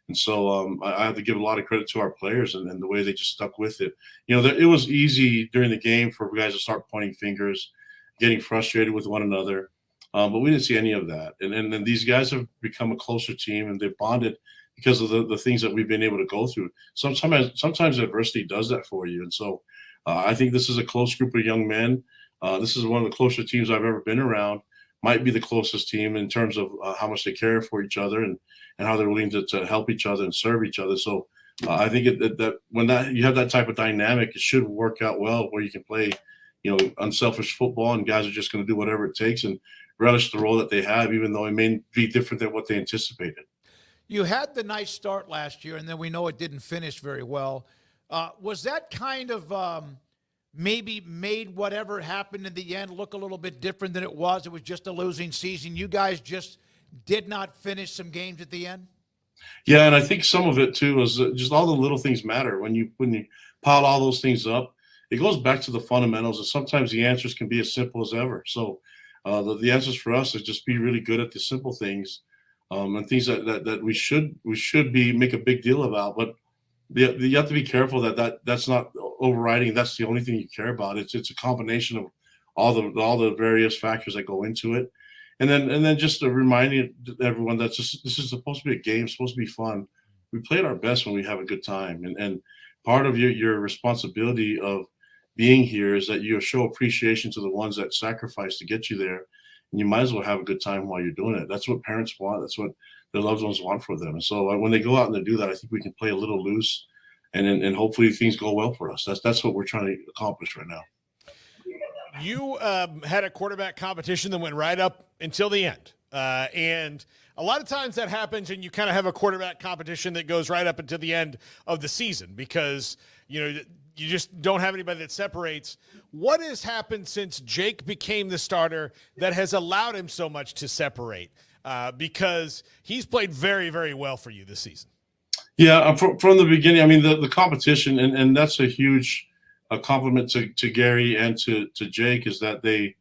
And so I have to give a lot of credit to our players and the way they just stuck with it. It was easy during the game for guys to start pointing fingers, getting frustrated with one another, but we didn't see any of that. And these guys have become a closer team, and they've bonded because of the things that we've been able to go through. Sometimes adversity does that for you. And so I think this is a close group of young men. This is one of the closer teams I've ever been around. Might be the closest team in terms of how much they care for each other and how they're willing to help each other and serve each other. So I think that when you have that type of dynamic, it should work out well, where you can play, unselfish football, and guys are just going to do whatever it takes and relish the role that they have, even though it may be different than what they anticipated. You had the nice start last year, and then we know it didn't finish very well. Was that kind of maybe made whatever happened in the end look a little bit different than it was? It was just a losing season. You guys just did not finish some games at the end? Yeah, and I think some of it too is just all the little things matter. When you pile all those things up, it goes back to the fundamentals, and sometimes the answers can be as simple as ever. So the answers for us is just be really good at the simple things, and things that we should be make a big deal about. But you have to be careful that's not overriding. That's the only thing you care about. It's a combination of all the various factors that go into it. And then just a reminding everyone that this is supposed to be a game, supposed to be fun. We play at our best when we have a good time. And part of your responsibility of being here is that you show appreciation to the ones that sacrifice to get you there. And you might as well have a good time while you're doing it. That's what parents want. That's what their loved ones want for them. And so when they go out and they do that, I think we can play a little loose and hopefully things go well for us. That's what we're trying to accomplish right now. You had a quarterback competition that went right up until the end. And a lot of times that happens and you kind of have a quarterback competition that goes right up until the end of the season because, you just don't have anybody that separates. What has happened since Jake became the starter that has allowed him so much to separate? Because he's played very, very well for you this season. Yeah, from the beginning, I mean, the competition, and that's a huge compliment to Gary and to Jake, is that they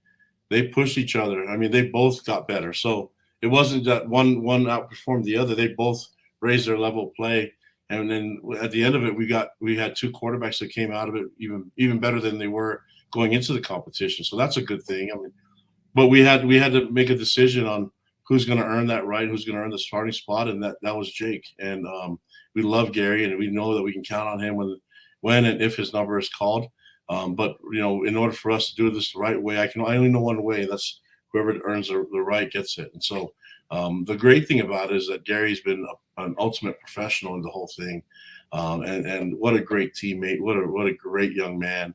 pushed each other. I mean, they both got better. So it wasn't that one outperformed the other. They both raised their level of play. And then at the end of it, we had two quarterbacks that came out of it even better than they were going into the competition. So that's a good thing. I mean, but we had to make a decision on who's going to earn that right, who's going to earn the starting spot, and that was Jake. And we love Gary, and we know that we can count on him when and if his number is called. But in order for us to do this the right way, I only know one way. That's whoever earns the right gets it. And so the great thing about it is that Gary's been an ultimate professional in the whole thing, and what a great teammate, what a great young man.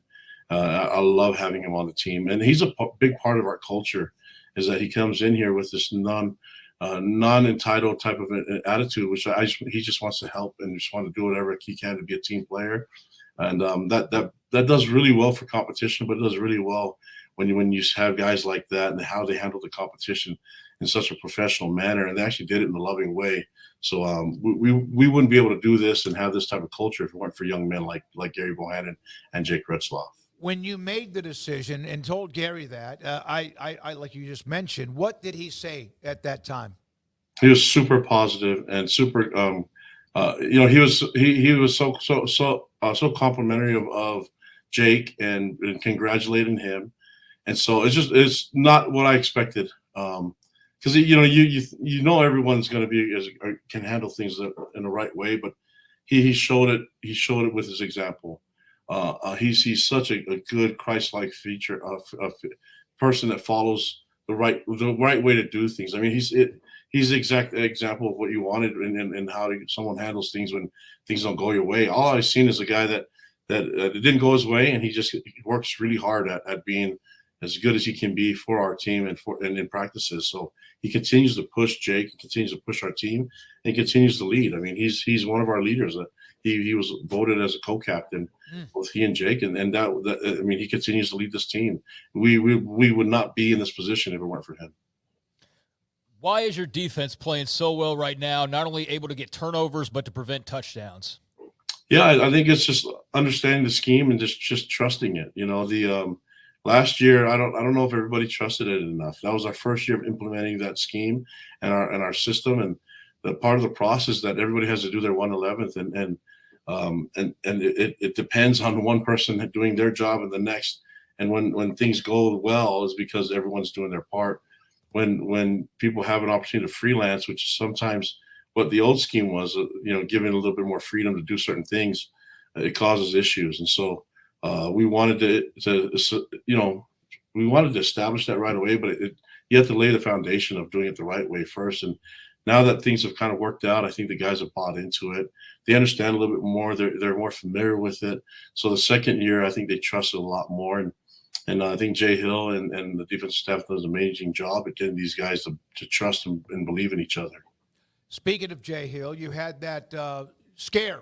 I love having him on the team, and he's a big part of our culture. Is that he comes in here with this non-entitled type of an attitude, which he just wants to help and just want to do whatever he can to be a team player, and that does really well for competition, but it does really well when you have guys like that and how they handle the competition in such a professional manner, and they actually did it in a loving way. So we wouldn't be able to do this and have this type of culture if it weren't for young men like Gary Bohannon and Jake Retzloff. When you made the decision and told Gary that, I like you just mentioned, what did he say at that time? He was super positive and super. He was so complimentary of Jake and congratulating him, and so it's not what I expected. Because you know everyone's going to be can handle things in the right way, but he showed it. He showed it with his example. He's such a good Christ-like feature of person that follows the right way to do things. I mean, he's the exact example of what you wanted and how someone handles things when things don't go your way. All I've seen is a guy that it didn't go his way, and he works really hard at being as good as he can be for our team and in practices. So he continues to push Jake, he continues to push our team, and he continues to lead. I mean, he's one of our leaders. He was voted as a co-captain, both he and Jake, and that I mean, he continues to lead this team. We would not be in this position if it weren't for him. Why is your defense playing so well right now, not only able to get turnovers, but to prevent touchdowns? Yeah, I think it's just understanding the scheme and just trusting it. Last year, I don't know if everybody trusted it enough. That was our first year of implementing that scheme and our system, and the part of the process that everybody has to do their 1/11th, and it depends on one person doing their job and the next. And when things go well, is because everyone's doing their part. When people have an opportunity to freelance, which is sometimes what the old scheme was, giving a little bit more freedom to do certain things, it causes issues. And so we wanted to establish that right away, but you have to lay the foundation of doing it the right way first. And now that things have kind of worked out, I think the guys have bought into it. They understand a little bit more. They're more familiar with it. So the second year, I think they trust it a lot more. And I think Jay Hill and the defensive staff does an amazing job at getting these guys to trust and believe in each other. Speaking of Jay Hill, you had that scare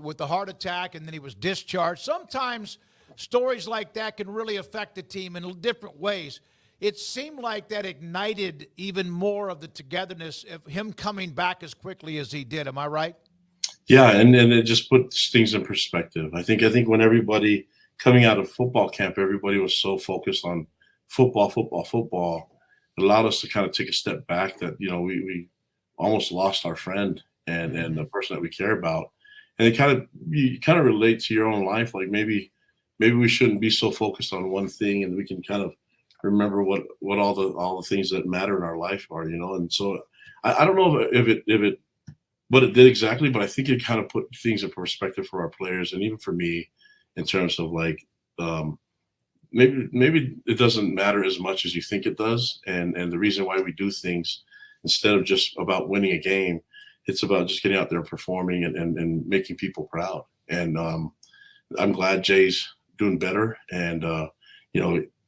with the heart attack, and then he was discharged. Sometimes stories like that can really affect the team in different ways. It seemed like that ignited even more of the togetherness of him coming back as quickly as he did. Am I right? Yeah, and it just puts things in perspective. I think when everybody coming out of football camp, everybody was so focused on football. It allowed us to kind of take a step back that, we almost lost our friend and the person that we care about. And you kind of relate to your own life. Like maybe we shouldn't be so focused on one thing, and we can kind of remember what all the things that matter in our life are, And so I don't know if it what it did exactly, but I think it kind of put things in perspective for our players and even for me in terms of like, maybe it doesn't matter as much as you think it does. And the reason why we do things, instead of just about winning a game, it's about just getting out there, performing and making people proud. And I'm glad Jay's doing better. And,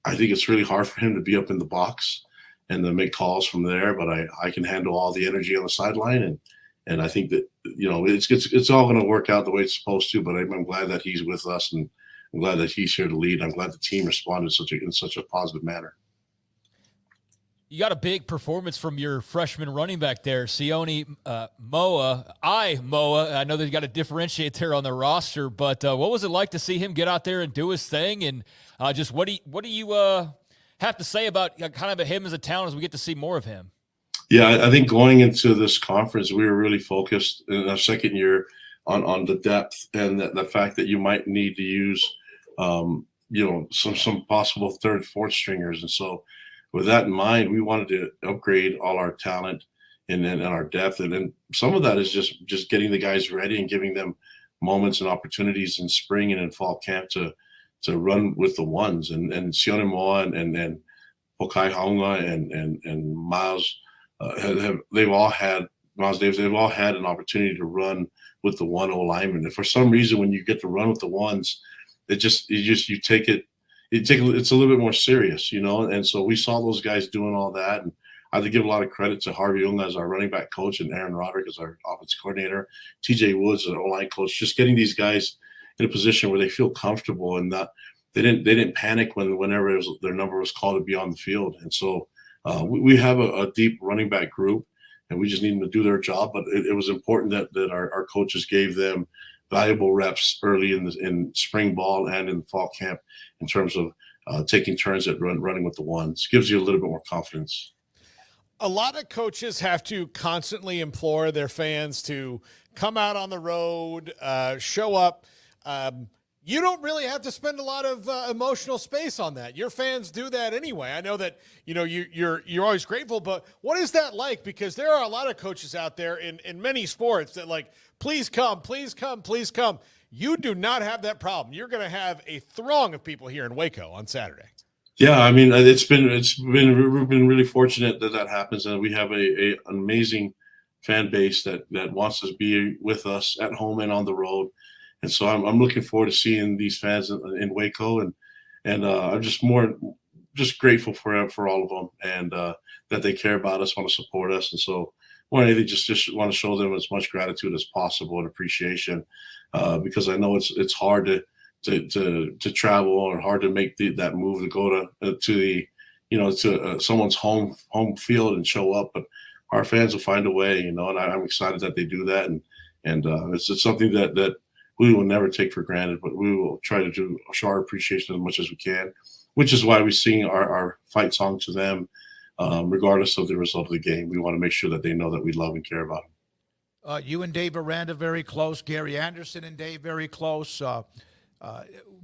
I think it's really hard for him to be up in the box and to make calls from there, but I can handle all the energy on the sideline. And I think that, it's all going to work out the way it's supposed to, but I'm glad that he's with us, and I'm glad that he's here to lead. I'm glad the team responded in such a positive manner. You got a big performance from your freshman running back there, Sione Moa. I know that you got to differentiate there on the roster, but what was it like to see him get out there and do his thing? And just what do you have to say about kind of him as a talent as we get to see more of him? Yeah, I think going into this conference, we were really focused in our second year on the depth and the fact that you might need to use, some possible third, fourth stringers. And so with that in mind, we wanted to upgrade all our talent and our depth. And then some of that is just getting the guys ready and giving them moments and opportunities in spring and in fall camp to run with the ones. And Sione Moa and Pokai Haunga and Miles, they've all had an opportunity to run with the one O lineman. And for some reason, when you get to run with the ones, you take it. It's a little bit more serious, And so we saw those guys doing all that, and I have to give a lot of credit to Harvey Unga as our running back coach and Aaron Roderick as our offensive coordinator, TJ Woods as our O-line coach, just getting these guys in a position where they feel comfortable and that they didn't panic whenever their number was called to be on the field. And so we have a deep running back group, and we just need them to do their job. But it was important that our coaches gave them valuable reps early in spring ball and in fall camp in terms of taking turns at running with the ones. Gives you a little bit more confidence. A lot of coaches have to constantly implore their fans to come out on the road, show up. You don't really have to spend a lot of emotional space on that. Your fans do that anyway. I know that you're always grateful, but what is that like? Because there are a lot of coaches out there in many sports that like, please come, please come, please come. You do not have that problem. You're going to have a throng of people here in Waco on Saturday. Yeah, I mean, we've been really fortunate that happens, and we have an amazing fan base that wants to be with us at home and on the road. And so I'm looking forward to seeing these fans in Waco, and I'm just grateful for all of them, and that they care about us, want to support us. And so more than anything, just want to show them as much gratitude as possible and appreciation, because I know it's hard to travel or hard to make that move to go to someone's home field and show up, but our fans will find a way, and I'm excited that they do that, and it's something that we will never take for granted, but we will try to show our appreciation as much as we can, which is why we sing our fight song to them, regardless of the result of the game. We want to make sure that they know that we love and care about them. You and Dave Aranda very close. Gary Anderson and Dave very close.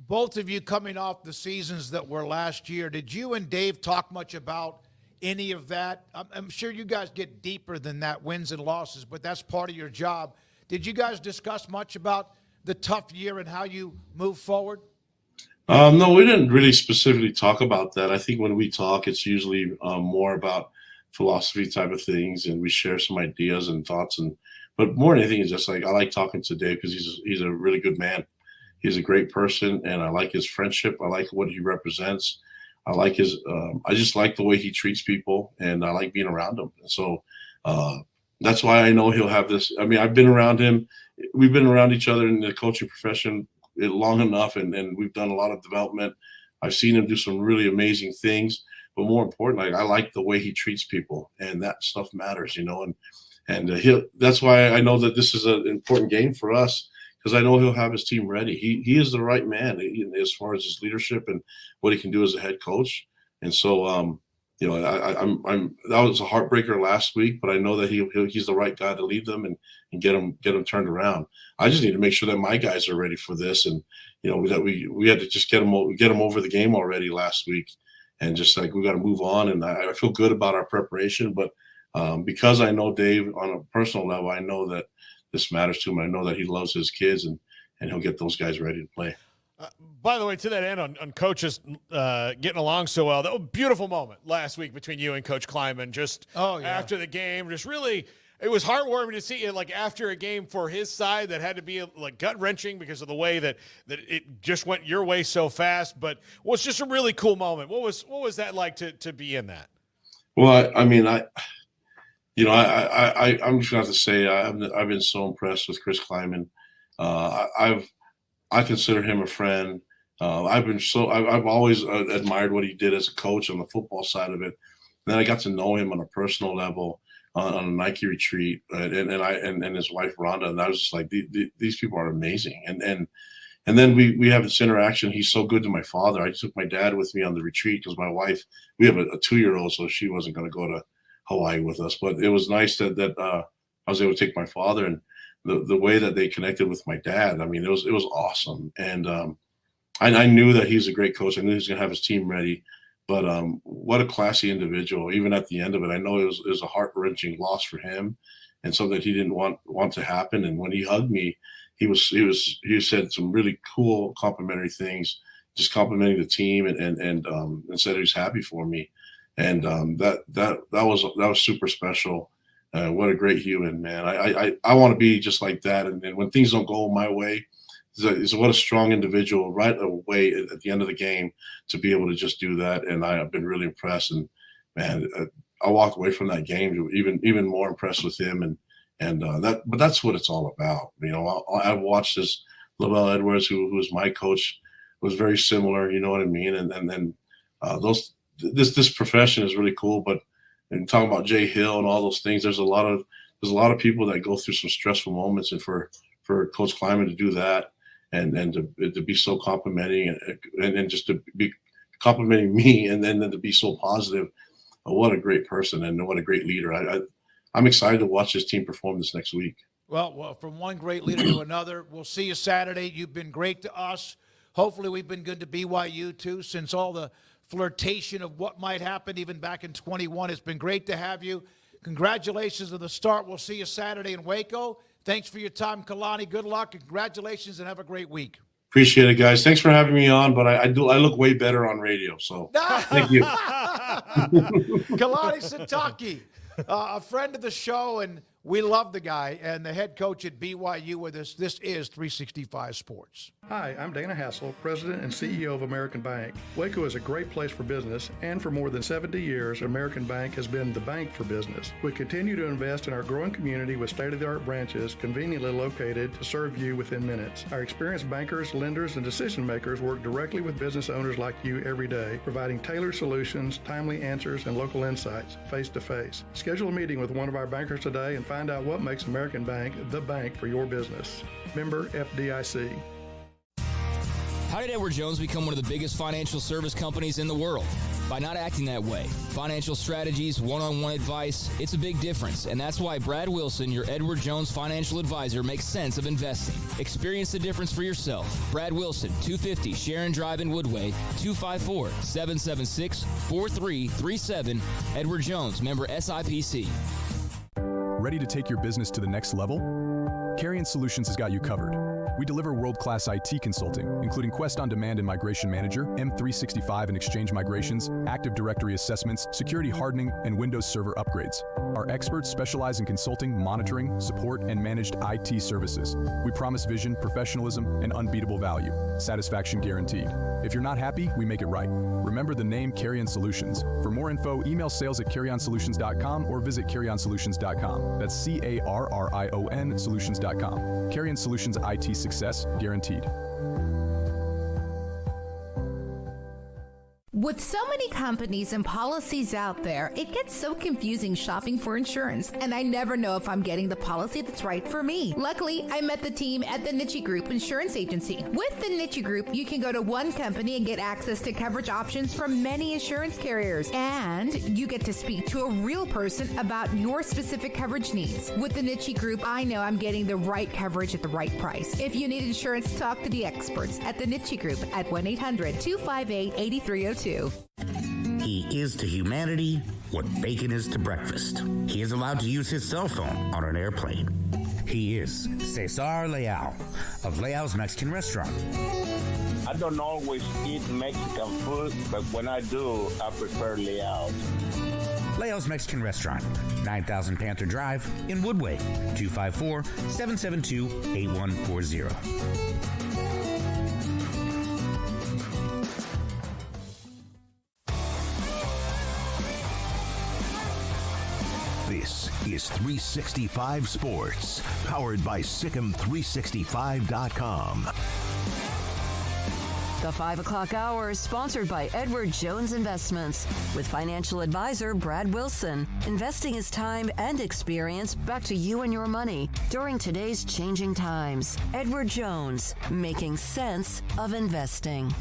Both of you coming off the seasons that were last year. Did you and Dave talk much about any of that? I'm sure you guys get deeper than that, wins and losses, but that's part of your job. Did you guys discuss much about the tough year and how you move forward? No, we didn't really specifically talk about that. I think when we talk, it's usually more about philosophy type of things, and we share some ideas and thoughts. But more than anything, it's just like I like talking to Dave because he's a really good man. He's a great person, and I like his friendship. I like what he represents. I just like the way he treats people, and I like being around him. And so that's why I know he'll have this. I mean, I've been around him. We've been around each other in the coaching profession long enough, and we've done a lot of development. I've seen him do some really amazing things, but more importantly, I like the way he treats people, and that stuff matters, and that's why I know that this is an important game for us, because I know he'll have his team ready. He is the right man as far as his leadership and what he can do as a head coach. And so, I'm that was a heartbreaker last week, but I know that he's the right guy to lead them and get them turned around. I just need to make sure that my guys are ready for this, and that we had to just get them over the game already last week, and just like we got to move on. And I feel good about our preparation, but because I know Dave on a personal level, I know that this matters to him. I know that he loves his kids, and he'll get those guys ready to play. By the way, to that end, on coaches getting along so well, that was a beautiful moment last week between you and Coach Kleiman. Just after the game, just really, it was heartwarming to see it. Like after a game for his side that had to be like gut wrenching because of the way that it just went your way so fast, but it was just a really cool moment. What was that like to be in that? Well, I'm just going to have to say I've been so impressed with Chris Kleiman. I consider him a friend. I've always admired what he did as a coach on the football side of it. And then I got to know him on a personal level on a Nike retreat, and his wife Rhonda, and I was just like, these people are amazing. And then we have this interaction. He's so good to my father. I took my dad with me on the retreat because my wife, we have a 2-year-old, so she wasn't going to go to Hawaii with us. But it was nice that I was able to take my father, and the way that they connected with my dad. I mean, it was awesome. And I knew that he's a great coach. I knew he was going to have his team ready. But what a classy individual. Even at the end of it, I know it was a heart-wrenching loss for him, and something that he didn't want to happen. And when he hugged me, he said some really cool complimentary things, just complimenting the team, and said he was happy for me. And that was super special. What a great human, man. I want to be just like that. And when things don't go my way, is what a strong individual right away at the end of the game to be able to just do that. And I've been really impressed. And man, I walked away from that game even more impressed with him. But that's what it's all about. I've watched this. Lavelle Edwards, who was my coach, was very similar. You know what I mean? And then this profession is really cool. But and talking about Jay Hill and all those things, there's a lot of people that go through some stressful moments, and for Coach Kleiman to do that and to be so complimenting and just to be complimenting me and then to be so positive, what a great person and what a great leader. I'm excited to watch this team perform this next week. Well, from one great leader to another, we'll see you Saturday. You've been great to us. Hopefully we've been good to BYU too, since all the flirtation of what might happen even back in 21. It's been great to have you. Congratulations on the start. We'll see you Saturday in Waco. Thanks for your time, Kalani. Good luck. Congratulations, and have a great week. Appreciate it, guys. Thanks for having me on, but I look way better on radio, so thank you. Kalani Sitake, a friend of the show, and we love the guy, and the head coach at BYU with us. This is 365 Sports. Hi, I'm Dana Hassel, President and CEO of American Bank. Waco is a great place for business, and for more than 70 years, American Bank has been the bank for business. We continue to invest in our growing community with state-of-the-art branches conveniently located to serve you within minutes. Our experienced bankers, lenders, and decision makers work directly with business owners like you every day, providing tailored solutions, timely answers, and local insights face-to-face. Schedule a meeting with one of our bankers today and find out what makes American Bank the bank for your business. Member FDIC. How did Edward Jones become one of the biggest financial service companies in the world? By not acting that way. Financial strategies, one-on-one advice, it's a big difference. And that's why Brad Wilson, your Edward Jones financial advisor, makes sense of investing. Experience the difference for yourself. Brad Wilson, 250 Sharon Drive in Woodway, 254-776-4337. Edward Jones, member SIPC. Ready to take your business to the next level? Carrion Solutions has got you covered. We deliver world-class IT consulting, including Quest On Demand and Migration Manager, M365 and Exchange migrations, Active Directory assessments, security hardening, and Windows Server upgrades. Our experts specialize in consulting, monitoring, support, and managed IT services. We promise vision, professionalism, and unbeatable value. Satisfaction guaranteed. If you're not happy, we make it right. Remember the name Carrion Solutions. For more info, email sales@carrionsolutions.com or visit carrionsolutions.com. That's CARRION solutions.com. Carrion Solutions IT success guaranteed. With so many companies and policies out there, it gets so confusing shopping for insurance, and I never know if I'm getting the policy that's right for me. Luckily, I met the team at the Niche Group Insurance Agency. With the Niche Group, you can go to one company and get access to coverage options from many insurance carriers, and you get to speak to a real person about your specific coverage needs. With the Niche Group, I know I'm getting the right coverage at the right price. If you need insurance, talk to the experts at the Niche Group at 1-800-258-8302. He is to humanity what bacon is to breakfast. He is allowed to use his cell phone on an airplane. He is Cesar Leal of Leal's Mexican Restaurant. I don't always eat Mexican food, but when I do, I prefer Leal's. Leal's Mexican Restaurant, 9000 Panther Drive in Woodway, 254-772-8140. This is 365 Sports, powered by Sikkim365.com. The 5 o'clock hour is sponsored by Edward Jones Investments with financial advisor Brad Wilson. Investing is time and experience back to you and your money during today's changing times. Edward Jones, making sense of investing.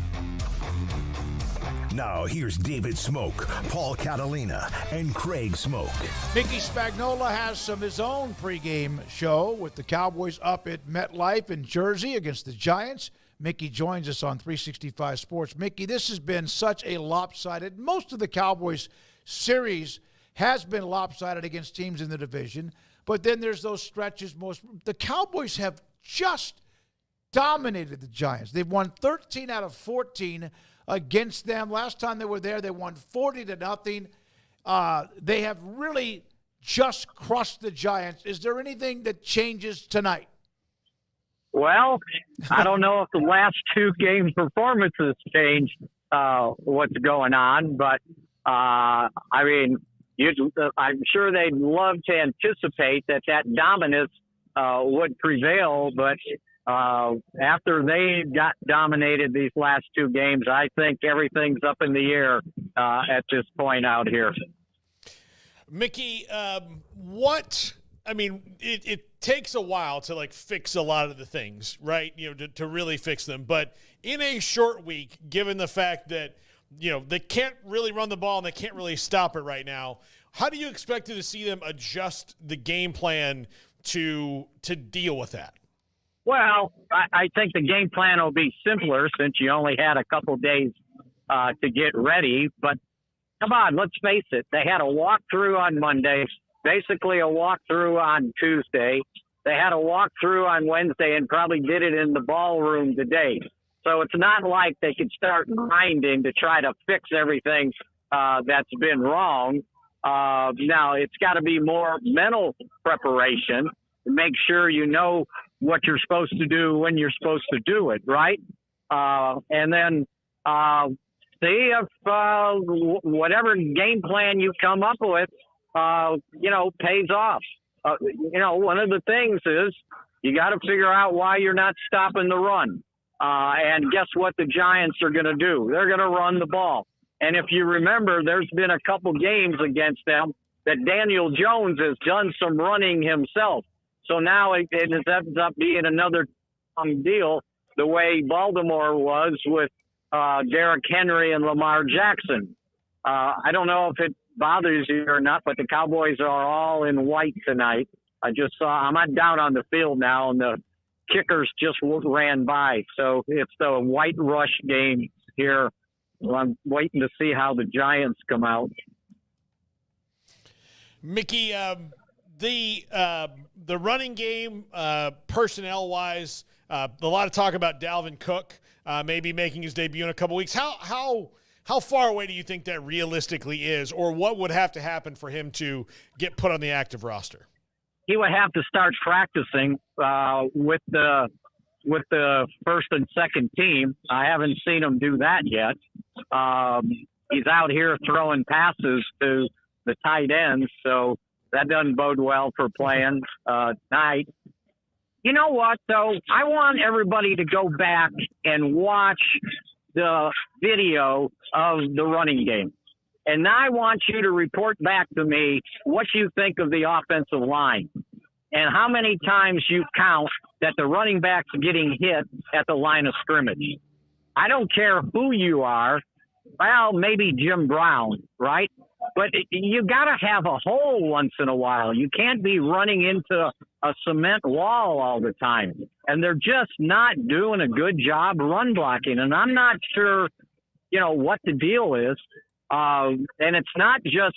Now, here's David Smoak, Paul Catalina, and Craig Smoak. Mickey Spagnola has his own pregame show with the Cowboys up at MetLife in Jersey against the Giants. Mickey joins us on 365 Sports. Mickey, this has been such a lopsided. Most of the Cowboys series has been lopsided against teams in the division, but then there's those stretches. The Cowboys have just dominated the Giants. They've won 13 out of 14 against them. Last time they were there, they won 40-0. They have really just crushed the Giants. Is there anything that changes tonight? Well, I don't know if the last two game performances changed what's going on, but I mean, I'm sure they'd love to anticipate that dominance would prevail, but after they got dominated these last two games, I think everything's up in the air at this point out here. Mickey, it takes a while to fix a lot of the things, right? To really fix them. But in a short week, given the fact that, they can't really run the ball and they can't really stop it right now, how do you expect to see them adjust the game plan to deal with that? Well, I think the game plan will be simpler since you only had a couple days to get ready. But come on, let's face it. They had a walkthrough on Monday, basically a walkthrough on Tuesday. They had a walkthrough on Wednesday and probably did it in the ballroom today. So it's not like they could start grinding to try to fix everything that's been wrong. Now, it's got to be more mental preparation to make sure you know what you're supposed to do when you're supposed to do it, right? And then see if whatever game plan you come up with, pays off. One of the things is you got to figure out why you're not stopping the run. And guess what the Giants are going to do? They're going to run the ball. And if you remember, there's been a couple games against them that Daniel Jones has done some running himself. So now it ends up being another deal the way Baltimore was with Derrick Henry and Lamar Jackson. I don't know if it bothers you or not, but the Cowboys are all in white tonight. I'm down on the field now, and the kickers just ran by. So it's the white rush game here. I'm waiting to see how the Giants come out. Mickey, the running game, personnel-wise, A lot of talk about Dalvin Cook maybe making his debut in a couple weeks. How far away do you think that realistically is, or what would have to happen for him to get put on the active roster? He would have to start practicing with the first and second team. I haven't seen him do that yet. He's out here throwing passes to the tight ends, so that doesn't bode well for playing tonight. You know what, though? I want everybody to go back and watch the video of the running game. And I want you to report back to me what you think of the offensive line and how many times you count that the running back's getting hit at the line of scrimmage. I don't care who you are. Well, maybe Jim Brown, right? But you got to have a hole once in a while. You can't be running into a cement wall all the time. And they're just not doing a good job run blocking. And I'm not sure, what the deal is. And it's not just,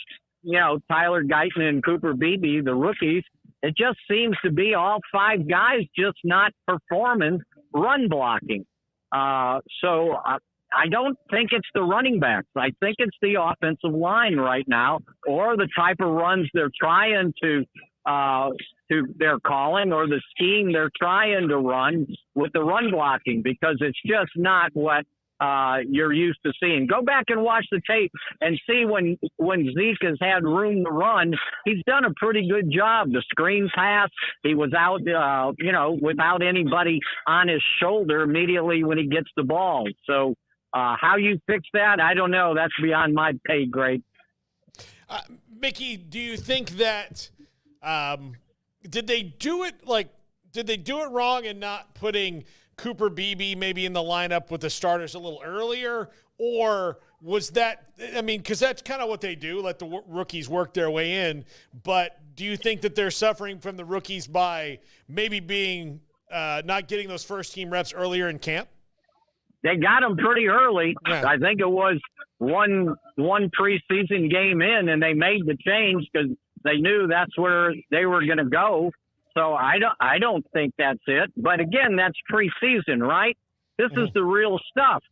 Tyler Guyton and Cooper Beebe, the rookies. It just seems to be all five guys just not performing run blocking. So I don't think it's the running backs. I think it's the offensive line right now, or the type of runs they're trying they're calling, or the scheme they're trying to run with the run blocking, because it's just not what you're used to seeing. Go back and watch the tape and see when Zeke has had room to run, he's done a pretty good job. The screen pass, he was out, without anybody on his shoulder immediately when he gets the ball. So how you fix that, I don't know. That's beyond my pay grade. Mickey, do you think that did they do it wrong in not putting Cooper Beebe maybe in the lineup with the starters a little earlier, or was that, because that's kind of what they do, let the rookies work their way in, but do you think that they're suffering from the rookies by maybe being not getting those first team reps earlier in camp? They got them pretty early. Yeah. I think it was one preseason game in, and they made the change because they knew that's where they were going to go. So I don't think that's it. But again, that's preseason, right? This is the real stuff.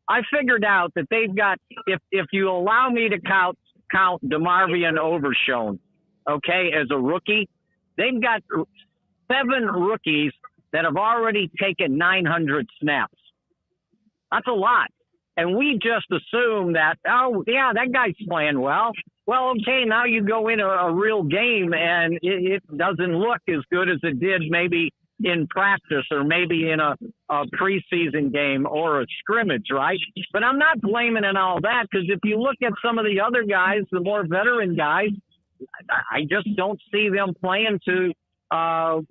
I figured out that they've got, if you allow me to count DeMarvion Overshown, okay, as a rookie, they've got 7 rookies that have already taken 900 snaps. That's a lot. And we just assume that, that guy's playing well. Well, okay, now you go into a real game and it doesn't look as good as it did maybe in practice or maybe in a preseason game or a scrimmage, right? But I'm not blaming it all that, because if you look at some of the other guys, the more veteran guys, I just don't see them playing to,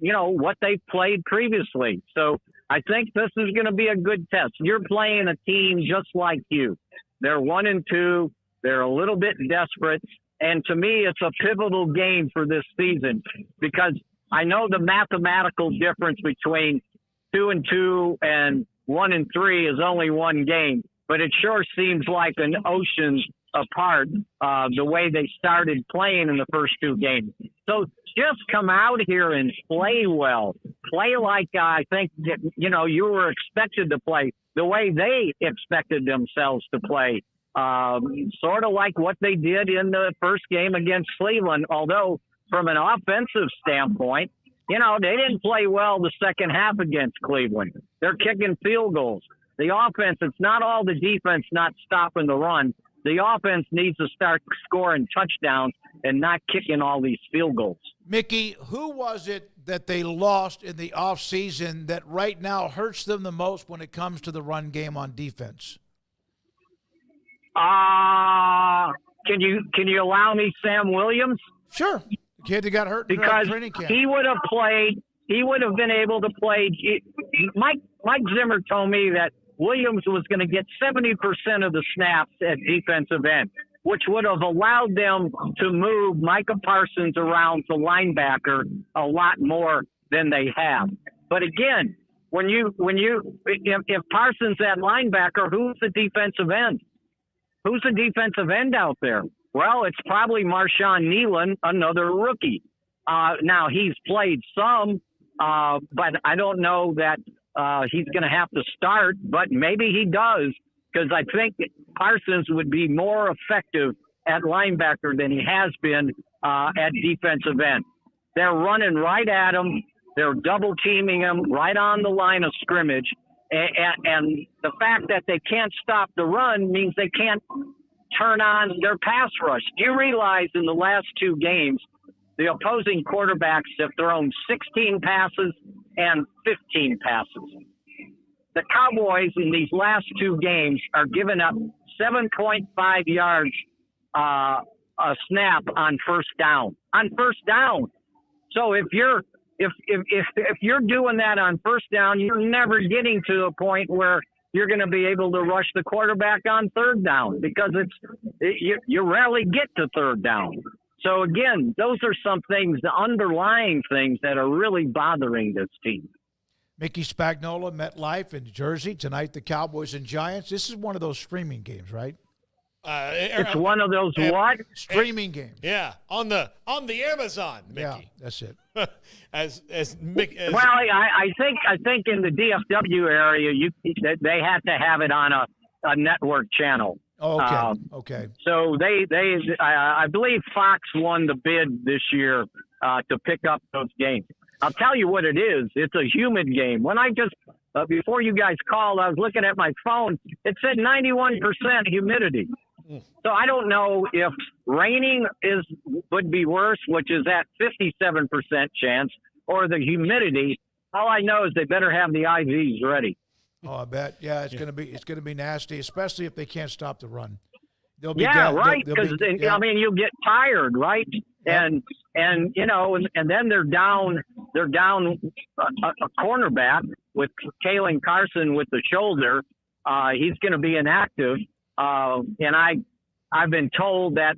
what they've played previously. So I think this is going to be a good test. You're playing a team just like you. They're 1-2. They're a little bit desperate. And to me, it's a pivotal game for this season, because I know the mathematical difference between 2-2 and 1-3 is only one game, but it sure seems like an ocean apart the way they started playing in the first 2 games. So just come out here and play well. Play like I think that, you were expected to play, the way they expected themselves to play. Sort of like what they did in the first game against Cleveland, although from an offensive standpoint, they didn't play well the second half against Cleveland. They're kicking field goals. The offense, it's not all the defense not stopping the run. The offense needs to start scoring touchdowns and not kicking all these field goals. Mickey, who was it that they lost in the offseason that right now hurts them the most when it comes to the run game on defense? Can you allow me Sam Williams? Sure. The kid that got hurt in because training camp. He would have played. He would have been able to play. Mike Zimmer told me that Williams was going to get 70% of the snaps at defensive end, which would have allowed them to move Micah Parsons around to linebacker a lot more than they have. But again, if Parsons at linebacker, who's the defensive end? Who's the defensive end out there? Well, it's probably Marshawn Nealon, another rookie. Now, he's played some, but I don't know that he's going to have to start, but maybe he does, because I think Parsons would be more effective at linebacker than he has been at defensive end. They're running right at him. They're double teaming him right on the line of scrimmage. And the fact that they can't stop the run means they can't turn on their pass rush. Do you realize in the last 2 games, the opposing quarterbacks have thrown 16 passes and 15 passes? The Cowboys in these last 2 games are giving up 7.5 yards a snap on first down. On first down. So if you're doing that on first down, you're never getting to a point where you're going to be able to rush the quarterback on third down, because you rarely get to third down. So again, those are some things, the underlying things that are really bothering this team. Mickey Spagnola, MetLife in Jersey tonight. The Cowboys and Giants. This is one of those streaming games, right? It's one of those what? Streaming games. Yeah, on the Amazon, Mickey. Yeah, that's it. as Mickey. Well, I think in the DFW area, they had to have it on a network channel. Oh, okay. Okay. So I believe Fox won the bid this year to pick up those games. I'll tell you what it is. It's a humid game. When I just before you guys called, I was looking at my phone. It said 91% humidity. So I don't know if raining would be worse, which is at 57% chance, or the humidity. All I know is they better have the IVs ready. Oh, I bet. Yeah, it's gonna be nasty, especially if they can't stop the run. They'll be right. Because I mean, you'll get tired, right? Yep. And you know, and then they're down a cornerback with Kalen Carson with the shoulder. He's going to be inactive. And I've been told that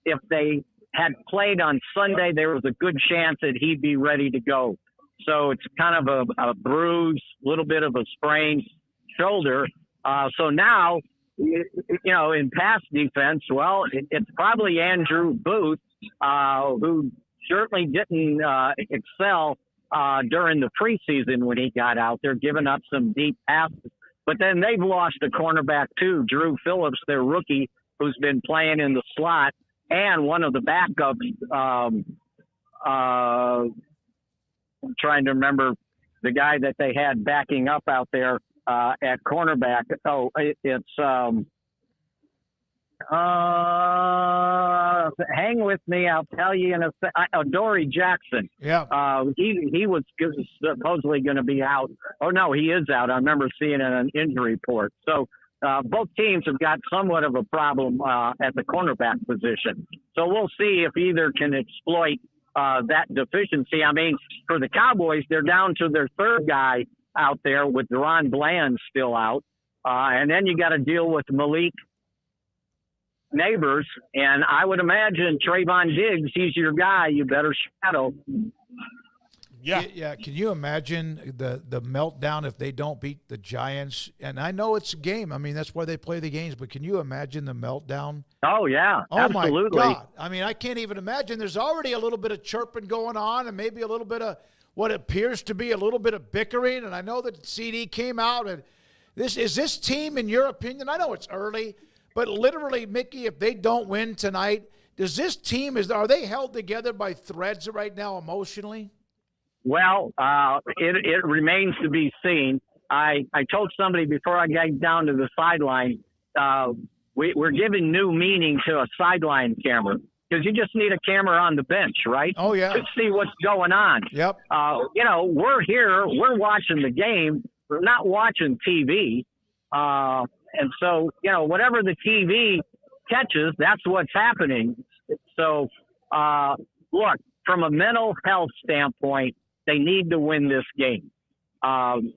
if they had played on Sunday, there was a good chance that he'd be ready to go. So it's kind of a bruise, little bit of a sprained shoulder. So now, you know, in pass defense, well, it's probably Andrew Booth, who certainly didn't excel during the preseason when he got out there, giving up some deep passes. But then they've lost a cornerback too, Drew Phillips, their rookie, who's been playing in the slot, and one of the backups. I'm trying to remember the guy that they had backing up out there at cornerback. Oh, it's hang with me. I'll tell you in a Dory Jackson. Yeah. He was supposedly going to be out. Oh no, he is out. I remember seeing it on an injury report. So both teams have got somewhat of a problem at the cornerback position. So we'll see if either can exploit that deficiency. I mean, for the Cowboys, they're down to their third guy out there with Deron Bland still out, and then you got to deal with Malik Neighbors, and I would imagine Trayvon Diggs, he's your guy. You better shadow. Yeah. Can you imagine the meltdown if they don't beat the Giants? And I know it's a game. I mean, that's why they play the games. But can you imagine the meltdown? Oh, yeah. Oh, absolutely. my God. I mean, I can't even imagine. There's already a little bit of chirping going on and maybe a little bit of what appears to be a little bit of bickering. And I know that CD came out. And this team, in your opinion, I know it's early, but literally, Mickey, if they don't win tonight, does this team, are they held together by threads right now emotionally? Well, it remains to be seen. I told somebody before I got down to the sideline, we're giving new meaning to a sideline camera, because you just need a camera on the bench, right? Oh, yeah. To see what's going on. Yep. You know, we're here, we're watching the game, we're not watching TV. And so, you know, whatever the TV catches, that's what's happening. So, look, from a mental health standpoint, they need to win this game. And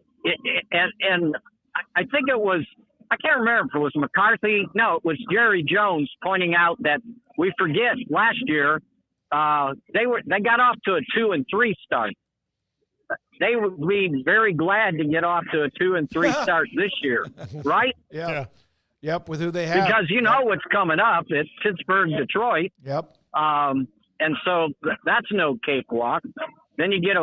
I think it was, I can't remember if it was McCarthy. No, it was Jerry Jones pointing out that we forget last year they got off to a 2-3 start. They would be very glad to get off to a 2-3 start this year, right? Yeah. Yep, with who they have. Because you know what's coming up. It's Pittsburgh, Detroit. Yep. And so that's no cakewalk. Then you get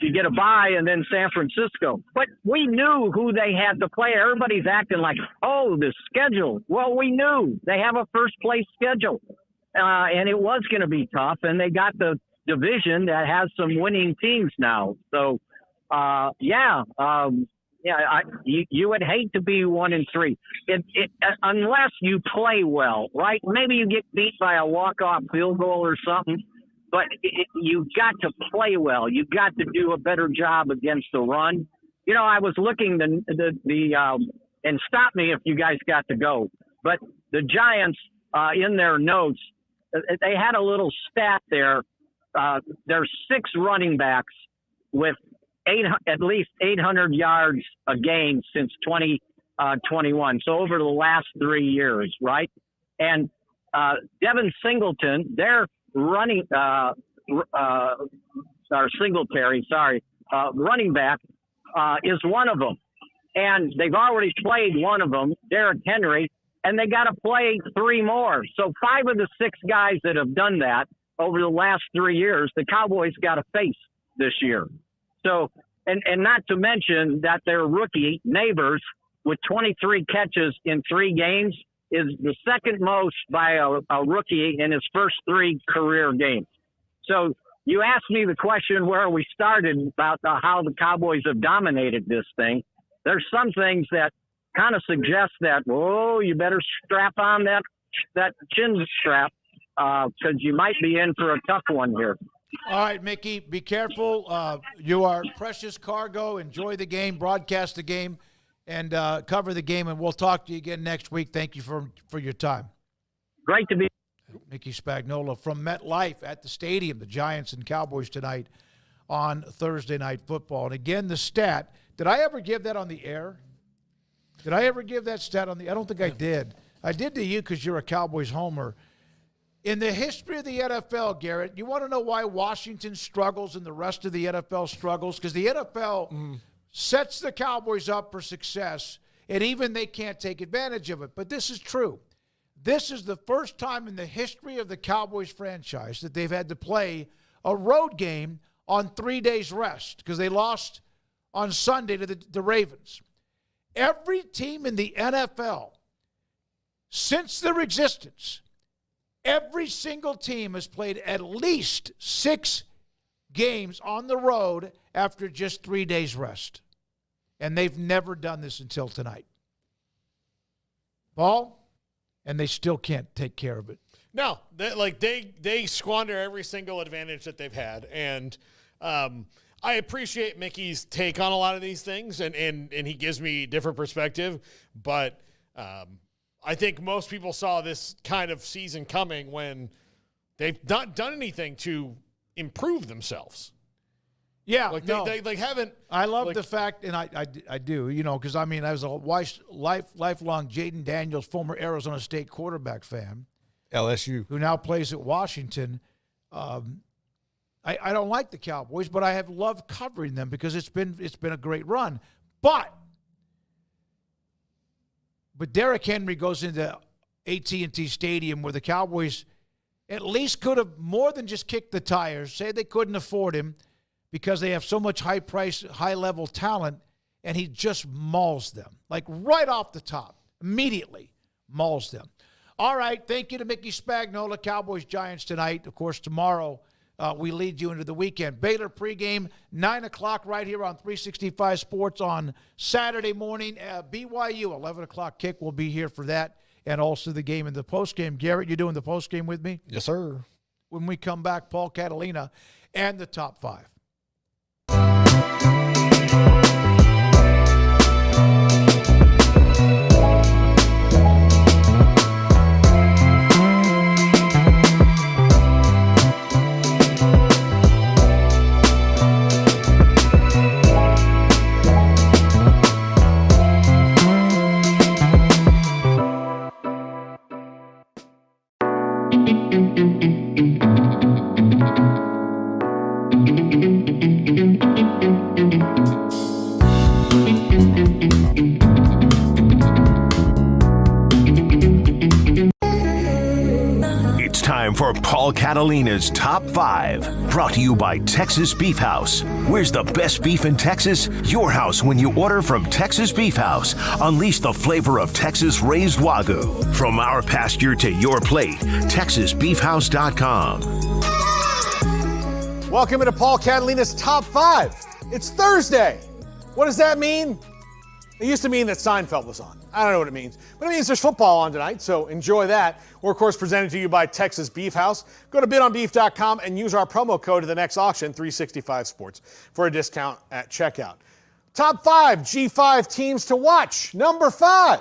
You get a bye and then San Francisco. But we knew who they had to play. Everybody's acting like, oh, the schedule. Well, we knew they have a first-place schedule. And it was going to be tough. And they got the division that has some winning teams now. So, you would hate to be 1-3 unless you play well, right? Maybe you get beat by a walk-off field goal or something. But you got to play well. You got to do a better job against the run. I was looking and stop me if you guys got to go. But the Giants, in their notes, they had a little stat there. There's 6 running backs with at least 800 yards a game since 2021. So over the last 3 years, right? And Devin Singleton, they're running running back is one of them, and they've already played one of them, Derrick Henry, and they got to play 3 more. So 5 of the 6 guys that have done that over the last 3 years, the Cowboys got to face this year. So, and not to mention that their rookie Neighbors with 23 catches in 3 games is the second most by a rookie in his first 3 career games. So you asked me the question where we started about how the Cowboys have dominated this thing. There's some things that kind of suggest that, you better strap on that chin strap because you might be in for a tough one here. All right, Mickey, be careful. You are precious cargo. Enjoy the game, broadcast the game, and cover the game, and we'll talk to you again next week. Thank you for your time. Great to be. Mickey Spagnola from MetLife at the stadium, the Giants and Cowboys tonight on Thursday Night Football. And again, the stat, did I ever give that on the air? Did I ever give that stat on the – I don't think I did. I did to you because you're a Cowboys homer. In the history of the NFL, Garrett, you want to know why Washington struggles and the rest of the NFL struggles? Because the NFL sets the Cowboys up for success, and even they can't take advantage of it. But this is true. This is the first time in the history of the Cowboys franchise that they've had to play a road game on 3 days rest because they lost on Sunday to the Ravens. Every team in the NFL, since their existence, every single team has played at least 6 games on the road after just 3 days rest. And they've never done this until tonight. Paul? And they still can't take care of it. No, they squander every single advantage that they've had. And I appreciate Mickey's take on a lot of these things, and he gives me different perspective. But I think most people saw this kind of season coming when they've not done anything to improve themselves. Yeah, they haven't. I love the fact, and I do, because I was a lifelong Jaden Daniels, former Arizona State quarterback fan, LSU, who now plays at Washington. I don't like the Cowboys, but I have loved covering them because it's been a great run. But Derrick Henry goes into AT&T Stadium where the Cowboys at least could have more than just kicked the tires. Say they couldn't afford him because they have so much high-level talent, and he just mauls them. Like right off the top, immediately mauls them. All right, thank you to Mickey Spagnola, Cowboys-Giants tonight. Of course, tomorrow we lead you into the weekend. Baylor pregame, 9 o'clock right here on 365 Sports on Saturday morning. BYU, 11 o'clock kick. We'll be here for that, and also the game and the postgame. Garrett, you doing the postgame with me? Yes, sir. When we come back, Paul Catalina and the top 5. time for Paul Catalina's Top 5. Brought to you by Texas Beef House. Where's the best beef in Texas? Your house when you order from Texas Beef House. Unleash the flavor of Texas raised Wagyu. From our pasture to your plate, TexasBeefHouse.com. Welcome to Paul Catalina's Top 5. It's Thursday. What does that mean? It used to mean that Seinfeld was on. I don't know what it means. But it means there's football on tonight, so enjoy that. We're, of course, presented to you by Texas Beef House. Go to bidonbeef.com and use our promo code to the next auction, 365 Sports, for a discount at checkout. Top 5 G5 teams to watch. Number 5,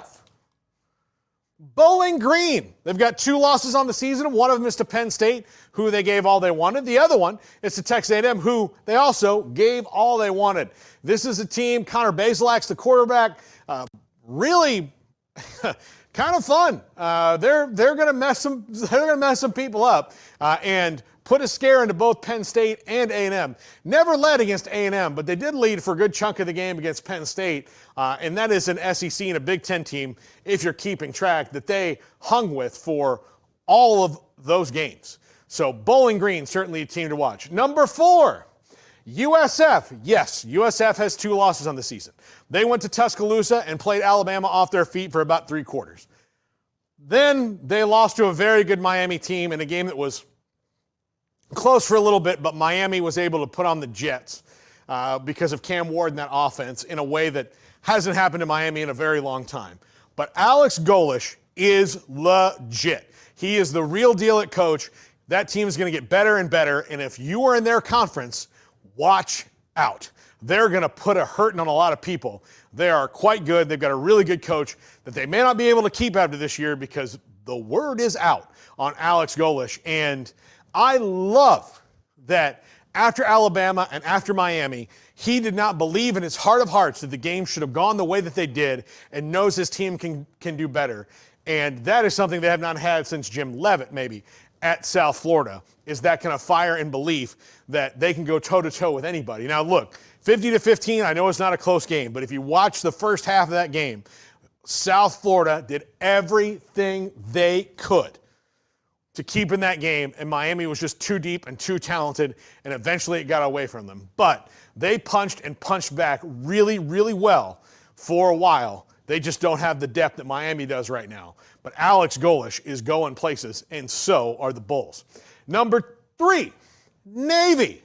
Bowling Green. They've got 2 losses on the season. One of them is to Penn State, who they gave all they wanted. The other one is to Texas A&M, who they also gave all they wanted. This is a team, Connor Bazelak's the quarterback, really kind of fun. They're going to mess some people up and put a scare into both Penn State and A&M. Never led against A&M, but they did lead for a good chunk of the game against Penn State, and that is an SEC and a Big Ten team, if you're keeping track, that they hung with for all of those games. So Bowling Green, certainly a team to watch. Number 4, USF. Yes, USF has 2 losses on the season. They went to Tuscaloosa and played Alabama off their feet for about 3 quarters. Then they lost to a very good Miami team in a game that was close for a little bit, but Miami was able to put on the Jets because of Cam Ward and that offense in a way that hasn't happened to Miami in a very long time. But Alex Golesh is legit. He is the real deal at coach. That team is going to get better and better, and if you are in their conference, watch out. They're going to put a hurting on a lot of people. They are quite good. They've got a really good coach that they may not be able to keep after this year because the word is out on Alex Golesh. And I love that after Alabama and after Miami, he did not believe in his heart of hearts that the game should have gone the way that they did and knows his team can do better. And that is something they have not had since Jim Leavitt, maybe, at South Florida, is that kind of fire and belief that they can go toe-to-toe with anybody. Now, look, 50-15, I know it's not a close game, but if you watch the first half of that game, South Florida did everything they could to keep in that game, and Miami was just too deep and too talented, and eventually it got away from them. But they punched and punched back really, really well for a while. They just don't have the depth that Miami does right now. But Alex Golesh is going places, and so are the Bulls. Number 3, Navy.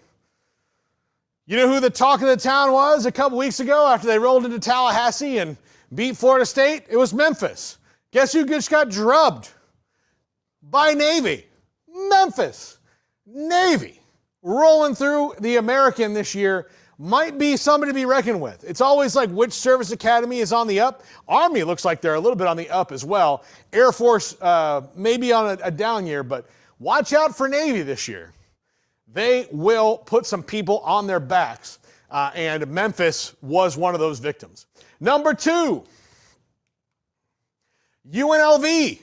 You know who the talk of the town was a couple weeks ago after they rolled into Tallahassee and beat Florida State? It was Memphis. Guess who just got drubbed by Navy? Memphis. Navy rolling through the American this year might be somebody to be reckoned with. It's always like which service academy is on the up. Army looks like they're a little bit on the up as well. Air Force maybe on a down year, but watch out for Navy this year. They will put some people on their backs, and Memphis was one of those victims. Number 2, UNLV.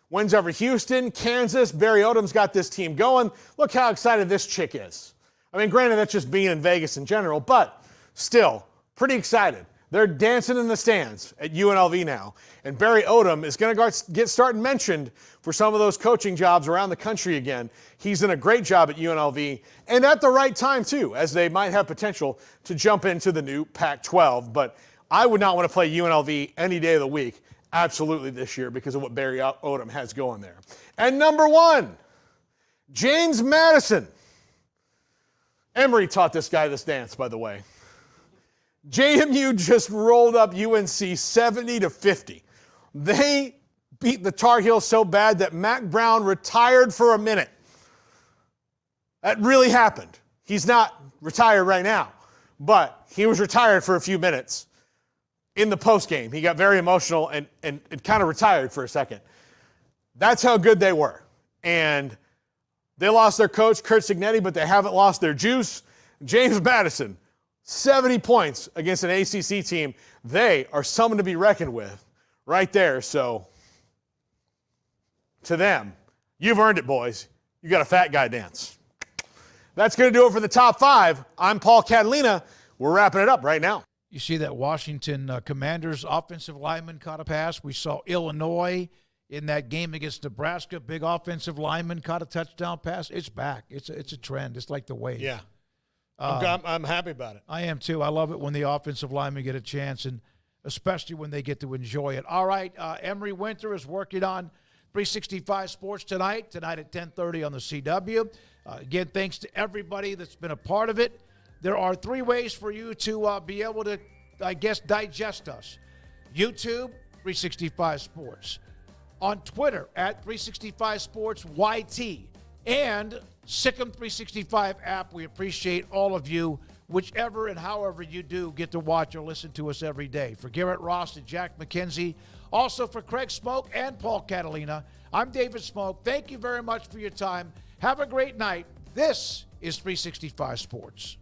Wins over Houston, Kansas. Barry Odom's got this team going. Look how excited this chick is. I mean, granted, that's just being in Vegas in general, but still, pretty excited. They're dancing in the stands at UNLV now. And Barry Odom is going to get started mentioned for some of those coaching jobs around the country again. He's done a great job at UNLV, and at the right time, too, as they might have potential to jump into the new Pac-12. But I would not want to play UNLV any day of the week, absolutely, this year because of what Barry Odom has going there. And number 1, James Madison. Emory taught this guy this dance, by the way. JMU just rolled up UNC 70-50. They beat the Tar Heels so bad that Mac Brown retired for a minute. That really happened. He's not retired right now, but he was retired for a few minutes in the postgame. He got very emotional and kind of retired for a second. That's how good they were. And they lost their coach, Kurt Cignetti, but they haven't lost their juice. James Madison, 70 points against an ACC team. They are someone to be reckoned with right there. So to them, you've earned it, boys. You got a fat guy dance. That's going to do it for the top 5. I'm Paul Catalina. We're wrapping it up right now. You see that Washington Commanders offensive lineman caught a pass. We saw Illinois in that game against Nebraska. Big offensive lineman caught a touchdown pass. It's back. It's a trend. It's like the wave. Yeah. I'm happy about it. I am too. I love it when the offensive linemen get a chance, and especially when they get to enjoy it. All right, Emery Winter is working on 365 Sports tonight at 10:30 on the CW. Again, thanks to everybody that's been a part of it. There are 3 ways for you to be able to, I guess, digest us. YouTube, 365 Sports. On Twitter, at 365 Sports YT. And Sikkim 365 app. We appreciate all of you, whichever and however you do get to watch or listen to us every day. For Garrett Ross and Jack McKenzie, also for Craig Smoak and Paul Catalina, I'm David Smoak. Thank you very much for your time. Have a great night. This is 365 Sports.